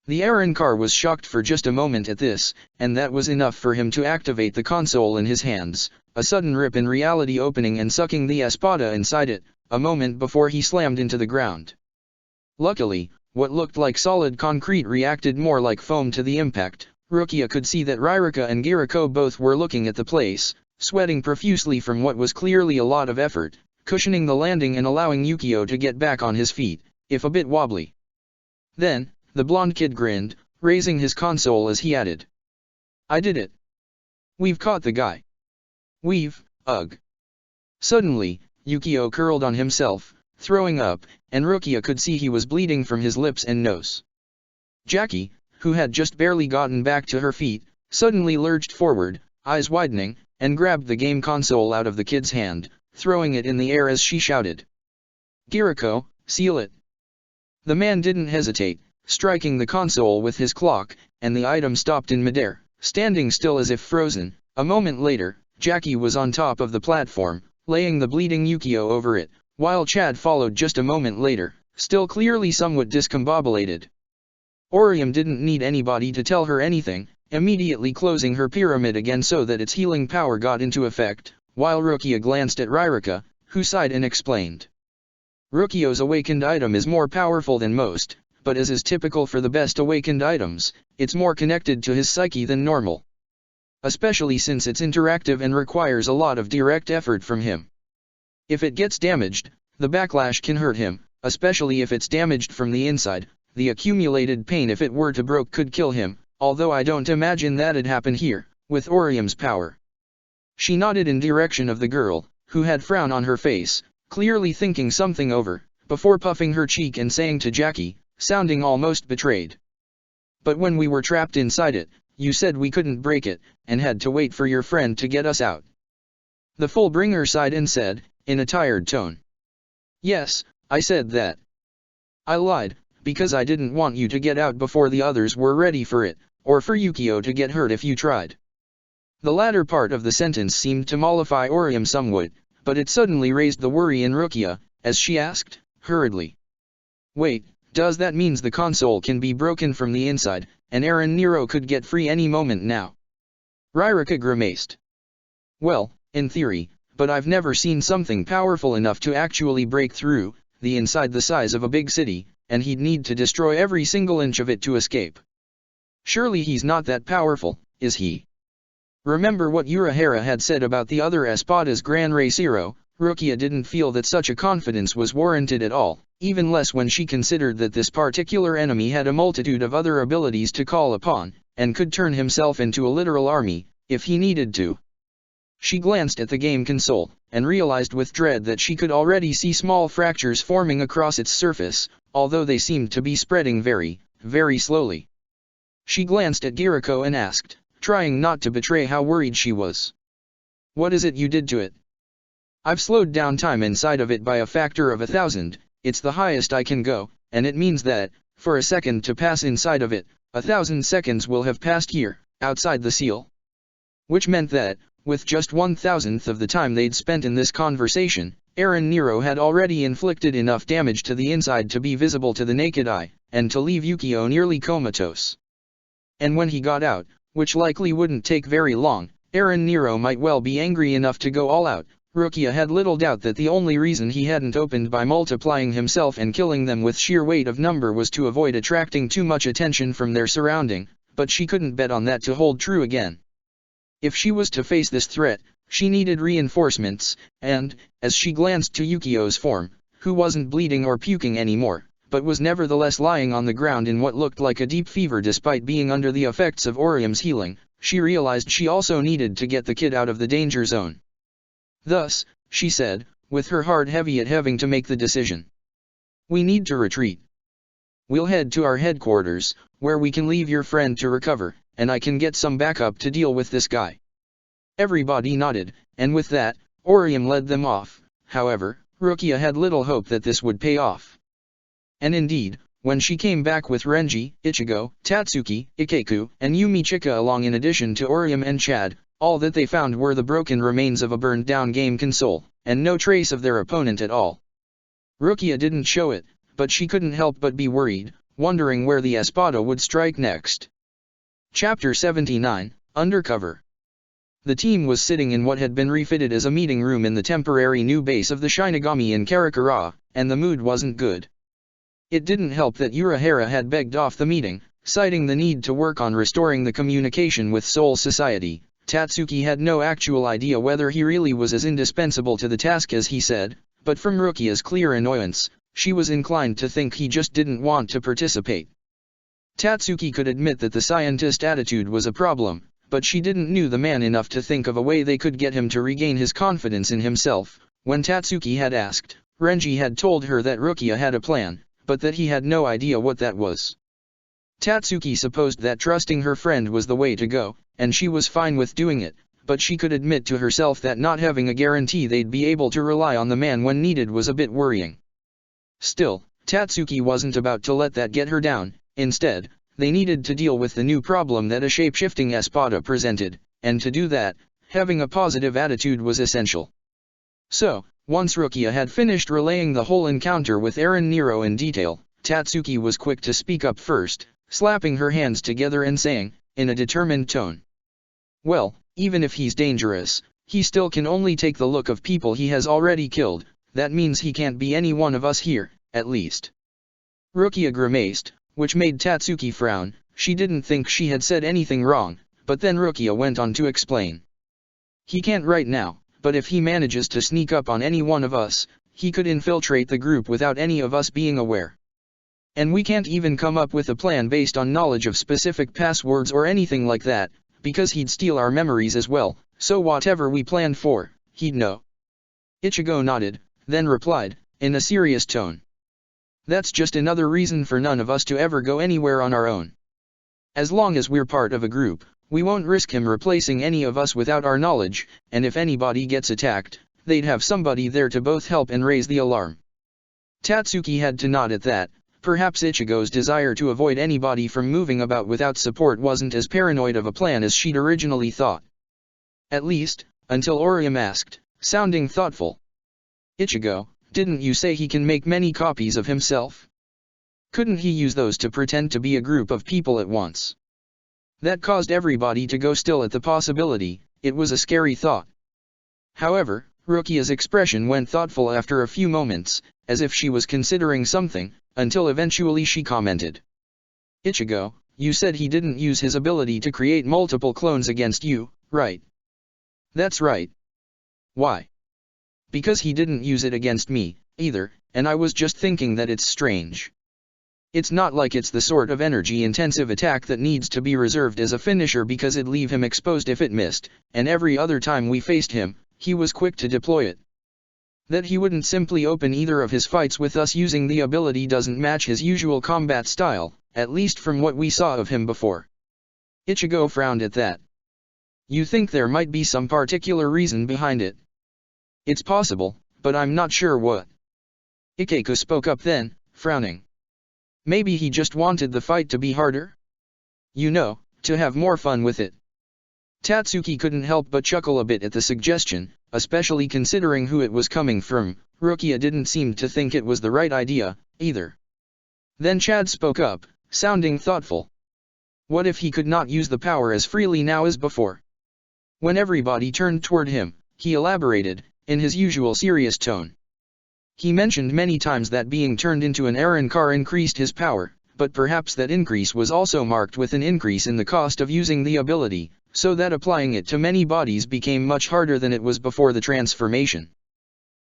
The Arrancar was shocked for just a moment at this, and that was enough for him to activate the console in his hands, a sudden rip in reality opening and sucking the espada inside it, a moment before he slammed into the ground. Luckily, what looked like solid concrete reacted more like foam to the impact. Rukia could see that Ryrika and Giriko both were looking at the place, sweating profusely from what was clearly a lot of effort, cushioning the landing and allowing Yukio to get back on his feet, if a bit wobbly. Then, the blonde kid grinned, raising his console as he added, "I did it. We've caught the guy. Ugh." Suddenly, Yukio curled on himself, throwing up, and Rukia could see he was bleeding from his lips and nose. Jackie, who had just barely gotten back to her feet, suddenly lurched forward, eyes widening, and grabbed the game console out of the kid's hand, throwing it in the air as she shouted, "Giriko, seal it." The man didn't hesitate, striking the console with his clock, and the item stopped in midair, standing still as if frozen. A moment later, Jackie was on top of the platform, laying the bleeding Yukio over it, while Chad followed just a moment later, still clearly somewhat discombobulated. Orium didn't need anybody to tell her anything, immediately closing her pyramid again so that its healing power got into effect, while Rukia glanced at Ryrika, who sighed and explained. Rukio's awakened item is more powerful than most, but as is typical for the best awakened items, it's more connected to his psyche than normal. Especially since it's interactive and requires a lot of direct effort from him. If it gets damaged, the backlash can hurt him, especially if it's damaged from the inside. The accumulated pain if it were to broke could kill him, although I don't imagine that'd happen here, with Orium's power. She nodded in direction of the girl, who had frown on her face, clearly thinking something over, before puffing her cheek and saying to Jackie, sounding almost betrayed, "But when we were trapped inside it, you said we couldn't break it, and had to wait for your friend to get us out." The Fullbringer sighed and said, in a tired tone, "Yes, I said that. I lied, because I didn't want you to get out before the others were ready for it, or for Yukio to get hurt if you tried." The latter part of the sentence seemed to mollify Orium somewhat, but it suddenly raised the worry in Rukia, as she asked, hurriedly, "Wait, does that means the console can be broken from the inside, and Eren Nero could get free any moment now?" Ryrika grimaced. "Well, in theory, but I've never seen something powerful enough to actually break through the inside the size of a big city, and he'd need to destroy every single inch of it to escape. Surely he's not that powerful, is he?" Remember what Urahara had said about the other Espada's Gran Rey Zero. Rukia didn't feel that such a confidence was warranted at all, even less when she considered that this particular enemy had a multitude of other abilities to call upon, and could turn himself into a literal army, if he needed to. She glanced at the game console, and realized with dread that she could already see small fractures forming across its surface, although they seemed to be spreading very, very slowly. She glanced at Giriko and asked, trying not to betray how worried she was, "What is it you did to it?" "I've slowed down time inside of it by a factor of 1,000, it's the highest I can go, and it means that, for a second to pass inside of it, 1,000 seconds will have passed here, outside the seal." Which meant that, with just 1,000th of the time they'd spent in this conversation, Eren Nero had already inflicted enough damage to the inside to be visible to the naked eye, and to leave Yukio nearly comatose. And when he got out, which likely wouldn't take very long, Eren Nero might well be angry enough to go all out. Rukia had little doubt that the only reason he hadn't opened by multiplying himself and killing them with sheer weight of number was to avoid attracting too much attention from their surrounding, but she couldn't bet on that to hold true again. If she was to face this threat, she needed reinforcements, and, as she glanced to Yukio's form, who wasn't bleeding or puking anymore, but was nevertheless lying on the ground in what looked like a deep fever despite being under the effects of Orium's healing, she realized she also needed to get the kid out of the danger zone. Thus, she said, with her heart heavy at having to make the decision, "We need to retreat. We'll head to our headquarters, where we can leave your friend to recover, and I can get some backup to deal with this guy." Everybody nodded, and with that, Orium led them off. However, Rukia had little hope that this would pay off. And indeed, when she came back with Renji, Ichigo, Tatsuki, Ikeku, and Yumi Chika along in addition to Orium and Chad, all that they found were the broken remains of a burned-down game console, and no trace of their opponent at all. Rukia didn't show it, but she couldn't help but be worried. wondering where the espada would strike next. Chapter 79, Undercover. The team was sitting in what had been refitted as a meeting room in the temporary new base of the Shinigami in Karakura, and the mood wasn't good. It didn't help that Urahara had begged off the meeting, citing the need to work on restoring the communication with Soul Society. Tatsuki had no actual idea whether he really was as indispensable to the task as he said, but from Rukia's clear annoyance, she was inclined to think he just didn't want to participate. Tatsuki could admit that the scientist attitude was a problem, but she didn't know the man enough to think of a way they could get him to regain his confidence in himself. When Tatsuki had asked, Renji had told her that Rukia had a plan, but that he had no idea what that was. Tatsuki supposed that trusting her friend was the way to go, and she was fine with doing it, but she could admit to herself that not having a guarantee they'd be able to rely on the man when needed was a bit worrying. Still, Tatsuki wasn't about to let that get her down. Instead, they needed to deal with the new problem that a shape-shifting espada presented, and to do that, having a positive attitude was essential. So, once Rukia had finished relaying the whole encounter with Eren Nero in detail, Tatsuki was quick to speak up first, slapping her hands together and saying, in a determined tone, "Well, even if he's dangerous, he still can only take the look of people he has already killed. That means he can't be any one of us here, at least." Rukia grimaced, which made Tatsuki frown. She didn't think she had said anything wrong, but then Rukia went on to explain. "He can't right now, but if he manages to sneak up on any one of us, he could infiltrate the group without any of us being aware. And we can't even come up with a plan based on knowledge of specific passwords or anything like that, because he'd steal our memories as well, so whatever we planned for, he'd know." Ichigo nodded, then replied, in a serious tone. "That's just another reason for none of us to ever go anywhere on our own. As long as we're part of a group, we won't risk him replacing any of us without our knowledge, and if anybody gets attacked, they'd have somebody there to both help and raise the alarm." Tatsuki had to nod at that. Perhaps Ichigo's desire to avoid anybody from moving about without support wasn't as paranoid of a plan as she'd originally thought. At least, until Orium asked, sounding thoughtful, "Ichigo, didn't you say he can make many copies of himself? Couldn't he use those to pretend to be a group of people at once?" That caused everybody to go still at the possibility. It was a scary thought. However, Rukia's expression went thoughtful after a few moments, as if she was considering something, until eventually she commented, "Ichigo, you said he didn't use his ability to create multiple clones against you, right?" "That's right." "Why?" "Because he didn't use it against me, either, and I was just thinking that it's strange. It's not like it's the sort of energy-intensive attack that needs to be reserved as a finisher because it'd leave him exposed if it missed, and every other time we faced him, he was quick to deploy it. That he wouldn't simply open either of his fights with us using the ability doesn't match his usual combat style, at least from what we saw of him before." Ichigo frowned at that. "You think there might be some particular reason behind it?" "It's possible, but I'm not sure what." Ikeku spoke up then, frowning. "Maybe he just wanted the fight to be harder? You know, to have more fun with it." Tatsuki couldn't help but chuckle a bit at the suggestion, especially considering who it was coming from. Rukia didn't seem to think it was the right idea, either. Then Chad spoke up, sounding thoughtful. "What if he could not use the power as freely now as before?" When everybody turned toward him, he elaborated, in his usual serious tone. He mentioned many times that being turned into an Arrancar increased his power, but perhaps that increase was also marked with an increase in the cost of using the ability, so that applying it to many bodies became much harder than it was before the transformation.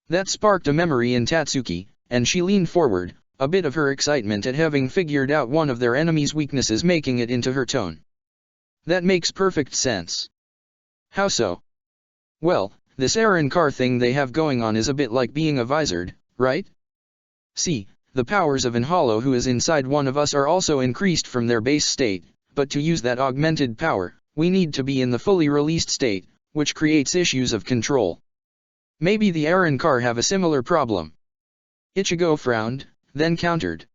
That sparked a memory in Tatsuki, and she leaned forward, a bit of her excitement at having figured out one of their enemy's weaknesses making it into her tone. "That makes perfect sense." "How so?" "Well, this Arrancar thing they have going on is a bit like being a Vizard, right? See, the powers of an Hollow who is inside one of us are also increased from their base state, but to use that augmented power, we need to be in the fully released state, which creates issues of control. Maybe the Arrancar have a similar problem." Ichigo frowned, then countered.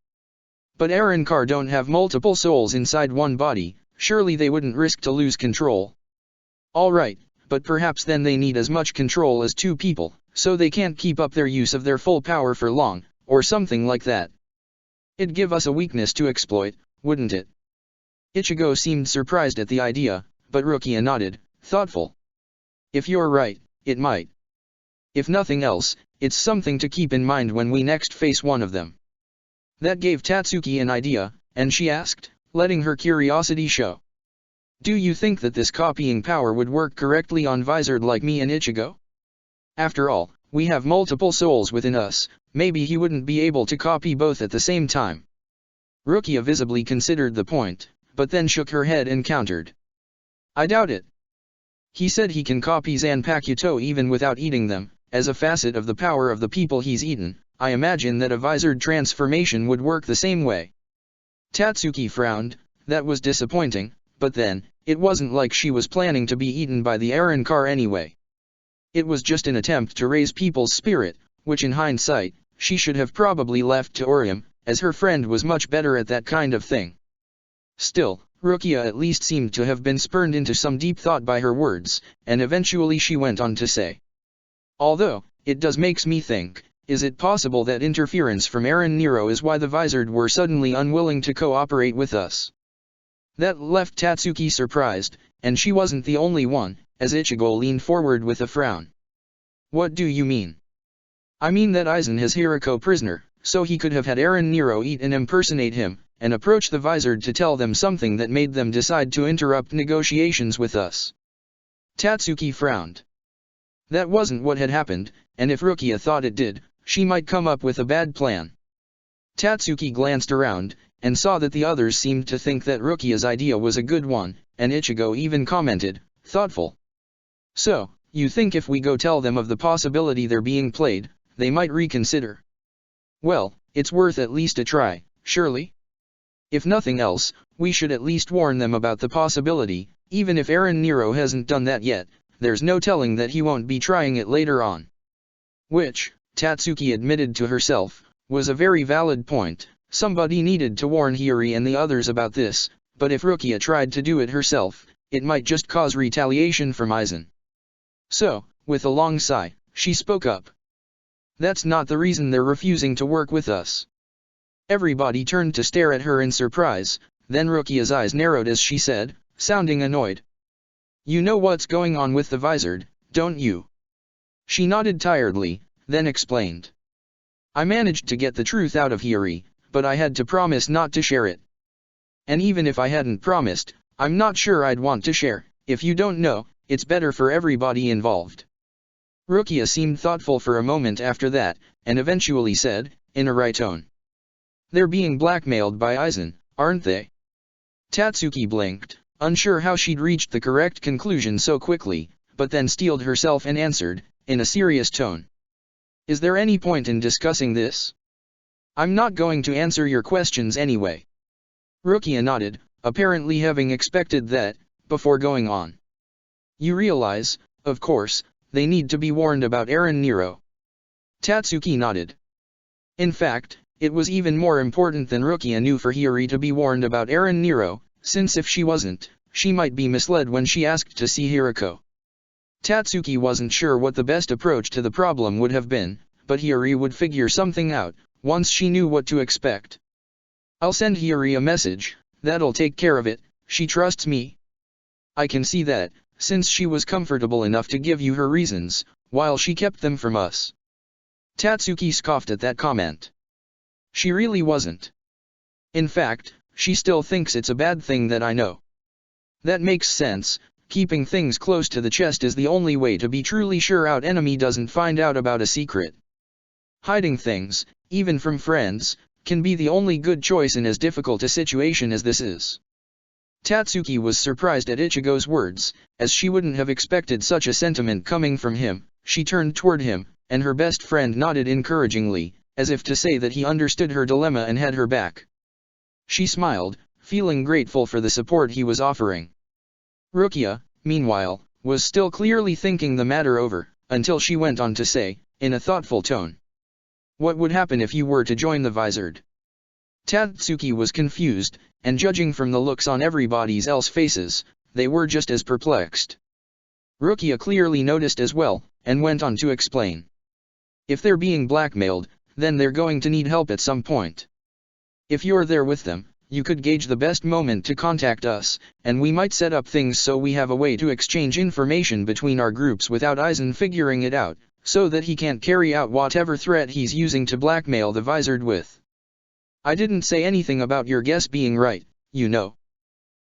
"But Arrancar don't have multiple souls inside one body, surely they wouldn't risk to lose control." "All right, but perhaps then they need as much control as two people, so they can't keep up their use of their full power for long, or something like that." It'd give us a weakness to exploit, wouldn't it? Ichigo seemed surprised at the idea, but Rukia nodded, thoughtful. If you're right, it might. If nothing else, it's something to keep in mind when we next face one of them. That gave Tatsuki an idea, and she asked, letting her curiosity show. Do you think that this copying power would work correctly on Vizard like me and Ichigo? After all, we have multiple souls within us, maybe he wouldn't be able to copy both at the same time. Rukia visibly considered the point, but then shook her head and countered. I doubt it. He said he can copy Zanpakuto even without eating them, as a facet of the power of the people he's eaten. I imagine that a Vizard transformation would work the same way. Tatsuki frowned. That was disappointing, but then, it wasn't like she was planning to be eaten by the Arrancar anyway. It was just an attempt to raise people's spirit, which in hindsight, she should have probably left to Orium, as her friend was much better at that kind of thing. Still, Rukia at least seemed to have been spurned into some deep thought by her words, and eventually she went on to say. Although, it does makes me think, is it possible that interference from Eren Nero is why the Vizard were suddenly unwilling to cooperate with us? That left Tatsuki surprised, and she wasn't the only one, as Ichigo leaned forward with a frown. What do you mean? I mean that Aizen has Hirako prisoner, so he could have had Eren Nero eat and impersonate him, and approach the Vizard to tell them something that made them decide to interrupt negotiations with us. Tatsuki frowned. That wasn't what had happened, and if Rukia thought it did, she might come up with a bad plan. Tatsuki glanced around, and saw that the others seemed to think that Rukia's idea was a good one, and Ichigo even commented, thoughtful. So, you think if we go tell them of the possibility they're being played, they might reconsider? Well, it's worth at least a try, surely? If nothing else, we should at least warn them about the possibility. Even if Eren Nero hasn't done that yet, there's no telling that he won't be trying it later on. Which, Tatsuki admitted to herself, was a very valid point. Somebody needed to warn Hiyori and the others about this, but if Rukia tried to do it herself, it might just cause retaliation from Aizen. So, with a long sigh, she spoke up. That's not the reason they're refusing to work with us. Everybody turned to stare at her in surprise, then Rukia's eyes narrowed as she said, sounding annoyed. You know what's going on with the Vizard, don't you? She nodded tiredly, then explained. I managed to get the truth out of Hiyori, but I had to promise not to share it. And even if I hadn't promised, I'm not sure I'd want to share. If you don't know, it's better for everybody involved. Rukia seemed thoughtful for a moment after that, and eventually said, in a wry tone. They're being blackmailed by Aizen, aren't they? Tatsuki blinked, unsure how she'd reached the correct conclusion so quickly, but then steeled herself and answered, in a serious tone. Is there any point in discussing this? I'm not going to answer your questions anyway. Rukia nodded, apparently having expected that, before going on. You realize, of course, they need to be warned about Eren Nero. Tatsuki nodded. In fact, it was even more important than Rukia knew for Hiyori to be warned about Eren Nero, since if she wasn't, she might be misled when she asked to see Hirako. Tatsuki wasn't sure what the best approach to the problem would have been, but Hiyori would figure something out, once she knew what to expect. I'll send Hiyori a message, that'll take care of it, she trusts me. I can see that, since she was comfortable enough to give you her reasons, while she kept them from us. Tatsuki scoffed at that comment. She really wasn't. In fact, she still thinks it's a bad thing that I know. That makes sense, keeping things close to the chest is the only way to be truly sure our enemy doesn't find out about a secret. Hiding things, even from friends, can be the only good choice in as difficult a situation as this is. Tatsuki was surprised at Ichigo's words, as she wouldn't have expected such a sentiment coming from him. She turned toward him, and her best friend nodded encouragingly, as if to say that he understood her dilemma and had her back. She smiled, feeling grateful for the support he was offering. Rukia, meanwhile, was still clearly thinking the matter over, until she went on to say, in a thoughtful tone. What would happen if you were to join the Vizard? Tatsuki was confused, and judging from the looks on everybody's else faces, they were just as perplexed. Rukia clearly noticed as well, and went on to explain. If they're being blackmailed, then they're going to need help at some point. If you're there with them, you could gauge the best moment to contact us, and we might set up things so we have a way to exchange information between our groups without Eisen figuring it out, so that he can't carry out whatever threat he's using to blackmail the Vizard with. I didn't say anything about your guess being right, you know.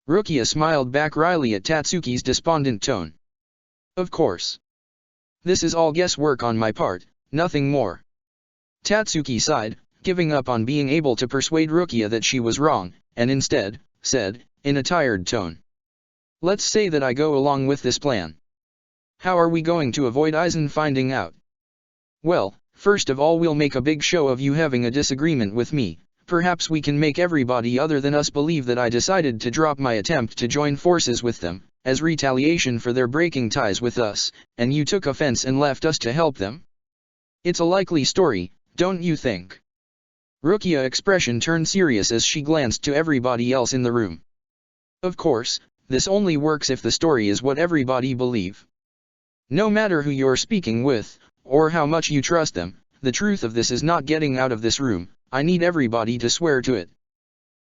Rukia smiled back wryly at Tatsuki's despondent tone. Of course. This is all guesswork on my part, nothing more. Tatsuki sighed, giving up on being able to persuade Rukia that she was wrong, and instead, said, in a tired tone. Let's say that I go along with this plan. How are we going to avoid Eisen finding out? Well, first of all we'll make a big show of you having a disagreement with me. Perhaps we can make everybody other than us believe that I decided to drop my attempt to join forces with them, as retaliation for their breaking ties with us, and you took offense and left us to help them. It's a likely story, don't you think? Rukia's expression turned serious as she glanced to everybody else in the room. Of course, this only works if the story is what everybody believe. No matter who you're speaking with, or how much you trust them, the truth of this is not getting out of this room. I need everybody to swear to it.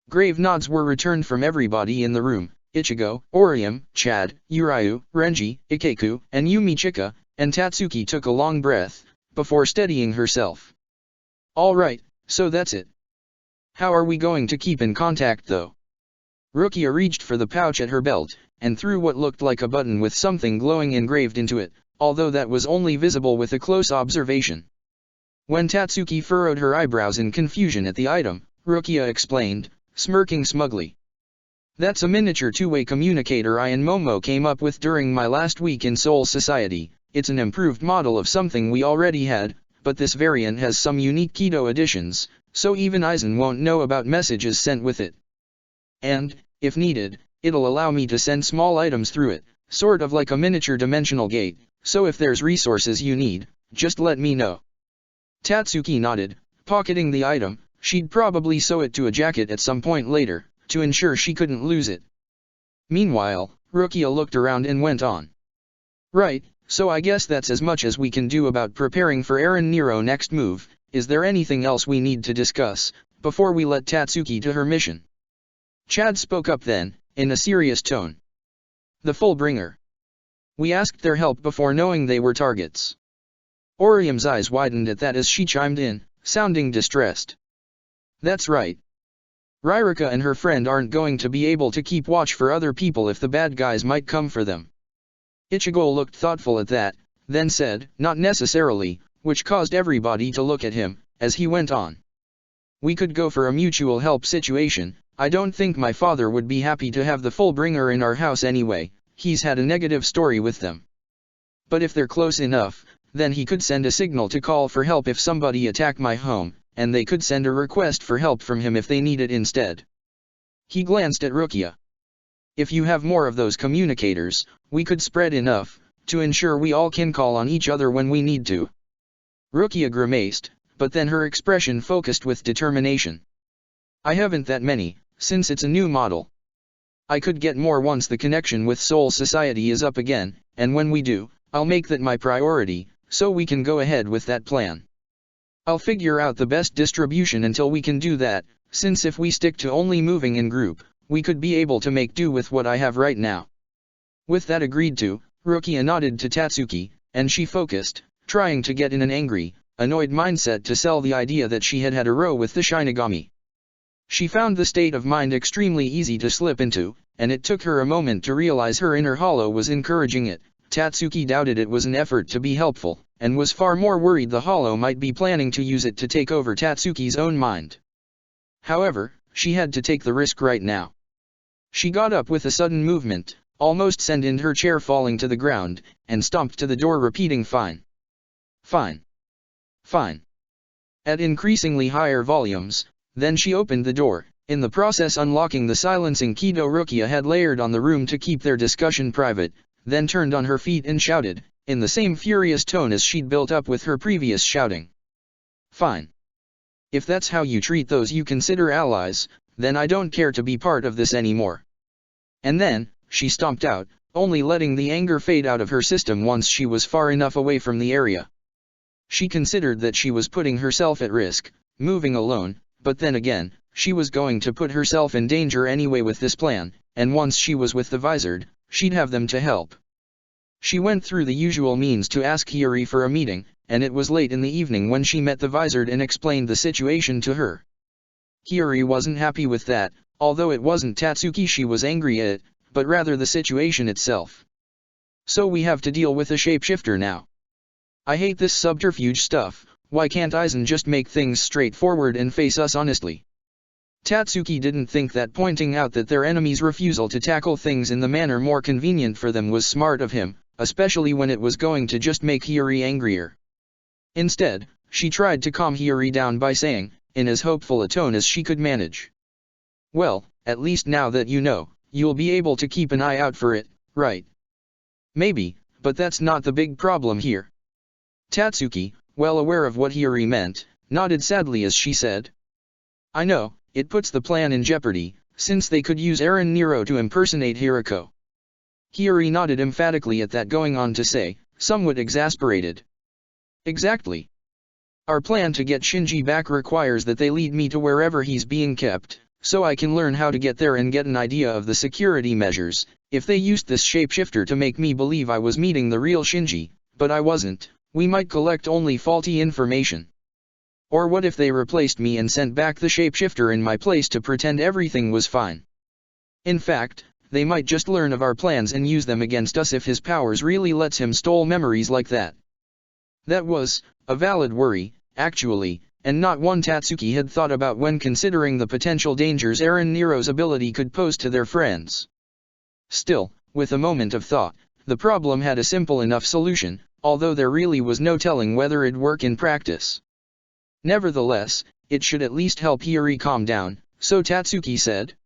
Grave nods were returned from everybody in the room. Ichigo, Orium, Chad, Uryu, Renji, Ikeku, and Yumi Chika, and Tatsuki took a long breath, before steadying herself. Alright, so that's it. How are we going to keep in contact though? Rukia reached for the pouch at her belt, and threw what looked like a button with something glowing engraved into it, although that was only visible with a close observation. When Tatsuki furrowed her eyebrows in confusion at the item, Rukia explained, smirking smugly. That's a miniature two-way communicator I and Momo came up with during my last week in Soul Society. It's an improved model of something we already had, but this variant has some unique Kido additions, so even Eisen won't know about messages sent with it. And, if needed, it'll allow me to send small items through it, sort of like a miniature dimensional gate, so if there's resources you need, just let me know. Tatsuki nodded, pocketing the item. She'd probably sew it to a jacket at some point later, to ensure she couldn't lose it. Meanwhile, Rukia looked around and went on. Right, so I guess that's as much as we can do about preparing for Eren Nero's next move. Is there anything else we need to discuss, before we let Tatsuki to her mission? Chad spoke up then, in a serious tone. The Fullbringer. We asked their help before knowing they were targets. Orium's eyes widened at that as she chimed in, sounding distressed. That's right. Ryrika and her friend aren't going to be able to keep watch for other people if the bad guys might come for them. Ichigo looked thoughtful at that, then said, not necessarily, which caused everybody to look at him, as he went on. We could go for a mutual help situation. I don't think my father would be happy to have the Fullbringer in our house anyway, he's had a negative story with them. But if they're close enough, then he could send a signal to call for help if somebody attacked my home, and they could send a request for help from him if they need it instead. He glanced at Rukia. If you have more of those communicators, we could spread enough, to ensure we all can call on each other when we need to. Rukia grimaced, but then her expression focused with determination. I haven't that many, since it's a new model. I could get more once the connection with Soul Society is up again, and when we do, I'll make that my priority, so we can go ahead with that plan. I'll figure out the best distribution until we can do that, since if we stick to only moving in group, we could be able to make do with what I have right now. With that agreed to, Rukia nodded to Tatsuki, and she focused, trying to get in an angry, annoyed mindset to sell the idea that she had had a row with the Shinigami. She found the state of mind extremely easy to slip into, and it took her a moment to realize her inner hollow was encouraging it. Tatsuki doubted it was an effort to be helpful, and was far more worried the hollow might be planning to use it to take over Tatsuki's own mind. However, she had to take the risk right now. She got up with a sudden movement, almost sending her chair falling to the ground, and stomped to the door repeating fine. Fine. Fine. At increasingly higher volumes, then she opened the door, in the process unlocking the silencing Kido Rukia had layered on the room to keep their discussion private, then turned on her feet and shouted, in the same furious tone as she'd built up with her previous shouting. Fine. If that's how you treat those you consider allies, then I don't care to be part of this anymore. And then, she stomped out, only letting the anger fade out of her system once she was far enough away from the area. She considered that she was putting herself at risk, moving alone, but then again, She was going to put herself in danger anyway with this plan, and once she was with the Vizard, she'd have them to help. She went through the usual means to ask Hiyori for a meeting, and it was late in the evening when she met the Vizard and explained the situation to her. Hiyori wasn't happy with that, although it wasn't Tatsuki she was angry at, but rather the situation itself. So we have to deal with a shapeshifter now. I hate this subterfuge stuff. Why can't Aizen just make things straightforward and face us honestly? Tatsuki didn't think that pointing out that their enemy's refusal to tackle things in the manner more convenient for them was smart of him, especially when it was going to just make Hiyori angrier. Instead, she tried to calm Hiyori down by saying, in as hopeful a tone as she could manage, "Well, at least now that you know, you'll be able to keep an eye out for it, right?" "Maybe, but that's not the big problem here." Tatsuki, well aware of what Hiyori meant, nodded sadly as she said, "I know, it puts the plan in jeopardy, since they could use Eren Nero to impersonate Hiriko." Hiyori nodded emphatically at that, going on to say, somewhat exasperated, "Exactly. Our plan to get Shinji back requires that they lead me to wherever he's being kept, so I can learn how to get there and get an idea of the security measures. If they used this shapeshifter to make me believe I was meeting the real Shinji, but I wasn't, we might collect only faulty information. Or what if they replaced me and sent back the shapeshifter in my place to pretend everything was fine? In fact, they might just learn of our plans and use them against us if his powers really lets him stole memories like that." That was a valid worry, actually, and not one Tatsuki had thought about when considering the potential dangers Eren Nero's ability could pose to their friends. Still, with a moment of thought, the problem had a simple enough solution, although there really was no telling whether it'd work in practice. Nevertheless, it should at least help Hiyori calm down, so Tatsuki said,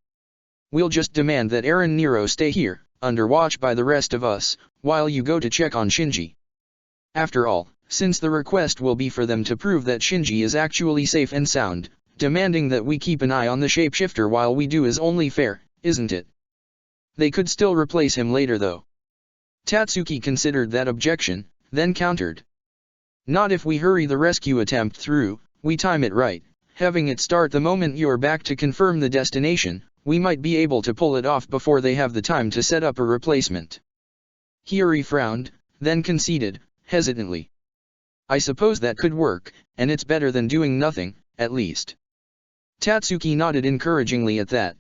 "We'll just demand that Eren Nero stay here, under watch by the rest of us, while you go to check on Shinji. After all, since the request will be for them to prove that Shinji is actually safe and sound, demanding that we keep an eye on the shapeshifter while we do is only fair, isn't it? They could still replace him later though." Tatsuki considered that objection, then countered, "Not if we hurry the rescue attempt through, we time it right, having it start the moment you're back to confirm the destination, we might be able to pull it off before they have the time to set up a replacement." Hiyori frowned, then conceded, hesitantly, "I suppose that could work, and it's better than doing nothing, at least." Tatsuki nodded encouragingly at that.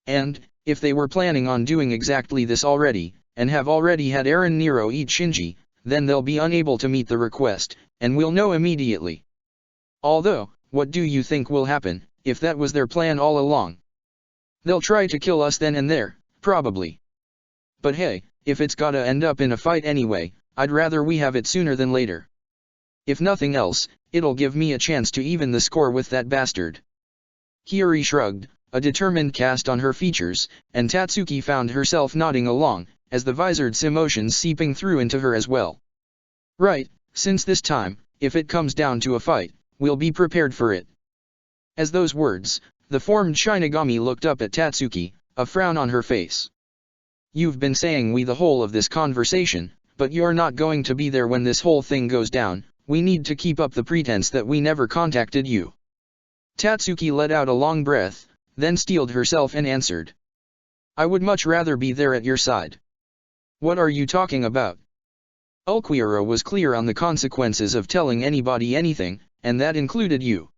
"And, if they were planning on doing exactly this already, and have already had Eren Nero eat Shinji, then they'll be unable to meet the request, and we'll know immediately. Although, what do you think will happen, if that was their plan all along? They'll try to kill us then and there, probably. But hey, if it's gotta end up in a fight anyway, I'd rather we have it sooner than later. If nothing else, it'll give me a chance to even the score with that bastard." Hiyori shrugged, a determined cast on her features, and Tatsuki found herself nodding along, as the Vizard's emotions seeping through into her as well. "Right, since this time, if it comes down to a fight, we'll be prepared for it." As those words, the formed Shinigami looked up at Tatsuki, a frown on her face. "You've been saying we the whole of this conversation, but you're not going to be there when this whole thing goes down. We need to keep up the pretense that we never contacted you." Tatsuki let out a long breath, then steeled herself and answered, "I would much rather be there at your side." "What are you talking about?" Ulquiorra was clear on the consequences of telling anybody anything, and that included you.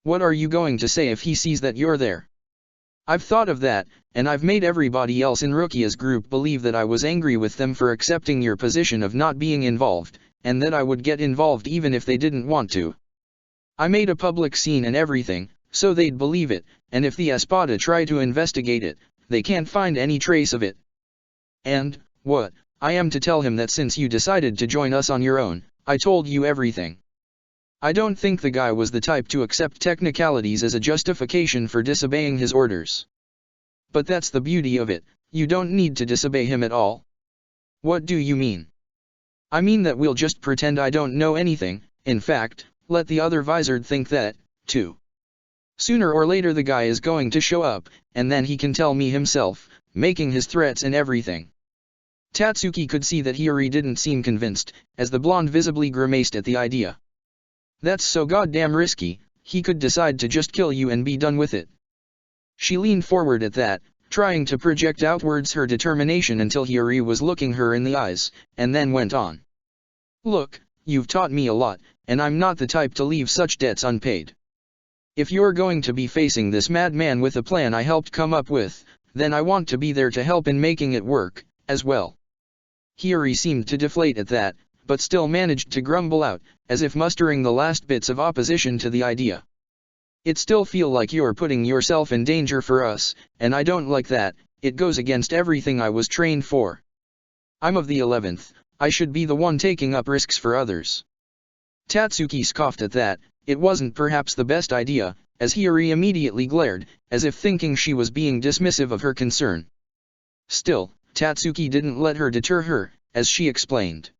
"What are you going to say if he sees that you're there?" "I've thought of that, and I've made everybody else in Rukia's group believe that I was angry with them for accepting your position of not being involved, and that I would get involved even if they didn't want to. I made a public scene and everything, so they'd believe it, and if the Espada try to investigate it, they can't find any trace of it. And, what, I am to tell him that since you decided to join us on your own, I told you everything." I don't think the guy was the type to accept technicalities as a justification for disobeying his orders. But that's the beauty of it, you don't need to disobey him at all. "What do you mean?" "I mean that we'll just pretend I don't know anything, in fact, let the other Vizard think that, too. Sooner or later the guy is going to show up, and then he can tell me himself, making his threats and everything." Tatsuki could see that Hiyori didn't seem convinced, as the blonde visibly grimaced at the idea. "That's so goddamn risky," he could decide to just kill you and be done with it. She leaned forward at that, trying to project outwards her determination until Hiyori was looking her in the eyes, and then went on. Look, you've taught me a lot, and I'm not the type to leave such debts unpaid. If you're going to be facing this madman with a plan I helped come up with, then I want to be there to help in making it work, as well. Hiyori seemed to deflate at that, but still managed to grumble out, as if mustering the last bits of opposition to the idea. It still feel like you're putting yourself in danger for us, and I don't like that. It goes against everything I was trained for. I'm of the 11th, I should be the one taking up risks for others. Tatsuki scoffed at that. It wasn't perhaps the best idea, as Hiyori immediately glared, as if thinking she was being dismissive of her concern. Still, Tatsuki didn't let her deter her, as she explained.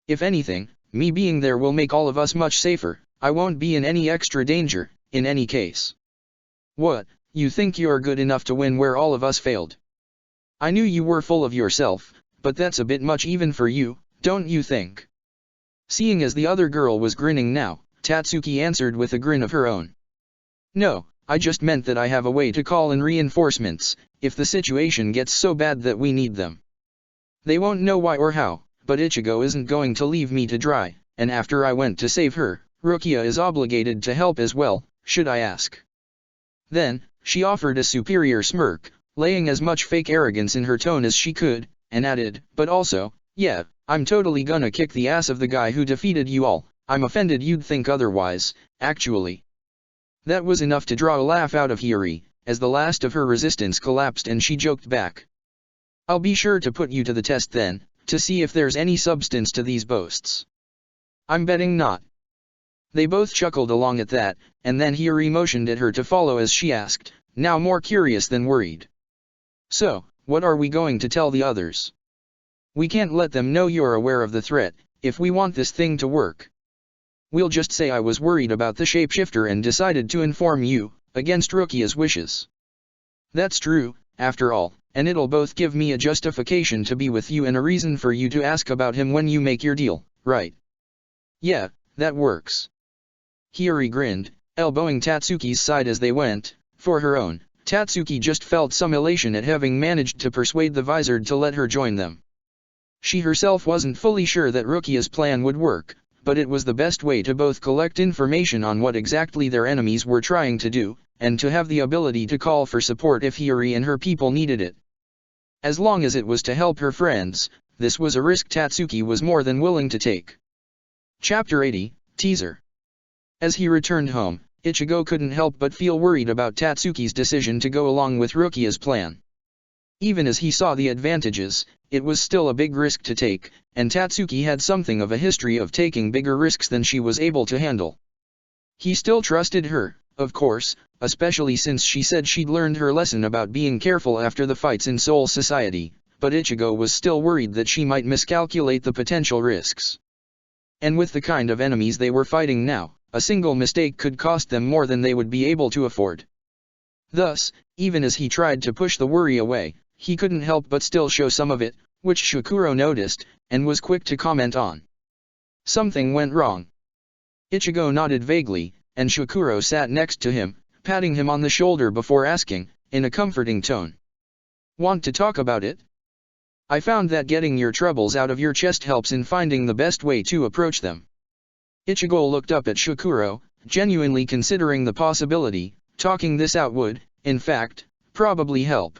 If anything, me being there will make all of us much safer. I won't be in any extra danger, in any case. What, you think you're good enough to win where all of us failed? I knew you were full of yourself, but that's a bit much even for you, don't you think? Seeing as the other girl was grinning now, Tatsuki answered with a grin of her own. No, I just meant that I have a way to call in reinforcements, if the situation gets so bad that we need them. They won't know why or how, but Ichigo isn't going to leave me to dry, and after I went to save her, Rukia is obligated to help as well, should I ask? Then, she offered a superior smirk, laying as much fake arrogance in her tone as she could, and added, but also, yeah, I'm totally gonna kick the ass of the guy who defeated you all. I'm offended you'd think otherwise, actually. That was enough to draw a laugh out of Hiyori, as the last of her resistance collapsed and she joked back. I'll be sure to put you to the test then, to see if there's any substance to these boasts. I'm betting not. They both chuckled along at that, and then Hiyori motioned at her to follow as she asked, now more curious than worried. So, what are we going to tell the others? We can't let them know you're aware of the threat, if we want this thing to work. We'll just say I was worried about the shapeshifter and decided to inform you, against Rukia's wishes. That's true, after all, and it'll both give me a justification to be with you and a reason for you to ask about him when you make your deal, right? Yeah, that works. Hiyori grinned, elbowing Tatsuki's side as they went. For her own, Tatsuki just felt some elation at having managed to persuade the Vizard to let her join them. She herself wasn't fully sure that Rukia's plan would work, but it was the best way to both collect information on what exactly their enemies were trying to do, and to have the ability to call for support if Hiyori and her people needed it. As long as it was to help her friends, this was a risk Tatsuki was more than willing to take. Chapter 80, Teaser. As he returned home, Ichigo couldn't help but feel worried about Tatsuki's decision to go along with Rukia's plan. Even as he saw the advantages, it was still a big risk to take, and Tatsuki had something of a history of taking bigger risks than she was able to handle. He still trusted her, of course, especially since she said she'd learned her lesson about being careful after the fights in Soul Society, but Ichigo was still worried that she might miscalculate the potential risks. And with the kind of enemies they were fighting now, a single mistake could cost them more than they would be able to afford. Thus, even as he tried to push the worry away, he couldn't help but still show some of it, which Shukuro noticed, and was quick to comment on. Something went wrong. Ichigo nodded vaguely, and Shukuro sat next to him, patting him on the shoulder before asking, in a comforting tone. Want to talk about it? I found that getting your troubles out of your chest helps in finding the best way to approach them. Ichigo looked up at Shukuro, genuinely considering the possibility, talking this out would, in fact, probably help.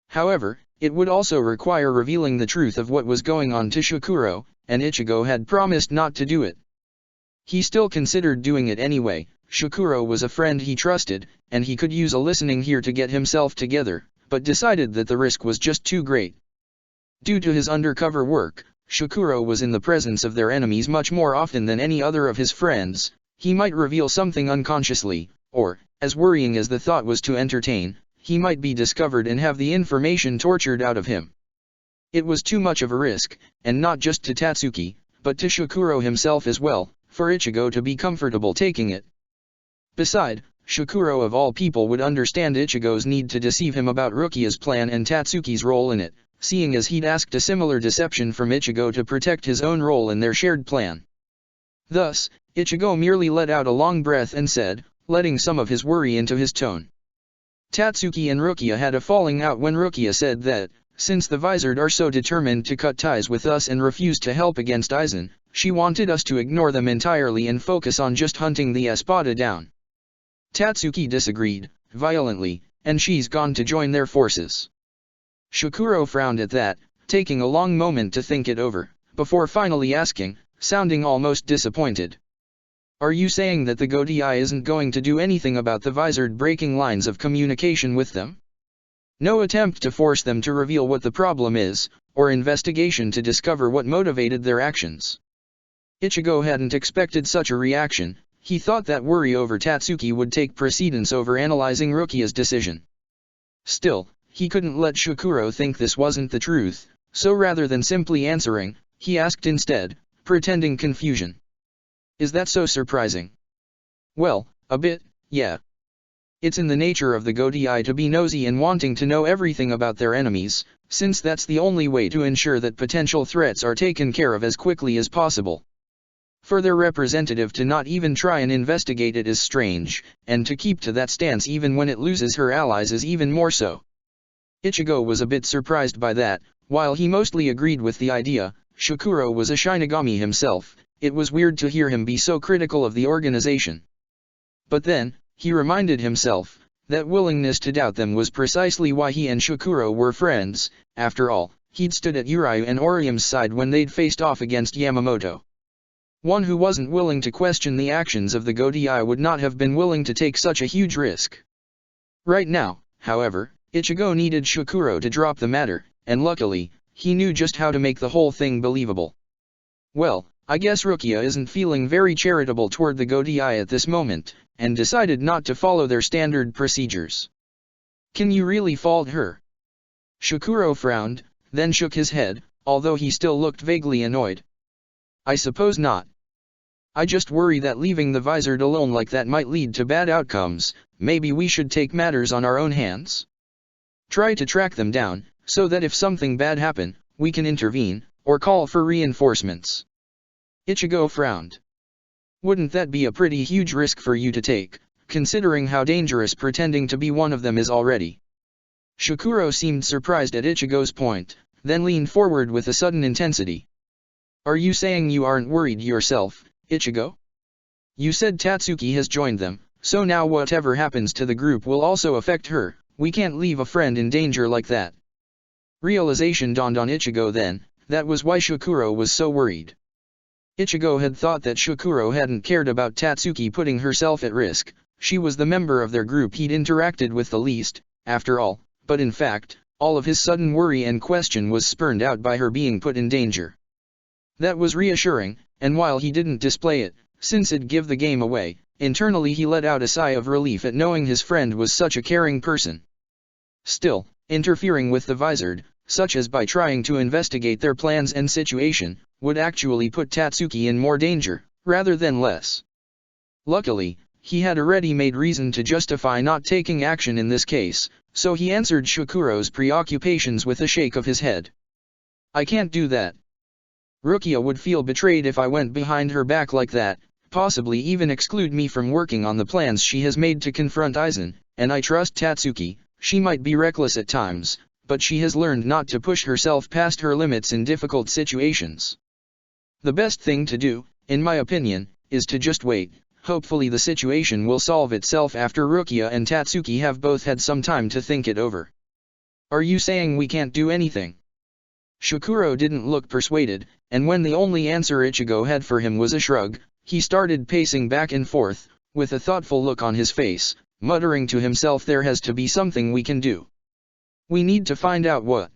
However, it would also require revealing the truth of what was going on to Shukuro, and Ichigo had promised not to do it. He still considered doing it anyway. Shukuro was a friend he trusted, and he could use a listening ear to get himself together, but decided that the risk was just too great. Due to his undercover work, Shukuro was in the presence of their enemies much more often than any other of his friends. He might reveal something unconsciously, or, as worrying as the thought was to entertain, he might be discovered and have the information tortured out of him. It was too much of a risk, and not just to Tatsuki, but to Shukuro himself as well, for Ichigo to be comfortable taking it. Beside, Shukuro of all people would understand Ichigo's need to deceive him about Rukia's plan and Tatsuki's role in it, seeing as he'd asked a similar deception from Ichigo to protect his own role in their shared plan. Thus, Ichigo merely let out a long breath and said, letting some of his worry into his tone. Tatsuki and Rukia had a falling out when Rukia said that, since the Vizard are so determined to cut ties with us and refuse to help against Aizen, she wanted us to ignore them entirely and focus on just hunting the Espada down. Tatsuki disagreed, violently, and she's gone to join their forces. Shukuro frowned at that, taking a long moment to think it over, before finally asking, sounding almost disappointed. Are you saying that the Godiai isn't going to do anything about the Vizard breaking lines of communication with them? No attempt to force them to reveal what the problem is, or investigation to discover what motivated their actions. Ichigo hadn't expected such a reaction. He thought that worry over Tatsuki would take precedence over analyzing Rukia's decision. Still, he couldn't let Shukuro think this wasn't the truth, so rather than simply answering, he asked instead, pretending confusion. Is that so surprising? Well, a bit, yeah. It's in the nature of the Godiai to be nosy and wanting to know everything about their enemies, since that's the only way to ensure that potential threats are taken care of as quickly as possible. For their representative to not even try and investigate it is strange, and to keep to that stance even when it loses her allies is even more so. Ichigo was a bit surprised by that. While he mostly agreed with the idea, Shukuro was a Shinigami himself. It was weird to hear him be so critical of the organization. But then, he reminded himself, that willingness to doubt them was precisely why he and Shukuro were friends. After all, he'd stood at Uryu and Orium's side when they'd faced off against Yamamoto. One who wasn't willing to question the actions of the Godiai would not have been willing to take such a huge risk. Right now, however, Ichigo needed Shukuro to drop the matter, and luckily, he knew just how to make the whole thing believable. Well, I guess Rukia isn't feeling very charitable toward the Godiai at this moment, and decided not to follow their standard procedures. Can you really fault her? Shukuro frowned, then shook his head, although he still looked vaguely annoyed. I suppose not. I just worry that leaving the Vizard alone like that might lead to bad outcomes. Maybe we should take matters on our own hands. Try to track them down, so that if something bad happens, we can intervene, or call for reinforcements. Ichigo frowned. Wouldn't that be a pretty huge risk for you to take, considering how dangerous pretending to be one of them is already? Shukuro seemed surprised at Ichigo's point, then leaned forward with a sudden intensity. Are you saying you aren't worried yourself, Ichigo? You said Tatsuki has joined them, so now whatever happens to the group will also affect her. We can't leave a friend in danger like that. Realization dawned on Ichigo then, that was why Shukuro was so worried. Ichigo had thought that Shukuro hadn't cared about Tatsuki putting herself at risk. She was the member of their group he'd interacted with the least, after all, but in fact, all of his sudden worry and question was spurned out by her being put in danger. That was reassuring, and while he didn't display it, since it'd give the game away, internally he let out a sigh of relief at knowing his friend was such a caring person. Still, interfering with the Vizard, such as by trying to investigate their plans and situation, would actually put Tatsuki in more danger, rather than less. Luckily, he had a ready-made reason to justify not taking action in this case, so he answered Shukuro's preoccupations with a shake of his head. I can't do that. Rukia would feel betrayed if I went behind her back like that, possibly even exclude me from working on the plans she has made to confront Aizen, and I trust Tatsuki. She might be reckless at times, but she has learned not to push herself past her limits in difficult situations. The best thing to do, in my opinion, is to just wait. Hopefully the situation will solve itself after Rukia and Tatsuki have both had some time to think it over. Are you saying we can't do anything? Shukuro didn't look persuaded, and when the only answer Ichigo had for him was a shrug, he started pacing back and forth, with a thoughtful look on his face, muttering to himself, there has to be something we can do. We need to find out what.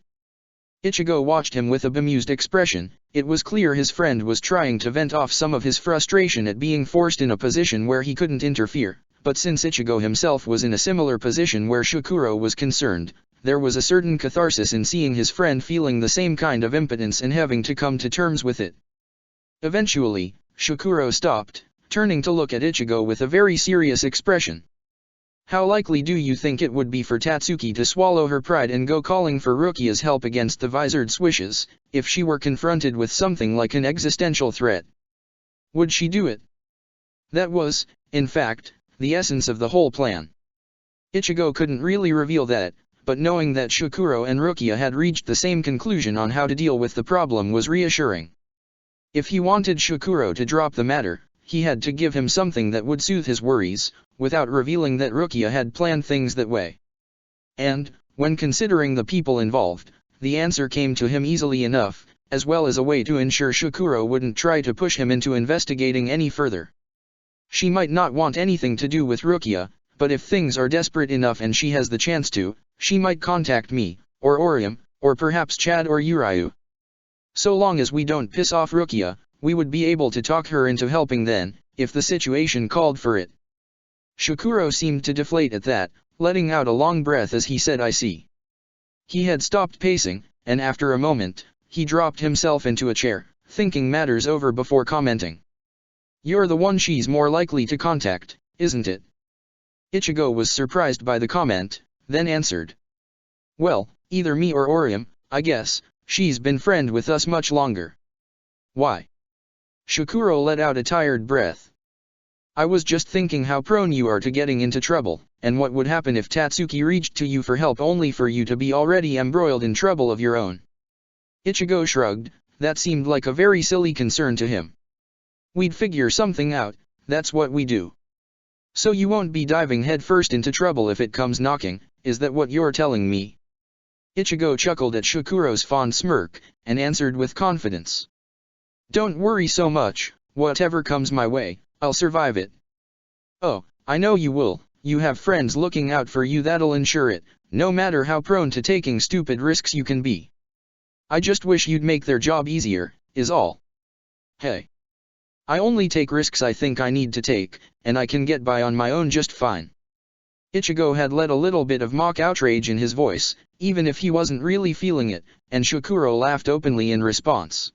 Ichigo watched him with a bemused expression. It was clear his friend was trying to vent off some of his frustration at being forced in a position where he couldn't interfere, but since Ichigo himself was in a similar position where Shukuro was concerned, there was a certain catharsis in seeing his friend feeling the same kind of impotence and having to come to terms with it. Eventually, Shukuro stopped, turning to look at Ichigo with a very serious expression. How likely do you think it would be for Tatsuki to swallow her pride and go calling for Rukia's help against the Vizard's wishes, if she were confronted with something like an existential threat? Would she do it? That was, in fact, the essence of the whole plan. Ichigo couldn't really reveal that, but knowing that Shukuro and Rukia had reached the same conclusion on how to deal with the problem was reassuring. If he wanted Shukuro to drop the matter, he had to give him something that would soothe his worries, without revealing that Rukia had planned things that way. And, when considering the people involved, the answer came to him easily enough, as well as a way to ensure Shukuro wouldn't try to push him into investigating any further. She might not want anything to do with Rukia, but if things are desperate enough and she has the chance to, she might contact me, or Orium, or perhaps Chad or Urayu. So long as we don't piss off Rukia, we would be able to talk her into helping then, if the situation called for it. Shukuro seemed to deflate at that, letting out a long breath as he said I see. He had stopped pacing, and after a moment, he dropped himself into a chair, thinking matters over before commenting. You're the one she's more likely to contact, isn't it? Ichigo was surprised by the comment, then answered. Well, either me or Orium, I guess, she's been friend with us much longer. Why? Shukuro let out a tired breath. I was just thinking how prone you are to getting into trouble, and what would happen if Tatsuki reached to you for help only for you to be already embroiled in trouble of your own. Ichigo shrugged, that seemed like a very silly concern to him. We'd figure something out, that's what we do. So you won't be diving headfirst into trouble if it comes knocking, is that what you're telling me? Ichigo chuckled at Shukuro's fond smirk, and answered with confidence. Don't worry so much, whatever comes my way, I'll survive it. Oh, I know you will, you have friends looking out for you that'll ensure it, no matter how prone to taking stupid risks you can be. I just wish you'd make their job easier, is all. Hey. I only take risks I think I need to take, and I can get by on my own just fine. Ichigo had let a little bit of mock outrage in his voice, even if he wasn't really feeling it, and Shukuro laughed openly in response.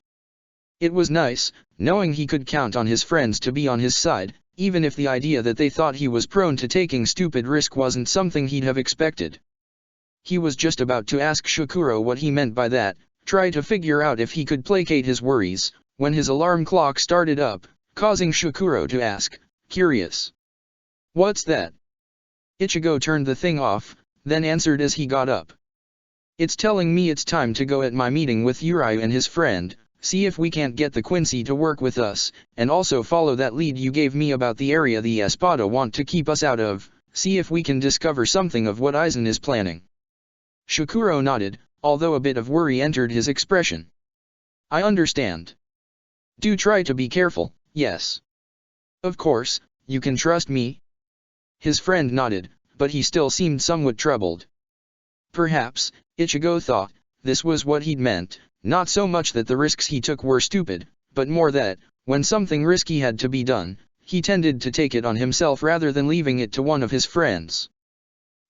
It was nice, knowing he could count on his friends to be on his side, even if the idea that they thought he was prone to taking stupid risk wasn't something he'd have expected. He was just about to ask Shukuro what he meant by that, try to figure out if he could placate his worries, when his alarm clock started up, causing Shukuro to ask, curious. What's that? Ichigo turned the thing off, then answered as he got up. It's telling me it's time to go at my meeting with Urayu and his friend, see if we can't get the Quincy to work with us, and also follow that lead you gave me about the area the Espada want to keep us out of, see if we can discover something of what Aizen is planning. Shukuro nodded, although a bit of worry entered his expression. I understand. Do try to be careful, yes. Of course, you can trust me. His friend nodded, but he still seemed somewhat troubled. Perhaps, Ichigo thought, this was what he'd meant, not so much that the risks he took were stupid, but more that, when something risky had to be done, he tended to take it on himself rather than leaving it to one of his friends.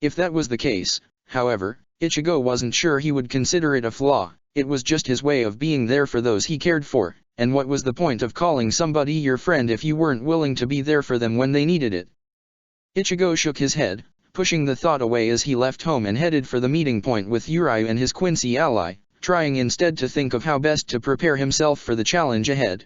If that was the case, however, Ichigo wasn't sure he would consider it a flaw, it was just his way of being there for those he cared for, and what was the point of calling somebody your friend if you weren't willing to be there for them when they needed it? Ichigo shook his head, pushing the thought away as he left home and headed for the meeting point with Urayu and his Quincy ally, trying instead to think of how best to prepare himself for the challenge ahead.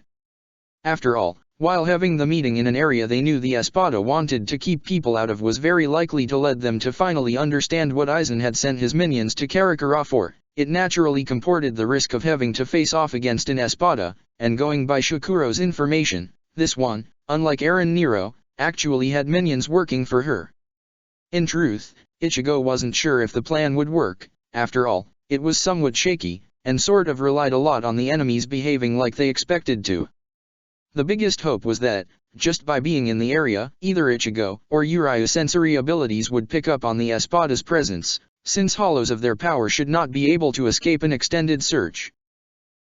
After all, while having the meeting in an area they knew the Espada wanted to keep people out of was very likely to lead them to finally understand what Aizen had sent his minions to Karakura for, it naturally comported the risk of having to face off against an Espada, and going by Shukuro's information, this one, unlike Eren Nero, actually had minions working for her. In truth, Ichigo wasn't sure if the plan would work, after all, it was somewhat shaky, and sort of relied a lot on the enemies behaving like they expected to. The biggest hope was that, just by being in the area, either Ichigo or Urayu's sensory abilities would pick up on the Espada's presence, since hollows of their power should not be able to escape an extended search.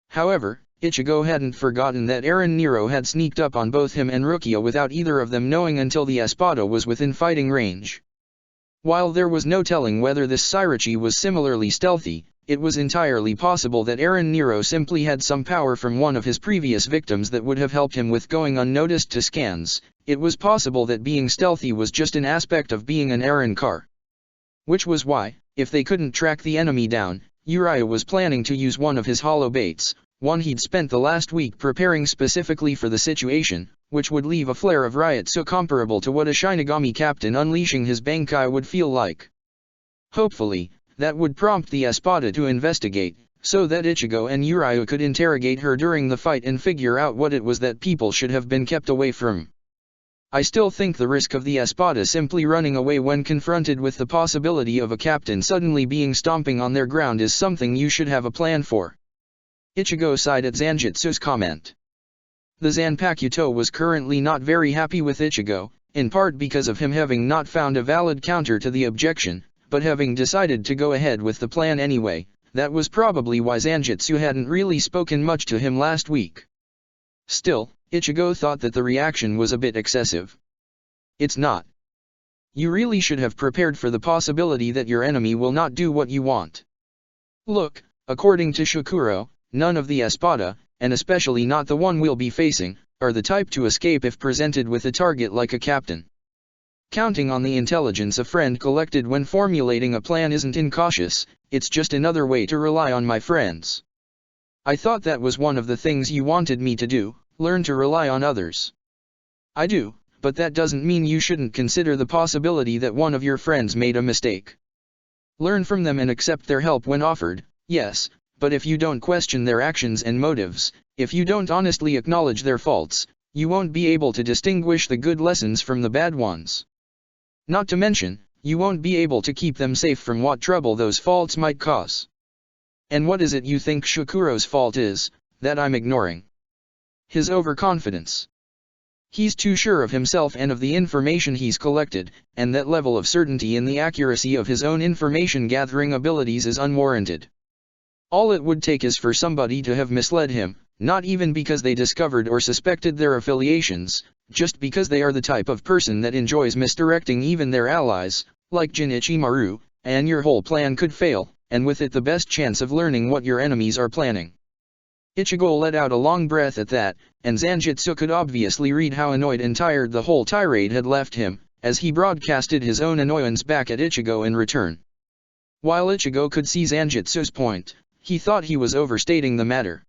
However, Ichigo hadn't forgotten that Eren Nero had sneaked up on both him and Rukia without either of them knowing until the Espada was within fighting range. While there was no telling whether this Sirachi was similarly stealthy, it was entirely possible that Eren Nero simply had some power from one of his previous victims that would have helped him with going unnoticed to scans. It was possible that being stealthy was just an aspect of being an Eren Car. Which was why, if they couldn't track the enemy down, Urayu was planning to use one of his hollow baits, one he'd spent the last week preparing specifically for the situation, which would leave a flare of riot so comparable to what a Shinigami captain unleashing his Bankai would feel like. Hopefully, that would prompt the Espada to investigate, so that Ichigo and Urayu could interrogate her during the fight and figure out what it was that people should have been kept away from. I still think the risk of the Espada simply running away when confronted with the possibility of a captain suddenly being stomping on their ground is something you should have a plan for. Ichigo sighed at Zanjitsu's comment. The Zanpakuto was currently not very happy with Ichigo, in part because of him having not found a valid counter to the objection, but having decided to go ahead with the plan anyway. That was probably why Zanjitsu hadn't really spoken much to him last week. Still, Ichigo thought that the reaction was a bit excessive. It's not. You really should have prepared for the possibility that your enemy will not do what you want. Look, according to Shukuro, none of the Espada, and especially not the one we'll be facing, are the type to escape if presented with a target like a captain. Counting on the intelligence a friend collected when formulating a plan isn't incautious, it's just another way to rely on my friends. I thought that was one of the things you wanted me to do, learn to rely on others. I do, but that doesn't mean you shouldn't consider the possibility that one of your friends made a mistake. Learn from them and accept their help when offered, yes, but if you don't question their actions and motives, if you don't honestly acknowledge their faults, you won't be able to distinguish the good lessons from the bad ones. Not to mention, you won't be able to keep them safe from what trouble those faults might cause. And what is it you think Shukuro's fault is, that I'm ignoring? His overconfidence. He's too sure of himself and of the information he's collected, and that level of certainty in the accuracy of his own information-gathering abilities is unwarranted. All it would take is for somebody to have misled him, not even because they discovered or suspected their affiliations, just because they are the type of person that enjoys misdirecting even their allies, like Jinichimaru, and your whole plan could fail, and with it the best chance of learning what your enemies are planning. Ichigo let out a long breath at that, and Zanjitsu could obviously read how annoyed and tired the whole tirade had left him, as he broadcasted his own annoyance back at Ichigo in return. While Ichigo could see Zanjitsu's point, he thought he was overstating the matter.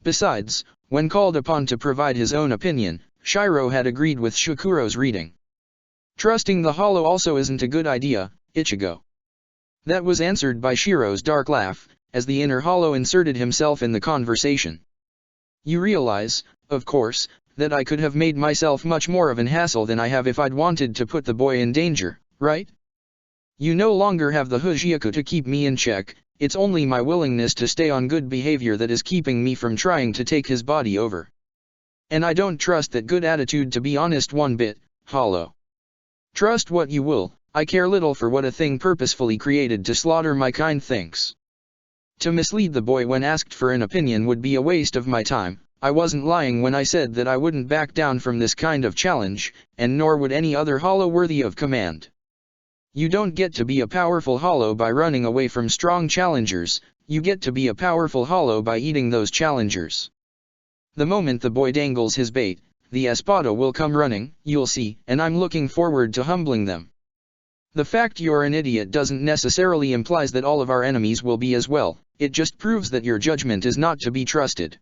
Besides, when called upon to provide his own opinion, Shiro had agreed with Shukuro's reading. Trusting the hollow also isn't a good idea, Ichigo. That was answered by Shiro's dark laugh, as the inner hollow inserted himself in the conversation. You realize, of course, that I could have made myself much more of an hassle than I have if I'd wanted to put the boy in danger, right? You no longer have the Hujioku to keep me in check, it's only my willingness to stay on good behavior that is keeping me from trying to take his body over. And I don't trust that good attitude to be honest one bit, hollow. Trust what you will, I care little for what a thing purposefully created to slaughter my kind thinks. To mislead the boy when asked for an opinion would be a waste of my time. I wasn't lying when I said that I wouldn't back down from this kind of challenge, and nor would any other hollow worthy of command. You don't get to be a powerful hollow by running away from strong challengers, you get to be a powerful hollow by eating those challengers. The moment the boy dangles his bait, the Espada will come running, you'll see, and I'm looking forward to humbling them. The fact you're an idiot doesn't necessarily imply that all of our enemies will be as well, it just proves that your judgment is not to be trusted.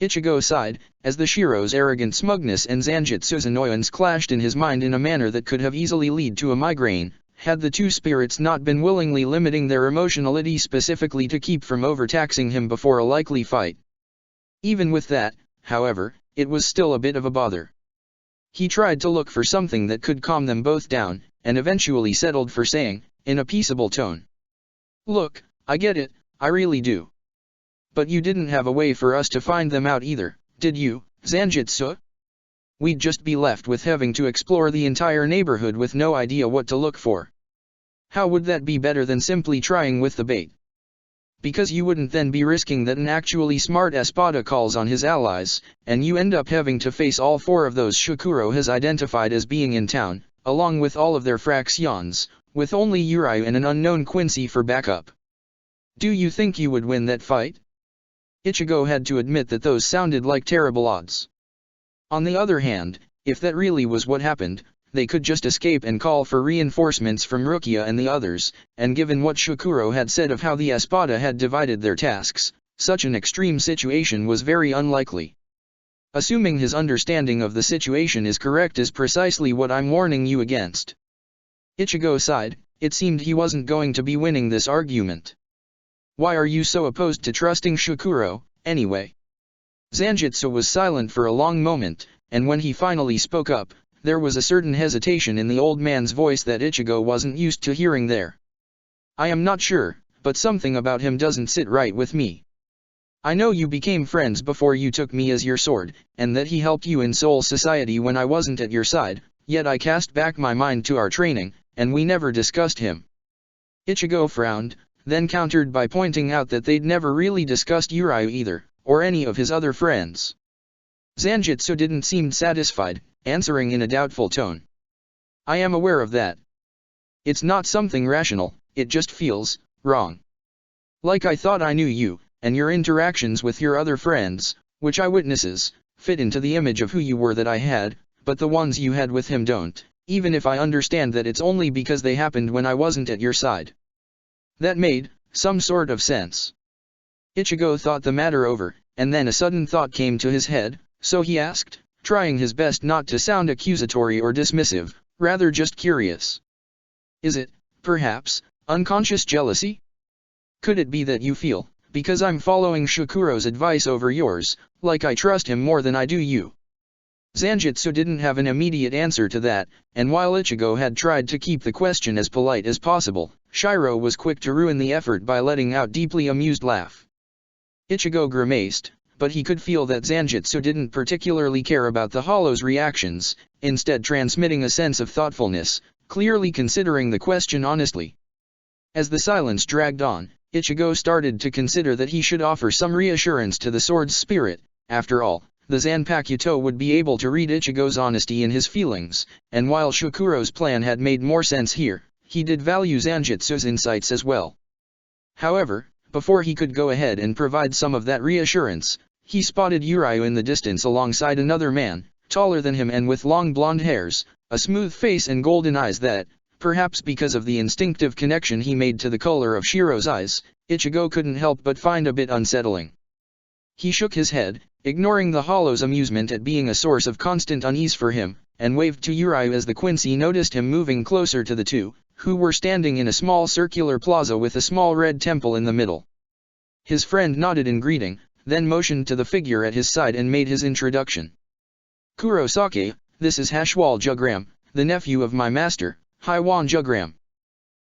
Ichigo sighed, as the Shiro's arrogant smugness and Zanjitsu's annoyance clashed in his mind in a manner that could have easily led to a migraine, had the two spirits not been willingly limiting their emotionality specifically to keep from overtaxing him before a likely fight. Even with that, however, it was still a bit of a bother. He tried to look for something that could calm them both down, and eventually settled for saying, in a peaceable tone, "Look, I get it, I really do. But you didn't have a way for us to find them out either, did you, Zanjitsu? We'd just be left with having to explore the entire neighborhood with no idea what to look for. How would that be better than simply trying with the bait? Because you wouldn't then be risking that an actually smart Espada calls on his allies, and you end up having to face all four of those Shukuro has identified as being in town, along with all of their fractions, with only Urayu and an unknown Quincy for backup. Do you think you would win that fight?" Ichigo had to admit that those sounded like terrible odds. On the other hand, if that really was what happened, they could just escape and call for reinforcements from Rukia and the others, and given what Shukuro had said of how the Espada had divided their tasks, Such an extreme situation was very unlikely. Assuming his understanding of the situation is correct is precisely what I'm warning you against. Ichigo sighed. It seemed he wasn't going to be winning this argument. Why are you so opposed to trusting Shukuro, anyway? Zanjitsu was silent for a long moment, and when he finally spoke up, there was a certain hesitation in the old man's voice that Ichigo wasn't used to hearing there. I am not sure, but something about him doesn't sit right with me. I know you became friends before you took me as your sword, and that he helped you in Soul Society when I wasn't at your side, yet I cast back my mind to our training, and we never discussed him. Ichigo frowned, then countered by pointing out that they'd never really discussed Urayu either, or any of his other friends. Zanjitsu didn't seem satisfied, answering in a doubtful tone. I am aware of that. It's not something rational, it just feels wrong. Like I thought I knew you, and your interactions with your other friends, which eyewitnesses, fit into the image of who you were that I had, but the ones you had with him don't, even if I understand that it's only because they happened when I wasn't at your side. That made some sort of sense. Ichigo thought the matter over, and then a sudden thought came to his head, so he asked, trying his best not to sound accusatory or dismissive, rather just curious. Is it, perhaps, unconscious jealousy? Could it be that you feel, because I'm following Shukuro's advice over yours, like I trust him more than I do you? Zanjitsu didn't have an immediate answer to that, and while Ichigo had tried to keep the question as polite as possible, Shiro was quick to ruin the effort by letting out deeply amused laugh. Ichigo grimaced, but he could feel that Zanjitsu didn't particularly care about the Hollow's reactions, instead transmitting a sense of thoughtfulness, clearly considering the question honestly. As the silence dragged on, Ichigo started to consider that he should offer some reassurance to the sword's spirit. After all, the Zanpakuto would be able to read Ichigo's honesty in his feelings, and while Shukuro's plan had made more sense here, he did value Zanjitsu's insights as well. However, before he could go ahead and provide some of that reassurance, he spotted Urayu in the distance alongside another man, taller than him and with long blonde hairs, a smooth face and golden eyes that, perhaps because of the instinctive connection he made to the color of Shiro's eyes, Ichigo couldn't help but find a bit unsettling. He shook his head, ignoring the Hollow's amusement at being a source of constant unease for him, and waved to Urayu as the Quincy noticed him moving closer to the two, who were standing in a small circular plaza with a small red temple in the middle. His friend nodded in greeting, then motioned to the figure at his side and made his introduction. Kurosake, this is Hashwal Jugram, the nephew of my master, Haiwan Jugram.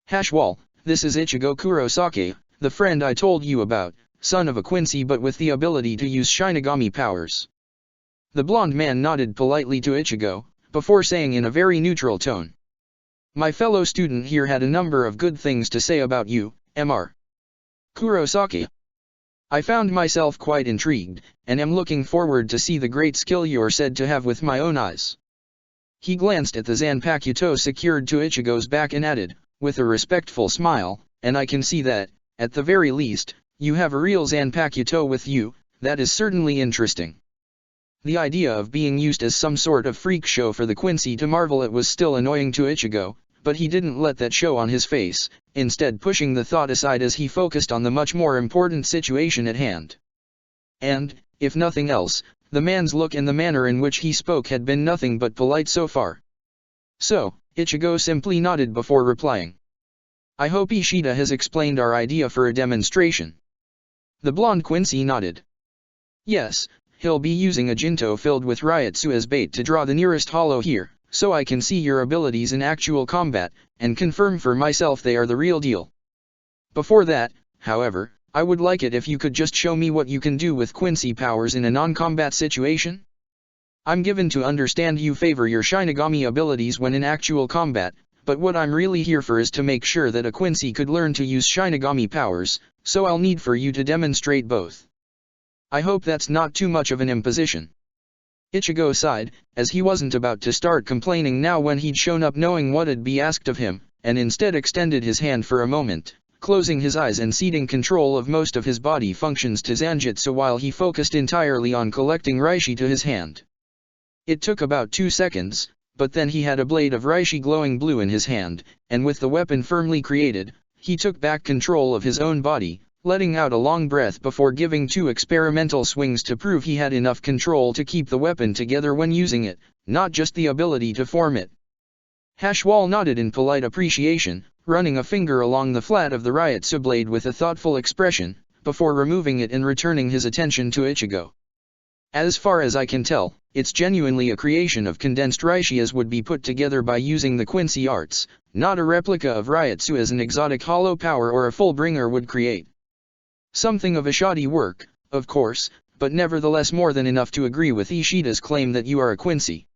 Hashwal, this is Ichigo Kurosake, the friend I told you about, son of a Quincy but with the ability to use Shinigami powers. The blonde man nodded politely to Ichigo, before saying in a very neutral tone. My fellow student here had a number of good things to say about you, Mr. Kurosake. I found myself quite intrigued, and am looking forward to see the great skill you're said to have with my own eyes. He glanced at the Zanpakuto secured to Ichigo's back and added, with a respectful smile, and I can see that, at the very least, you have a real Zanpakuto with you. That is certainly interesting. The idea of being used as some sort of freak show for the Quincy to marvel at was still annoying to Ichigo, but he didn't let that show on his face, instead pushing the thought aside as he focused on the much more important situation at hand. And, if nothing else, the man's look and the manner in which he spoke had been nothing but polite so far. So, Ichigo simply nodded before replying. I hope Ishida has explained our idea for a demonstration. The blonde Quincy nodded. Yes, he'll be using a Jinto filled with Ryotsu as bait to draw the nearest hollow here, so I can see your abilities in actual combat, and confirm for myself they are the real deal. Before that, however, I would like it if you could just show me what you can do with Quincy powers in a non-combat situation. I'm given to understand you favor your Shinigami abilities when in actual combat, but what I'm really here for is to make sure that a Quincy could learn to use Shinigami powers, so I'll need for you to demonstrate both. I hope that's not too much of an imposition. Ichigo sighed, as he wasn't about to start complaining now when he'd shown up knowing what'd be asked of him, and instead extended his hand for a moment, closing his eyes and ceding control of most of his body functions to Zanjitsu while he focused entirely on collecting Reishi to his hand. It took about 2 seconds, but then he had a blade of Reishi glowing blue in his hand, and with the weapon firmly created, he took back control of his own body, letting out a long breath before giving 2 experimental swings to prove he had enough control to keep the weapon together when using it, not just the ability to form it. Hashwal nodded in polite appreciation, running a finger along the flat of the Ryotsu blade with a thoughtful expression, before removing it and returning his attention to Ichigo. As far as I can tell, it's genuinely a creation of condensed Reishi as would be put together by using the Quincy arts, not a replica of Ryotsu as an exotic hollow power or a full bringer would create. Something of a shoddy work, of course, but nevertheless more than enough to agree with Ishida's claim that you are a Quincy.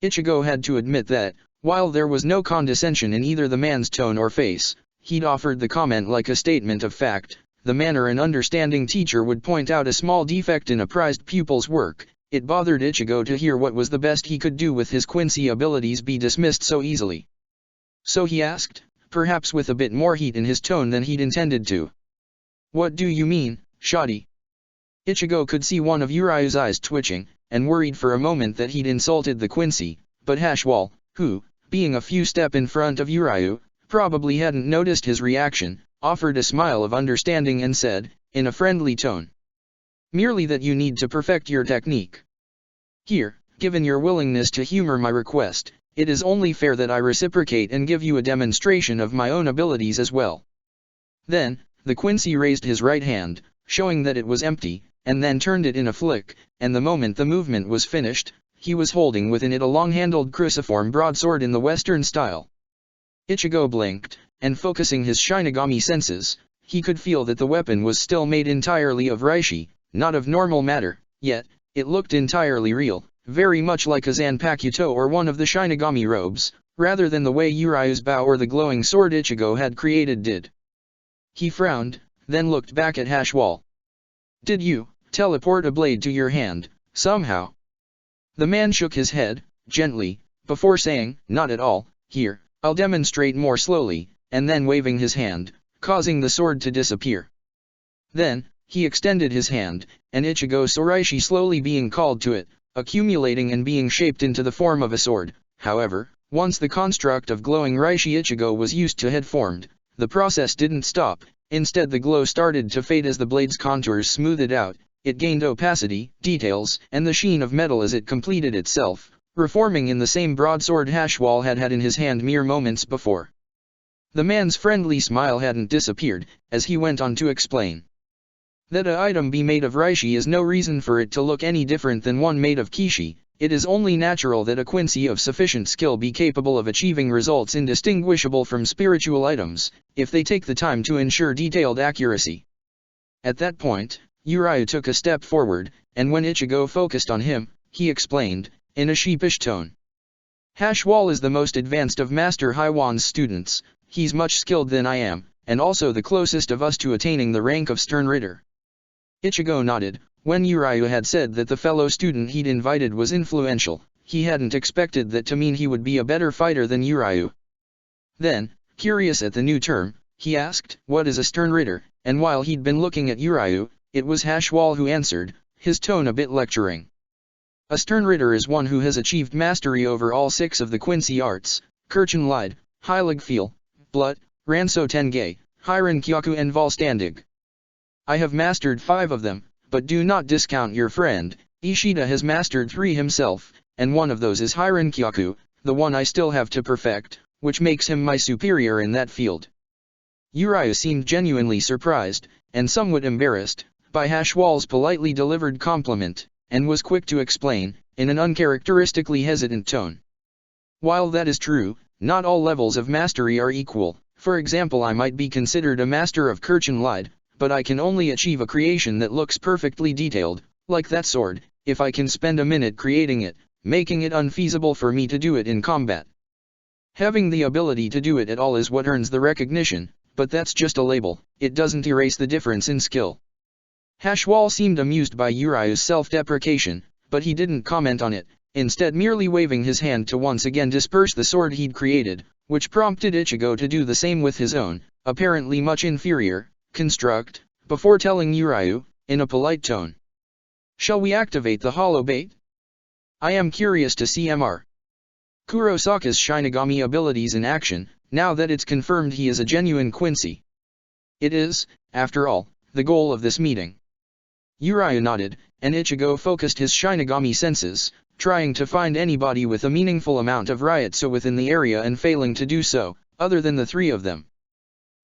Ichigo had to admit that, while there was no condescension in either the man's tone or face, he'd offered the comment like a statement of fact. The manner an understanding teacher would point out a small defect in a prized pupil's work. It bothered Ichigo to hear what was the best he could do with his Quincy abilities be dismissed so easily. So he asked, perhaps with a bit more heat in his tone than he'd intended to. What do you mean, shoddy? Ichigo could see one of Uriu's eyes twitching, and worried for a moment that he'd insulted the Quincy, but Hashwal, who, being a few steps in front of Uriu, probably hadn't noticed his reaction, offered a smile of understanding and said, in a friendly tone, merely that you need to perfect your technique. Here, given your willingness to humor my request, it is only fair that I reciprocate and give you a demonstration of my own abilities as well. Then, the Quincy raised his right hand, showing that it was empty, and then turned it in a flick, and the moment the movement was finished, he was holding within it a long-handled cruciform broadsword in the Western style. Ichigo blinked, and focusing his Shinigami senses, he could feel that the weapon was still made entirely of Reishi, not of normal matter, yet, it looked entirely real, very much like a Zanpakuto or one of the Shinigami robes, rather than the way Uriu's bow or the glowing sword Ichigo had created did. He frowned, then looked back at Hashwal. Did you teleport a blade to your hand, somehow? The man shook his head, gently, before saying, not at all. Here, I'll demonstrate more slowly, and then waving his hand, causing the sword to disappear. Then, he extended his hand, and Ichigo saw Reishi slowly being called to it, accumulating and being shaped into the form of a sword. However, once the construct of glowing Reishi Ichigo was used to had formed, the process didn't stop. Instead the glow started to fade as the blade's contours smoothed out, it gained opacity, details, and the sheen of metal as it completed itself, reforming in the same broadsword Hashwal had had in his hand mere moments before. The man's friendly smile hadn't disappeared, as he went on to explain. That an item be made of Reishi is no reason for it to look any different than one made of Kishi. It is only natural that a Quincy of sufficient skill be capable of achieving results indistinguishable from spiritual items, if they take the time to ensure detailed accuracy. At that point, Uriu took a step forward, and when Ichigo focused on him, he explained, in a sheepish tone. Hashwal is the most advanced of Master Haiwan's students. He's much skilled than I am, and also the closest of us to attaining the rank of Stern Ritter. Ichigo nodded. When Uriu had said that the fellow student he'd invited was influential, he hadn't expected that to mean he would be a better fighter than Uriu. Then, curious at the new term, he asked, what is a Stern Ritter? And while he'd been looking at Uriu, it was Hashwal who answered, his tone a bit lecturing. A Stern Ritter is one who has achieved mastery over all 6 of the Quincy arts, Kirchen Lied, Heilig Feel, Blut, Ranso Tenge, Hiren Kyaku and Volstandig. I have mastered 5 of them. But do not discount your friend. Ishida has mastered 3 himself, and one of those is Hiren Kyaku, the one I still have to perfect, which makes him my superior in that field. Uriu seemed genuinely surprised, and somewhat embarrassed, by Hashwal's politely delivered compliment, and was quick to explain, in an uncharacteristically hesitant tone. While that is true, not all levels of mastery are equal. For example, I might be considered a master of Kirchen Lied, but I can only achieve a creation that looks perfectly detailed, like that sword, if I can spend a minute creating it, making it unfeasible for me to do it in combat. Having the ability to do it at all is what earns the recognition, but that's just a label, it doesn't erase the difference in skill. Hashwal seemed amused by Uriu's self-deprecation, but he didn't comment on it, instead merely waving his hand to once again disperse the sword he'd created, which prompted Ichigo to do the same with his own, apparently much inferior, construct, before telling Uriu, in a polite tone. Shall we activate the hollow bait? I am curious to see Mr. Kurosaka's Shinigami abilities in action, now that it's confirmed he is a genuine Quincy. It is, after all, the goal of this meeting. Uriah nodded, and Ichigo focused his Shinigami senses, trying to find anybody with a meaningful amount of Ryutsu within the area and failing to do so, other than the three of them.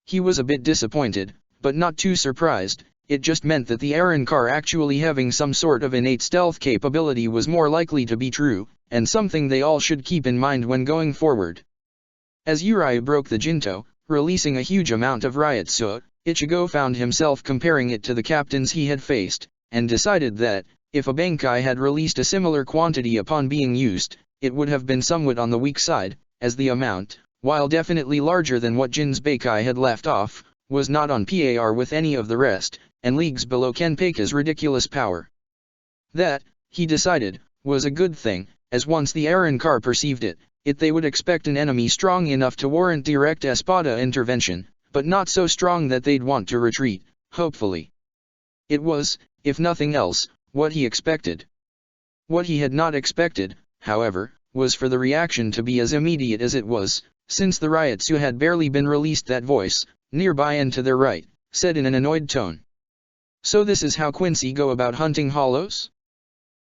He was a bit disappointed, but not too surprised. It just meant that the Arrancar actually having some sort of innate stealth capability was more likely to be true, and something they all should keep in mind when going forward. As Uriah broke the Jinto, releasing a huge amount of Ryutsu, Ichigo found himself comparing it to the captains he had faced, and decided that, if a Bankai had released a similar quantity upon being used, it would have been somewhat on the weak side, as the amount, while definitely larger than what Jin's Bankai had left off, was not on par with any of the rest, and leagues below Kenpaku's ridiculous power. That, he decided, was a good thing, as once the Arrancar perceived it, they would expect an enemy strong enough to warrant direct Espada intervention, but not so strong that they'd want to retreat, hopefully. It was, if nothing else, what he expected. What he had not expected, however, was for the reaction to be as immediate as it was, since the Ryutsu had barely been released. That voice, nearby and to their right, said in an annoyed tone. So this is how Quincy go about hunting hollows?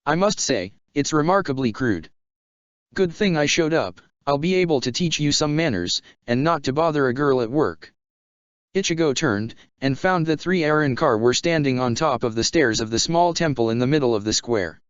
I must say, it's remarkably crude. Good thing I showed up, I'll be able to teach you some manners, and not to bother a girl at work. Ichigo turned, and found that three Arrancar were standing on top of the stairs of the small temple in the middle of the square.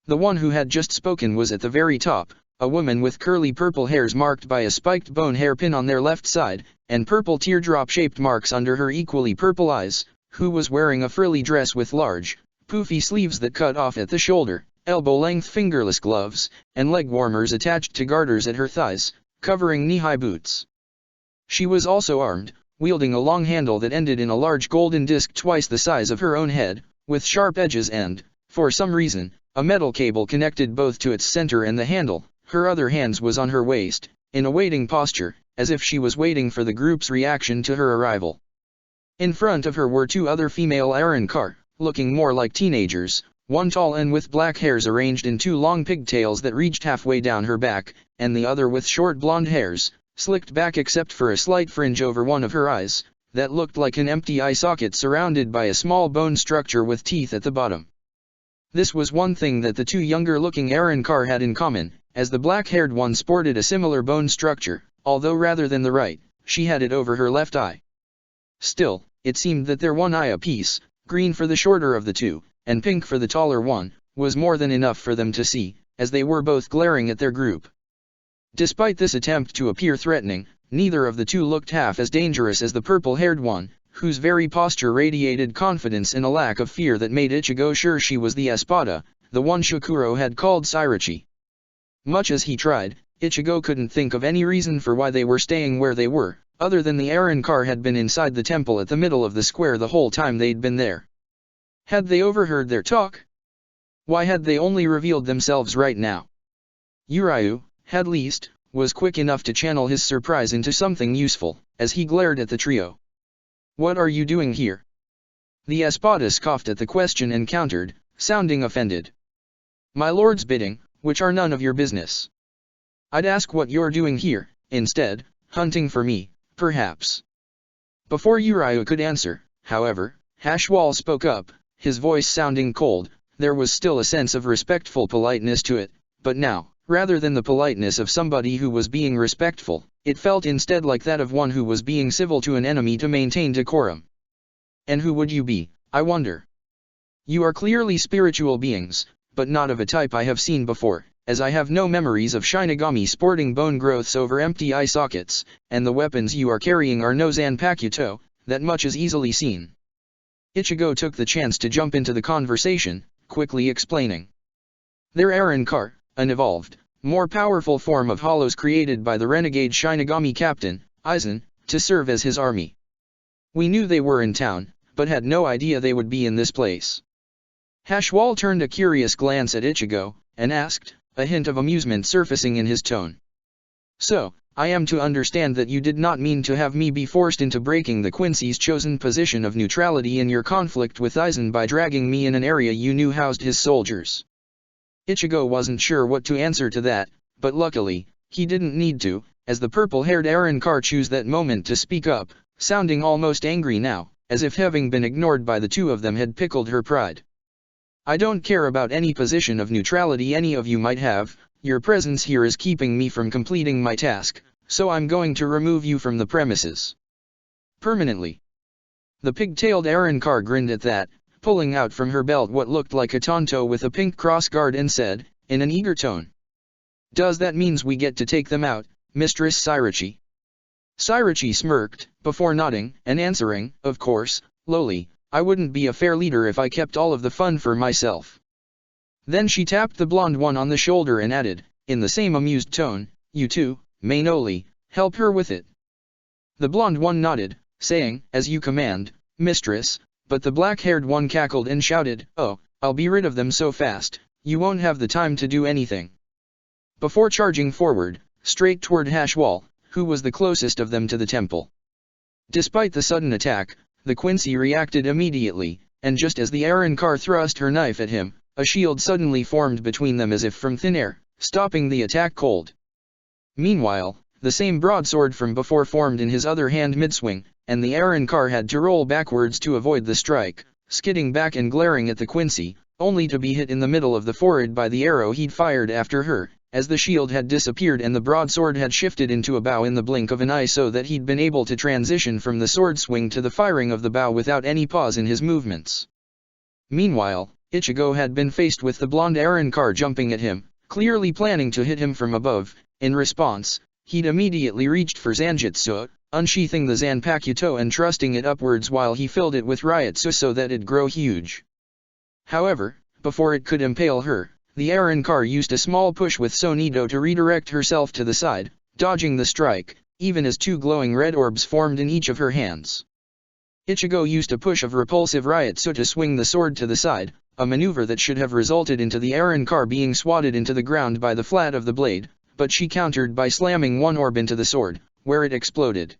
The one who had just spoken was at the very top, a woman with curly purple hairs marked by a spiked bone hairpin on their left side, and purple teardrop-shaped marks under her equally purple eyes, who was wearing a frilly dress with large, poofy sleeves that cut off at the shoulder, elbow-length fingerless gloves, and leg warmers attached to garters at her thighs, covering knee-high boots. She was also armed, wielding a long handle that ended in a large golden disc twice the size of her own head, with sharp edges and, for some reason, a metal cable connected both to its center and the handle. Her other hand was on her waist, in a waiting posture, as if she was waiting for the group's reaction to her arrival. In front of her were two other female Arrancar, looking more like teenagers, one tall and with black hairs arranged in two long pigtails that reached halfway down her back, and the other with short blonde hairs, slicked back except for a slight fringe over one of her eyes, that looked like an empty eye socket surrounded by a small bone structure with teeth at the bottom. This was one thing that the two younger-looking Arrancar had in common, as the black-haired one sported a similar bone structure, although rather than the right, she had it over her left eye. Still, it seemed that their one eye apiece, green for the shorter of the two, and pink for the taller one, was more than enough for them to see, as they were both glaring at their group. Despite this attempt to appear threatening, neither of the two looked half as dangerous as the purple-haired one, whose very posture radiated confidence and a lack of fear that made Ichigo sure she was the Espada, the one Shokuro had called Sairachi. Much as he tried, Ichigo couldn't think of any reason for why they were staying where they were, other than the Arrancar had been inside the temple at the middle of the square the whole time they'd been there. Had they overheard their talk? Why had they only revealed themselves right now? Uriah, at least, was quick enough to channel his surprise into something useful, as he glared at the trio. What are you doing here? The Espada scoffed at the question and countered, sounding offended. My lord's bidding, which are none of your business. I'd ask what you're doing here, instead, hunting for me, perhaps. Before Uriah could answer, however, Hashwal spoke up, his voice sounding cold. There was still a sense of respectful politeness to it, but now, rather than the politeness of somebody who was being respectful, it felt instead like that of one who was being civil to an enemy to maintain decorum. And who would you be, I wonder? You are clearly spiritual beings, but not of a type I have seen before, as I have no memories of Shinigami sporting bone growths over empty eye sockets, and the weapons you are carrying are no Zanpakuto, that much is easily seen. Ichigo took the chance to jump into the conversation, quickly explaining. They're Arrancar, an evolved, more powerful form of hollows created by the renegade Shinigami captain, Aizen, to serve as his army. We knew they were in town, but had no idea they would be in this place. Hashwal turned a curious glance at Ichigo, and asked, a hint of amusement surfacing in his tone. So, I am to understand that you did not mean to have me be forced into breaking the Quincy's chosen position of neutrality in your conflict with Aizen by dragging me in an area you knew housed his soldiers. Ichigo wasn't sure what to answer to that, but luckily, he didn't need to, as the purple-haired Arrancar chose that moment to speak up, sounding almost angry now. as if having been ignored by the two of them had pickled her pride. "I don't care about any position of neutrality any of you might have, your presence here is keeping me from completing my task, so I'm going to remove you from the premises. Permanently." The pig-tailed Arrancar grinned at that, pulling out from her belt what looked like a tonto with a pink crossguard and said, in an eager tone, "Does that means we get to take them out, Mistress Cyrice?" Cyrice smirked, before nodding, and answering, "Of course, lowly, I wouldn't be a fair leader if I kept all of the fun for myself." Then she tapped the blonde one on the shoulder and added, in the same amused tone, "You too, Mainoli, help her with it." The blonde one nodded, saying, "As you command, mistress," but the black-haired one cackled and shouted, "Oh, I'll be rid of them so fast, you won't have the time to do anything." Before charging forward, straight toward Hashwal, who was the closest of them to the temple. Despite the sudden attack, the Quincy reacted immediately, and just as the Arrancar thrust her knife at him, a shield suddenly formed between them as if from thin air, stopping the attack cold. Meanwhile, the same broadsword from before formed in his other hand mid-swing, and the Arrancar had to roll backwards to avoid the strike, skidding back and glaring at the Quincy, only to be hit in the middle of the forehead by the arrow he'd fired after her, as the shield had disappeared and the broadsword had shifted into a bow in the blink of an eye so that he'd been able to transition from the sword swing to the firing of the bow without any pause in his movements. Meanwhile, Ichigo had been faced with the blonde Arrancar jumping at him, clearly planning to hit him from above. In response, he'd immediately reached for Zanjutsu, unsheathing the Zanpakuto and thrusting it upwards while he filled it with Ryutsu so that it'd grow huge. However, before it could impale her, the Arrancar used a small push with Sonido to redirect herself to the side, dodging the strike, even as two glowing red orbs formed in each of her hands. Ichigo used a push of repulsive Ryutsu to swing the sword to the side, a maneuver that should have resulted into the Arrancar being swatted into the ground by the flat of the blade, but she countered by slamming one orb into the sword, where it exploded.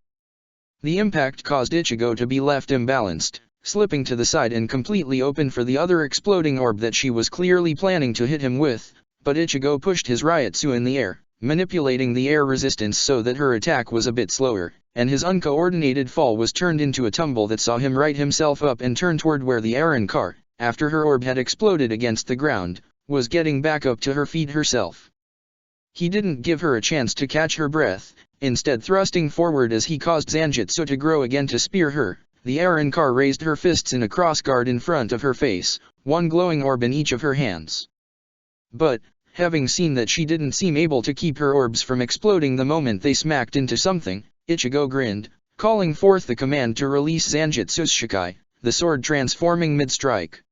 The impact caused Ichigo to be left imbalanced, slipping to the side and completely open for the other exploding orb that she was clearly planning to hit him with, but Ichigo pushed his Ryutsu in the air, manipulating the air resistance so that her attack was a bit slower, and his uncoordinated fall was turned into a tumble that saw him right himself up and turn toward where the Arrancar, after her orb had exploded against the ground, was getting back up to her feet herself. He didn't give her a chance to catch her breath, instead thrusting forward as he caused Zanjutsu to grow again to spear her. The Arrancar raised her fists in a crossguard in front of her face, one glowing orb in each of her hands. But, having seen that she didn't seem able to keep her orbs from exploding the moment they smacked into something, Ichigo grinned, calling forth the command to release Zanjutsu's Shikai, the sword transforming mid-strike.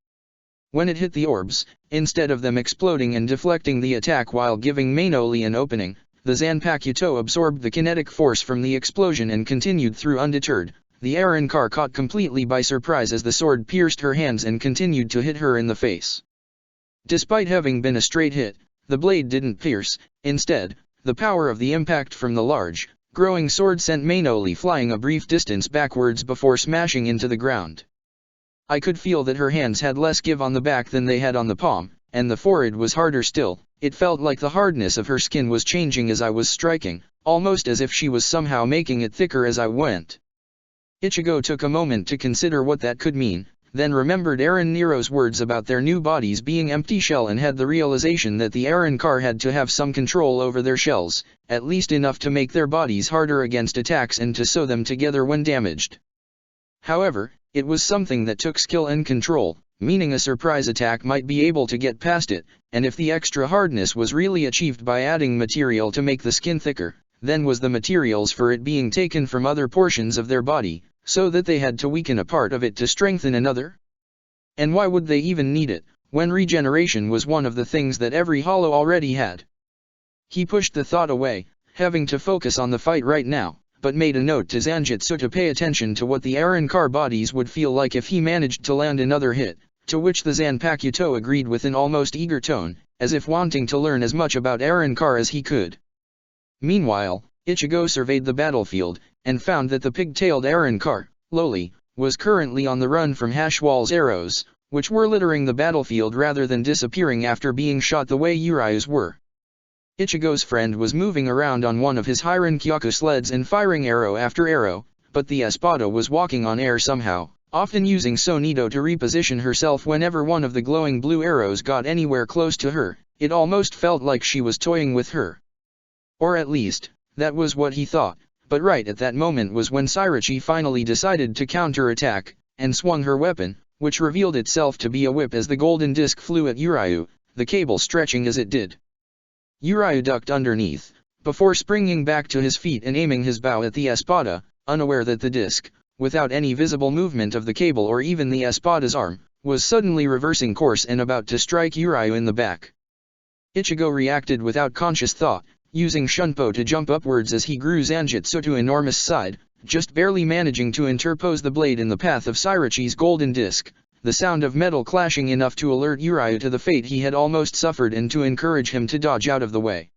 When it hit the orbs, instead of them exploding and deflecting the attack while giving Mainoli an opening, the Zanpakuto absorbed the kinetic force from the explosion and continued through undeterred. The Arrancar caught completely by surprise as the sword pierced her hands and continued to hit her in the face. Despite having been a straight hit, the blade didn't pierce. Instead, the power of the impact from the large, growing sword sent Mainoli flying a brief distance backwards before smashing into the ground. I could feel that her hands had less give on the back than they had on the palm, and the forehead was harder still. It felt like the hardness of her skin was changing as I was striking, almost as if she was somehow making it thicker as I went. Ichigo took a moment to consider what that could mean, then remembered Eren Nero's words about their new bodies being empty shell and had the realization that the Arrancar had to have some control over their shells, at least enough to make their bodies harder against attacks and to sew them together when damaged. However, it was something that took skill and control, meaning a surprise attack might be able to get past it, and if the extra hardness was really achieved by adding material to make the skin thicker, then was the materials for it being taken from other portions of their body, so that they had to weaken a part of it to strengthen another? And why would they even need it, when regeneration was one of the things that every hollow already had? He pushed the thought away, having to focus on the fight right now, but made a note to Zanjutsu to pay attention to what the Arrancar bodies would feel like if he managed to land another hit, to which the Zanpakuto agreed with an almost eager tone, as if wanting to learn as much about Arrancar as he could. Meanwhile, Ichigo surveyed the battlefield, and found that the pig-tailed Arrancar, lowly, was currently on the run from Hashwal's arrows, which were littering the battlefield rather than disappearing after being shot the way Uriu's were. Ichigo's friend was moving around on one of his Hiran Kyoku sleds and firing arrow after arrow, but the Espada was walking on air somehow, often using Sonito to reposition herself whenever one of the glowing blue arrows got anywhere close to her. It almost felt like she was toying with her. Or at least, that was what he thought, but right at that moment was when Sairachi finally decided to counter-attack, and swung her weapon, which revealed itself to be a whip as the golden disc flew at Uryu, the cable stretching as it did. Uryu ducked underneath, before springing back to his feet and aiming his bow at the espada, unaware that the disc, without any visible movement of the cable or even the espada's arm, was suddenly reversing course and about to strike Uryu in the back. Ichigo reacted without conscious thought, using Shunpo to jump upwards as he grew Zanjutsu to enormous side, just barely managing to interpose the blade in the path of Sairachi's golden disc, the sound of metal clashing enough to alert Uryu to the fate he had almost suffered and to encourage him to dodge out of the way.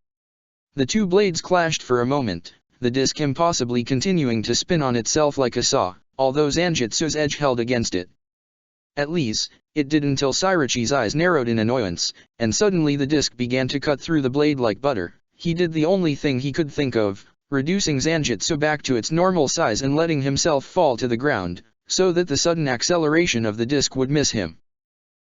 The two blades clashed for a moment, the disc impossibly continuing to spin on itself like a saw, although Zanjutsu's edge held against it. At least, it did until Sairachi's eyes narrowed in annoyance, and suddenly the disc began to cut through the blade like butter. He did the only thing he could think of, reducing Zanjutsu back to its normal size and letting himself fall to the ground, so that the sudden acceleration of the disc would miss him.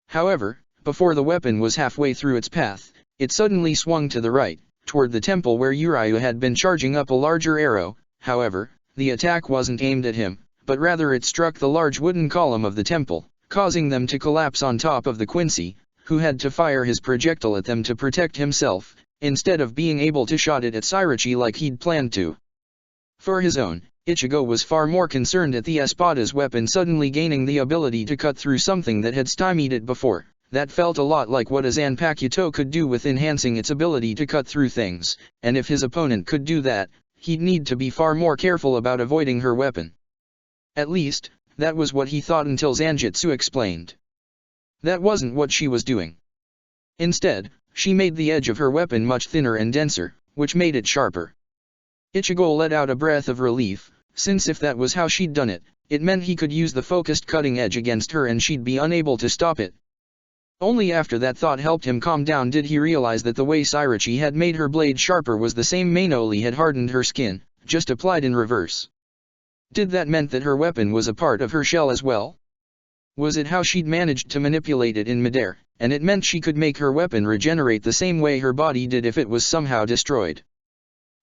However, before the weapon was halfway through its path, it suddenly swung to the right, toward the temple where Uryu had been charging up a larger arrow. However, the attack wasn't aimed at him, but rather it struck the large wooden column of the temple, causing them to collapse on top of the Quincy, who had to fire his projectile at them to protect himself, instead of being able to shot it at Sairachi like he'd planned to. For his own, Ichigo was far more concerned at the espada's weapon suddenly gaining the ability to cut through something that had stymied it before. That felt a lot like what a Zanpakuto could do with enhancing its ability to cut through things, and if his opponent could do that, he'd need to be far more careful about avoiding her weapon. At least, that was what he thought until Zanjutsu explained. That wasn't what she was doing. Instead, she made the edge of her weapon much thinner and denser, which made it sharper. Ichigo let out a breath of relief, since if that was how she'd done it, it meant he could use the focused cutting edge against her and she'd be unable to stop it. Only after that thought helped him calm down did he realize that the way Sairachi had made her blade sharper was the same Mainoli had hardened her skin, just applied in reverse. Did that mean that her weapon was a part of her shell as well? Was it how she'd managed to manipulate it in midair, and it meant she could make her weapon regenerate the same way her body did if it was somehow destroyed?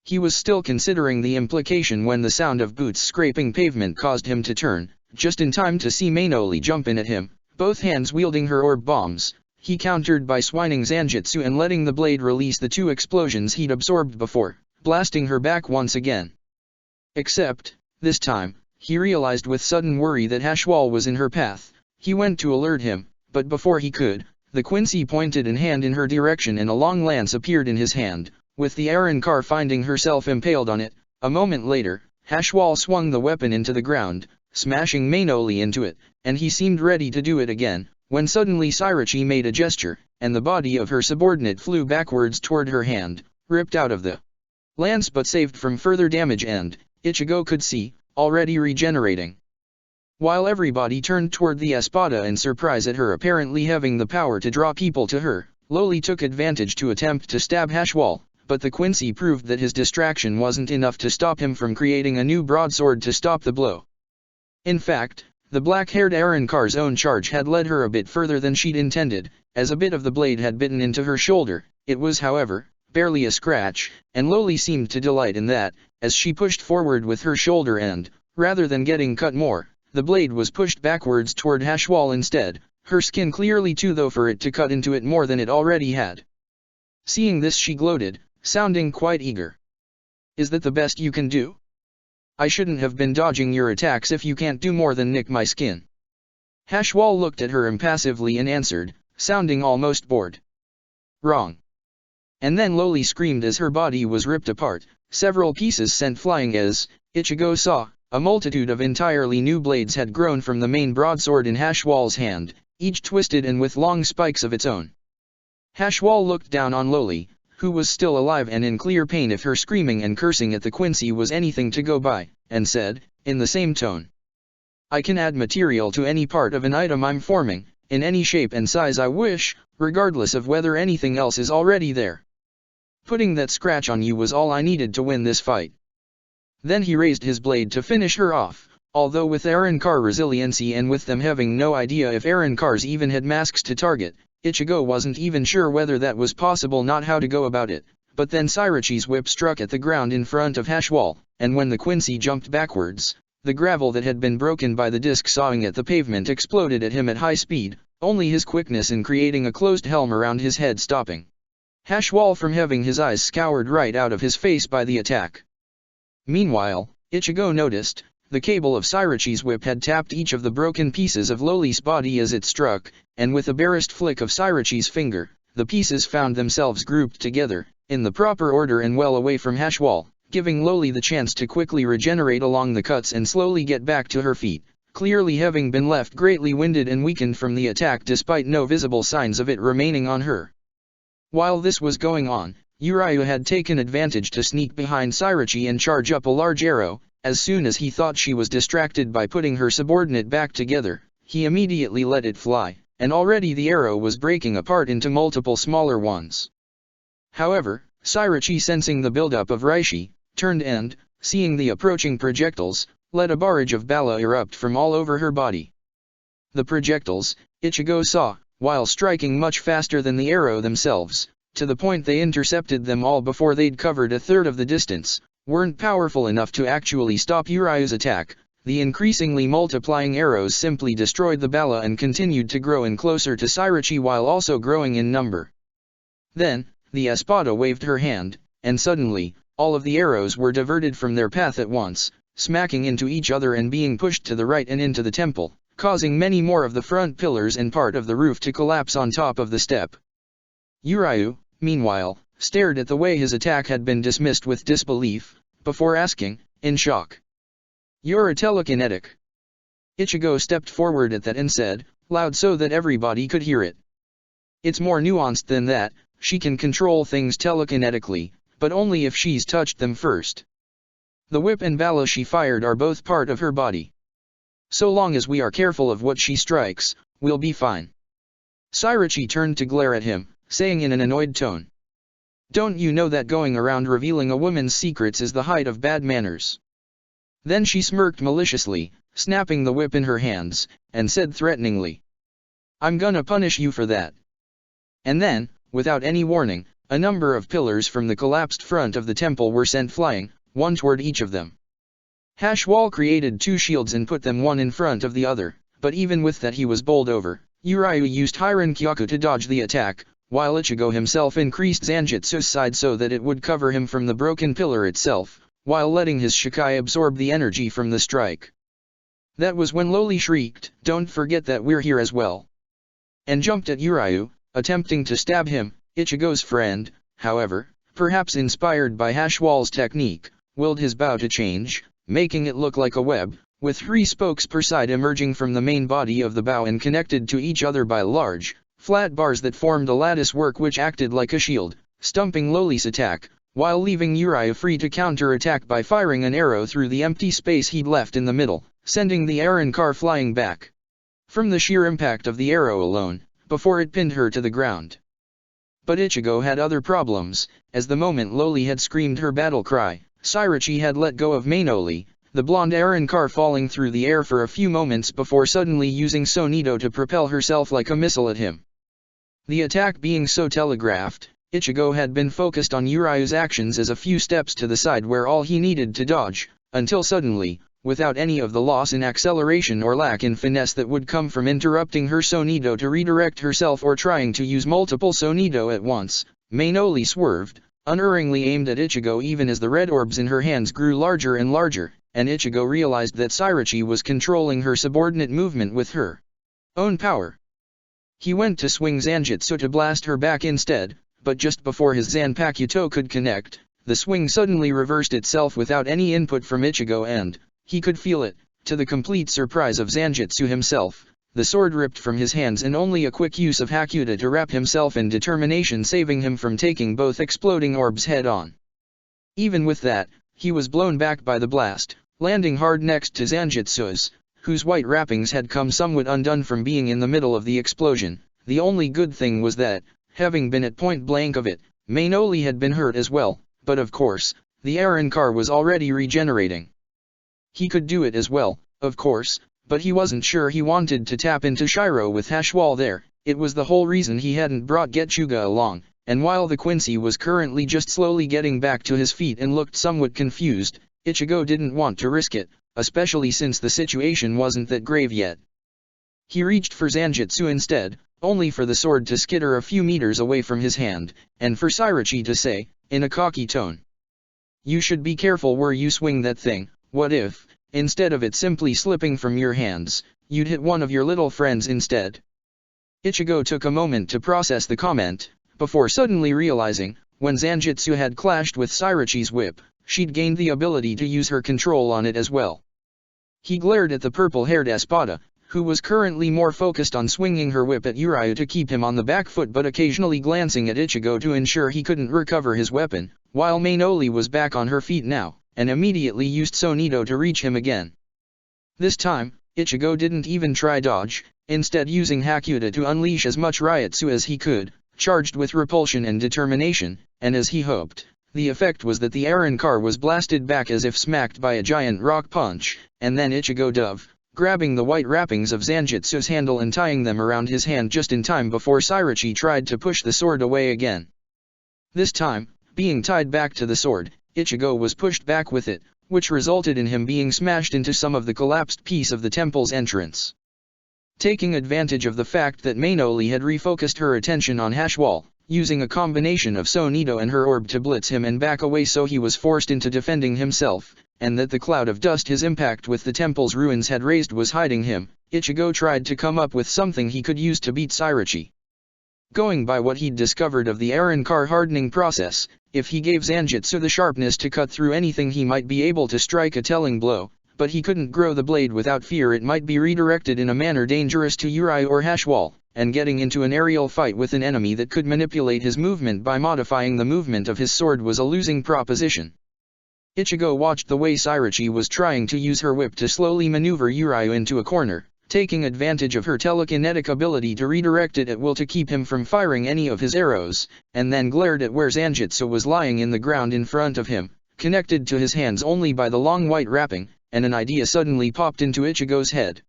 He was still considering the implication when the sound of boots scraping pavement caused him to turn, just in time to see Mainoli jump in at him, both hands wielding her orb bombs. He countered by swinging Zanjutsu and letting the blade release the two explosions he'd absorbed before, blasting her back once again. Except, this time, he realized with sudden worry that Hashwal was in her path. He went to alert him, but before he could, the Quincy pointed a hand in her direction and a long lance appeared in his hand, with the Arrancar finding herself impaled on it. A moment later, Hashwal swung the weapon into the ground, smashing Mainoli into it, and he seemed ready to do it again, when suddenly Sairachi made a gesture, and the body of her subordinate flew backwards toward her hand, ripped out of the lance but saved from further damage and, Ichigo could see, already regenerating. While everybody turned toward the espada in surprise at her apparently having the power to draw people to her, Loli took advantage to attempt to stab Hashwal, but the Quincy proved that his distraction wasn't enough to stop him from creating a new broadsword to stop the blow. In fact, the black-haired Arrancar's own charge had led her a bit further than she'd intended, as a bit of the blade had bitten into her shoulder. It was, however, barely a scratch, and Loli seemed to delight in that, as she pushed forward with her shoulder and, rather than getting cut more, the blade was pushed backwards toward Hashwal instead, her skin clearly too though for it to cut into it more than it already had. Seeing this she gloated, sounding quite eager. "Is that the best you can do? I shouldn't have been dodging your attacks if you can't do more than nick my skin." Hashwal looked at her impassively and answered, sounding almost bored. "Wrong." And then Loli screamed as her body was ripped apart, several pieces sent flying as, Ichigo saw, a multitude of entirely new blades had grown from the main broadsword in Hashwal's hand, each twisted and with long spikes of its own. Hashwal looked down on Loli, who was still alive and in clear pain if her screaming and cursing at the Quincy was anything to go by, and said, in the same tone, "I can add material to any part of an item I'm forming, in any shape and size I wish, regardless of whether anything else is already there. Putting that scratch on you was all I needed to win this fight." Then he raised his blade to finish her off, Although with Arrancar resiliency and with them having no idea if Arrancars even had masks to target, Ichigo wasn't even sure whether that was possible, not how to go about it. But then Sirachi's whip struck at the ground in front of Hashwall, and when the Quincy jumped backwards, the gravel that had been broken by the disc sawing at the pavement exploded at him at high speed, only his quickness in creating a closed helm around his head stopping Hashwall from having his eyes scoured right out of his face by the attack. Meanwhile, Ichigo noticed, the cable of Sirachi's whip had tapped each of the broken pieces of Loli's body as it struck, and with a barest flick of Sirachi's finger, the pieces found themselves grouped together, in the proper order and well away from Hashwall, giving Loli the chance to quickly regenerate along the cuts and slowly get back to her feet, clearly having been left greatly winded and weakened from the attack despite no visible signs of it remaining on her. While this was going on, Urayu had taken advantage to sneak behind Sirachi and charge up a large arrow. As soon as he thought she was distracted by putting her subordinate back together, he immediately let it fly, and already the arrow was breaking apart into multiple smaller ones. However, Sirachi, sensing the buildup of Reishi, turned and, seeing the approaching projectiles, let a barrage of bala erupt from all over her body. The projectiles, Ichigo saw, while striking much faster than the arrow themselves, to the point they intercepted them all before they'd covered a third of the distance, weren't powerful enough to actually stop Urayu's attack. The increasingly multiplying arrows simply destroyed the bala and continued to grow in closer to Sirachi while also growing in number. Then, the Espada waved her hand, and suddenly, all of the arrows were diverted from their path at once, smacking into each other and being pushed to the right and into the temple, causing many more of the front pillars and part of the roof to collapse on top of the step. Urayu, meanwhile, stared at the way his attack had been dismissed with disbelief, before asking, in shock, "You're a telekinetic?" Ichigo stepped forward at that and said, loud so that everybody could hear it. "It's more nuanced than that. She can control things telekinetically, but only if she's touched them first. The whip and bala she fired are both part of her body. So long as we are careful of what she strikes, we'll be fine." Sirachi turned to glare at him, saying in an annoyed tone, "Don't you know that going around revealing a woman's secrets is the height of bad manners?" Then she smirked maliciously, snapping the whip in her hands, and said threateningly, "I'm gonna punish you for that." And then, without any warning, a number of pillars from the collapsed front of the temple were sent flying, one toward each of them. Hashwall created two shields and put them one in front of the other, but even with that he was bowled over. Urayu used Hiran Kyaku to dodge the attack, while Ichigo himself increased Zanjutsu's side so that it would cover him from the broken pillar itself, while letting his Shikai absorb the energy from the strike. That was when Loli shrieked, "Don't forget that we're here as well," and jumped at Urayu, attempting to stab him. Ichigo's friend, however, perhaps inspired by Hashwall's technique, willed his bow to change, making it look like a web, with 3 spokes per side emerging from the main body of the bow and connected to each other by large, flat bars that formed a lattice work which acted like a shield, stumping Loli's attack, while leaving Urayu free to counter-attack by firing an arrow through the empty space he'd left in the middle, sending the Arrancar flying back. From the sheer impact of the arrow alone, before it pinned her to the ground. But Ichigo had other problems, as the moment Loli had screamed her battle cry, Sirachi had let go of Mainoli, the blonde Arrancar falling through the air for a few moments before suddenly using Sonido to propel herself like a missile at him. The attack being so telegraphed, Ichigo had been focused on Urayu's actions as a few steps to the side where all he needed to dodge, until suddenly, without any of the loss in acceleration or lack in finesse that would come from interrupting her Sonido to redirect herself or trying to use multiple Sonido at once, Mainoli swerved, unerringly aimed at Ichigo even as the red orbs in her hands grew larger and larger, and Ichigo realized that Sirachi was controlling her subordinate movement with her own power. He went to swing Zanjutsu to blast her back instead, but just before his Zanpakuto could connect, the swing suddenly reversed itself without any input from Ichigo and, he could feel it, to the complete surprise of Zanjutsu himself, the sword ripped from his hands and only a quick use of Hakuta to wrap himself in determination saving him from taking both exploding orbs head-on. Even with that, he was blown back by the blast, landing hard next to Zanjutsu's, whose white wrappings had come somewhat undone from being in the middle of the explosion. The only good thing was that, having been at point blank of it, Mainoli had been hurt as well, but of course, the Arrancar was already regenerating. He could do it as well, of course, but he wasn't sure he wanted to tap into Shiro with Hashwall there. It was the whole reason he hadn't brought Getchuga along, and while the Quincy was currently just slowly getting back to his feet and looked somewhat confused, Ichigo didn't want to risk it, especially since the situation wasn't that grave yet. He reached for Zanjutsu instead, only for the sword to skitter a few meters away from his hand, and for Sairochi to say, in a cocky tone, "You should be careful where you swing that thing. What if, instead of it simply slipping from your hands, you'd hit one of your little friends instead?" Ichigo took a moment to process the comment, before suddenly realizing, when Zanjutsu had clashed with Sairochi's whip, she'd gained the ability to use her control on it as well. He glared at the purple-haired Espada, who was currently more focused on swinging her whip at Uryu to keep him on the back foot but occasionally glancing at Ichigo to ensure he couldn't recover his weapon, while Mainoli was back on her feet now, and immediately used Sonito to reach him again. This time, Ichigo didn't even try dodge, instead using Hakuta to unleash as much Ryutsu as he could, charged with repulsion and determination, and as he hoped, the effect was that the Aaron car was blasted back as if smacked by a giant rock punch, and then Ichigo dove, grabbing the white wrappings of Zanjutsu's handle and tying them around his hand just in time before Sairochi tried to push the sword away again. This time, being tied back to the sword, Ichigo was pushed back with it, which resulted in him being smashed into some of the collapsed piece of the temple's entrance. Taking advantage of the fact that Mainoli had refocused her attention on Hashwall, using a combination of Sonito and her orb to blitz him and back away so he was forced into defending himself, and that the cloud of dust his impact with the temple's ruins had raised was hiding him, Ichigo tried to come up with something he could use to beat Sairochi. Going by what he'd discovered of the Aaron car hardening process, if he gave Zanjutsu the sharpness to cut through anything he might be able to strike a telling blow, but he couldn't grow the blade without fear it might be redirected in a manner dangerous to Uryu or Hashwall, and getting into an aerial fight with an enemy that could manipulate his movement by modifying the movement of his sword was a losing proposition. Ichigo watched the way Sairochi was trying to use her whip to slowly maneuver Uryu into a corner, taking advantage of her telekinetic ability to redirect it at will to keep him from firing any of his arrows, and then glared at where Zanjutsu was lying in the ground in front of him, connected to his hands only by the long white wrapping, and an idea suddenly popped into Ichigo's head.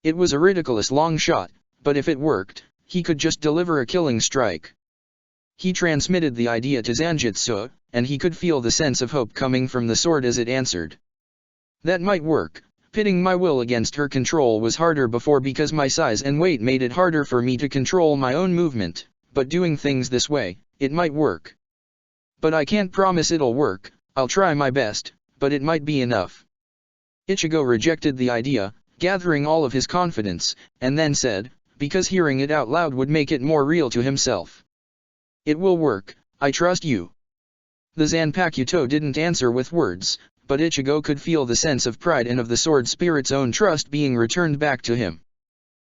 It was a ridiculous long shot, but if it worked, he could just deliver a killing strike. He transmitted the idea to Zanjutsu, and he could feel the sense of hope coming from the sword as it answered. That might work. Pitting my will against her control was harder before because my size and weight made it harder for me to control my own movement, but doing things this way, it might work. But I can't promise it'll work. I'll try my best, but it might be enough. Ichigo rejected the idea, gathering all of his confidence, and then said, because hearing it out loud would make it more real to himself. It will work, I trust you. The Zanpakuto didn't answer with words, but Ichigo could feel the sense of pride and of the sword spirit's own trust being returned back to him.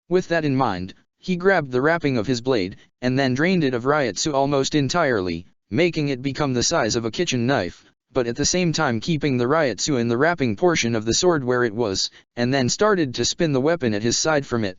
With that in mind, he grabbed the wrapping of his blade, and then drained it of Ryutsu almost entirely, making it become the size of a kitchen knife, but at the same time keeping the Ryutsu in the wrapping portion of the sword where it was, and then started to spin the weapon at his side from it.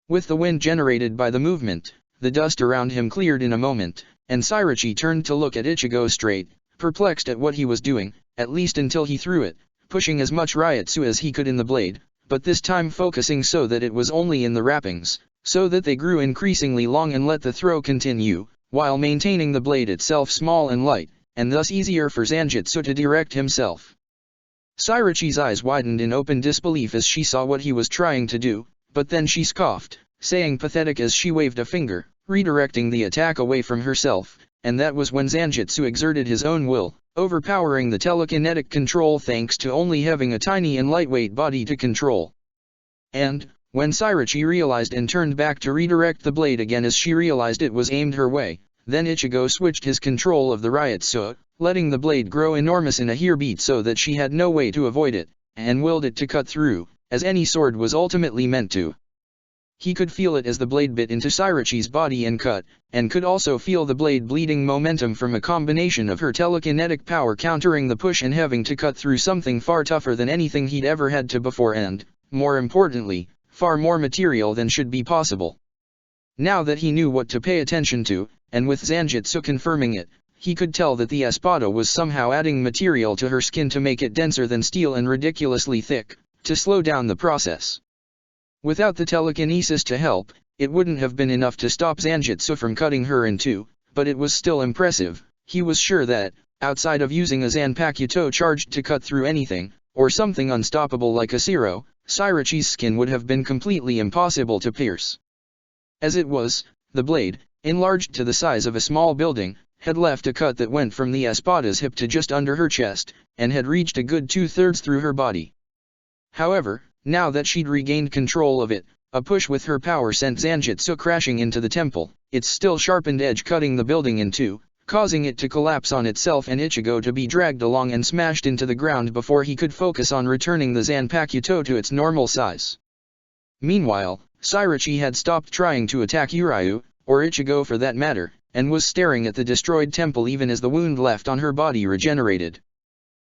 With the wind generated by the movement, the dust around him cleared in a moment, and Sairochi turned to look at Ichigo straight, perplexed at what he was doing, at least until he threw it, pushing as much Ryutsu as he could in the blade, but this time focusing so that it was only in the wrappings, so that they grew increasingly long and let the throw continue, while maintaining the blade itself small and light, and thus easier for Zanjutsu to direct himself. Sairochi's eyes widened in open disbelief as she saw what he was trying to do, but then she scoffed, saying pathetic as she waved a finger, redirecting the attack away from herself, and that was when Zanjutsu exerted his own will, overpowering the telekinetic control thanks to only having a tiny and lightweight body to control. And, when Sairochi realized and turned back to redirect the blade again as she realized it was aimed her way, then Ichigo switched his control of the Ryutsu, letting the blade grow enormous in a heartbeat so that she had no way to avoid it, and willed it to cut through, as any sword was ultimately meant to. He could feel it as the blade bit into Sairochi's body and cut, and could also feel the blade bleeding momentum from a combination of her telekinetic power countering the push and having to cut through something far tougher than anything he'd ever had to before and, more importantly, far more material than should be possible. Now that he knew what to pay attention to, and with Zanjutsu confirming it, he could tell that the Espada was somehow adding material to her skin to make it denser than steel and ridiculously thick, to slow down the process. Without the telekinesis to help, it wouldn't have been enough to stop Zanjitsu from cutting her in two, but it was still impressive. He was sure that, outside of using a Zanpakuto charged to cut through anything, or something unstoppable like a Zero, Sairachi's skin would have been completely impossible to pierce. As it was, the blade, enlarged to the size of a small building, had left a cut that went from the Espada's hip to just under her chest, and had reached a good 2/3 through her body. However, now that she'd regained control of it, a push with her power sent Zanjitsu crashing into the temple, its still sharpened edge cutting the building in two, causing it to collapse on itself and Ichigo to be dragged along and smashed into the ground before he could focus on returning the Zanpakuto to its normal size. Meanwhile, Sairachi had stopped trying to attack Uryu, or Ichigo for that matter, and was staring at the destroyed temple even as the wound left on her body regenerated.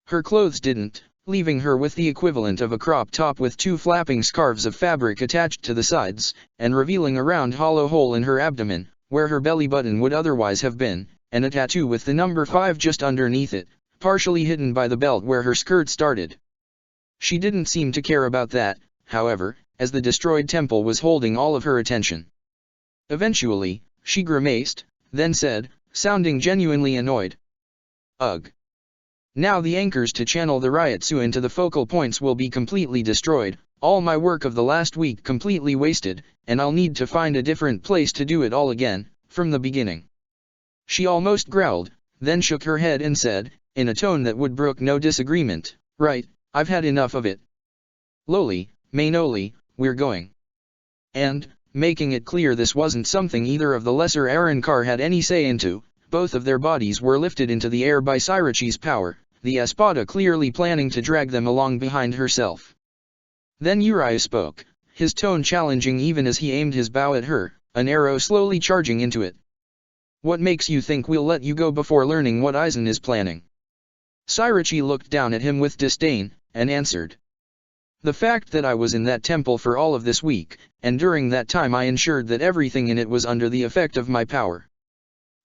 Her clothes didn't, leaving her with the equivalent of a crop top with two flapping scarves of fabric attached to the sides, and revealing a round hollow hole in her abdomen, where her belly button would otherwise have been, and a tattoo with the number 5 just underneath it, partially hidden by the belt where her skirt started. She didn't seem to care about that, however, as the destroyed temple was holding all of her attention. Eventually, she grimaced, then said, sounding genuinely annoyed, "Ugh. Now the anchors to channel the Ryotsu into the focal points will be completely destroyed, all my work of the last week completely wasted, and I'll need to find a different place to do it all again, from the beginning." She almost growled, then shook her head and said, in a tone that would brook no disagreement, "Right, I've had enough of it. Loli, Mainoli, we're going." And, making it clear this wasn't something either of the lesser Arrancar had any say into, both of their bodies were lifted into the air by Sairachi's power, the Espada clearly planning to drag them along behind herself. Then Uryu spoke, his tone challenging even as he aimed his bow at her, an arrow slowly charging into it. "What makes you think we'll let you go before learning what Aizen is planning?" Sairachi looked down at him with disdain, and answered, "The fact that I was in that temple for all of this week, and during that time I ensured that everything in it was under the effect of my power.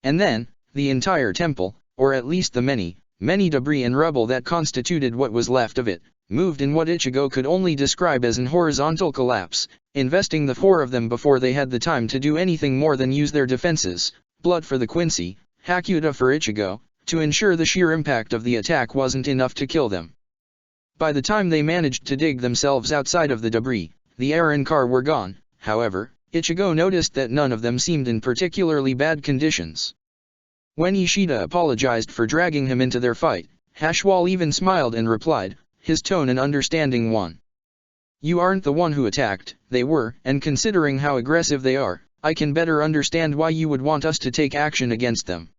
And then, the entire temple, or at least the many debris and rubble that constituted what was left of it, moved in what Ichigo could only describe as an horizontal collapse, investing the 4 of them before they had the time to do anything more than use their defenses, blood for the Quincy, Hakuta for Ichigo, to ensure the sheer impact of the attack wasn't enough to kill them. By the time they managed to dig themselves outside of the debris, the Arrancar were gone. However, Ichigo noticed that none of them seemed in particularly bad conditions. When Ishida apologized for dragging him into their fight, Hashwal even smiled and replied, his tone an understanding one. "You aren't the one who attacked, they were, and considering how aggressive they are, I can better understand why you would want us to take action against them."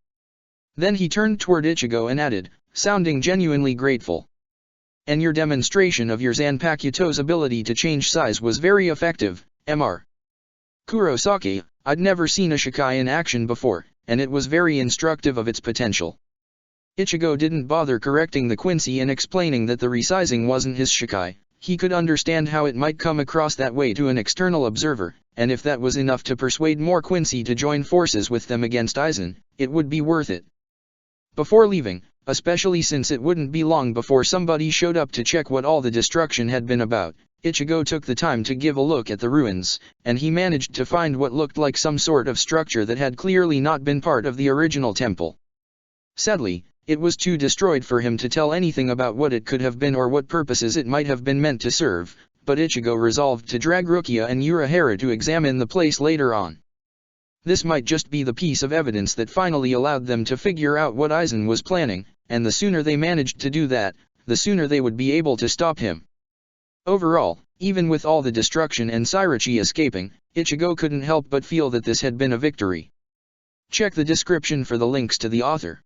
Then he turned toward Ichigo and added, sounding genuinely grateful, "And your demonstration of your Zanpakuto's ability to change size was very effective, Mr. Kurosaki. I'd never seen a Shikai in action before, and it was very instructive of its potential." Ichigo didn't bother correcting the Quincy and explaining that the resizing wasn't his Shikai. He could understand how it might come across that way to an external observer, and if that was enough to persuade more Quincy to join forces with them against Aizen, it would be worth it. Before leaving, especially since it wouldn't be long before somebody showed up to check what all the destruction had been about, Ichigo took the time to give a look at the ruins, and he managed to find what looked like some sort of structure that had clearly not been part of the original temple. Sadly, it was too destroyed for him to tell anything about what it could have been or what purposes it might have been meant to serve, but Ichigo resolved to drag Rukia and Urahara to examine the place later on. This might just be the piece of evidence that finally allowed them to figure out what Aizen was planning, and the sooner they managed to do that, the sooner they would be able to stop him. Overall, even with all the destruction and Sairachi escaping, Ichigo couldn't help but feel that this had been a victory. Check the description for the links to the author.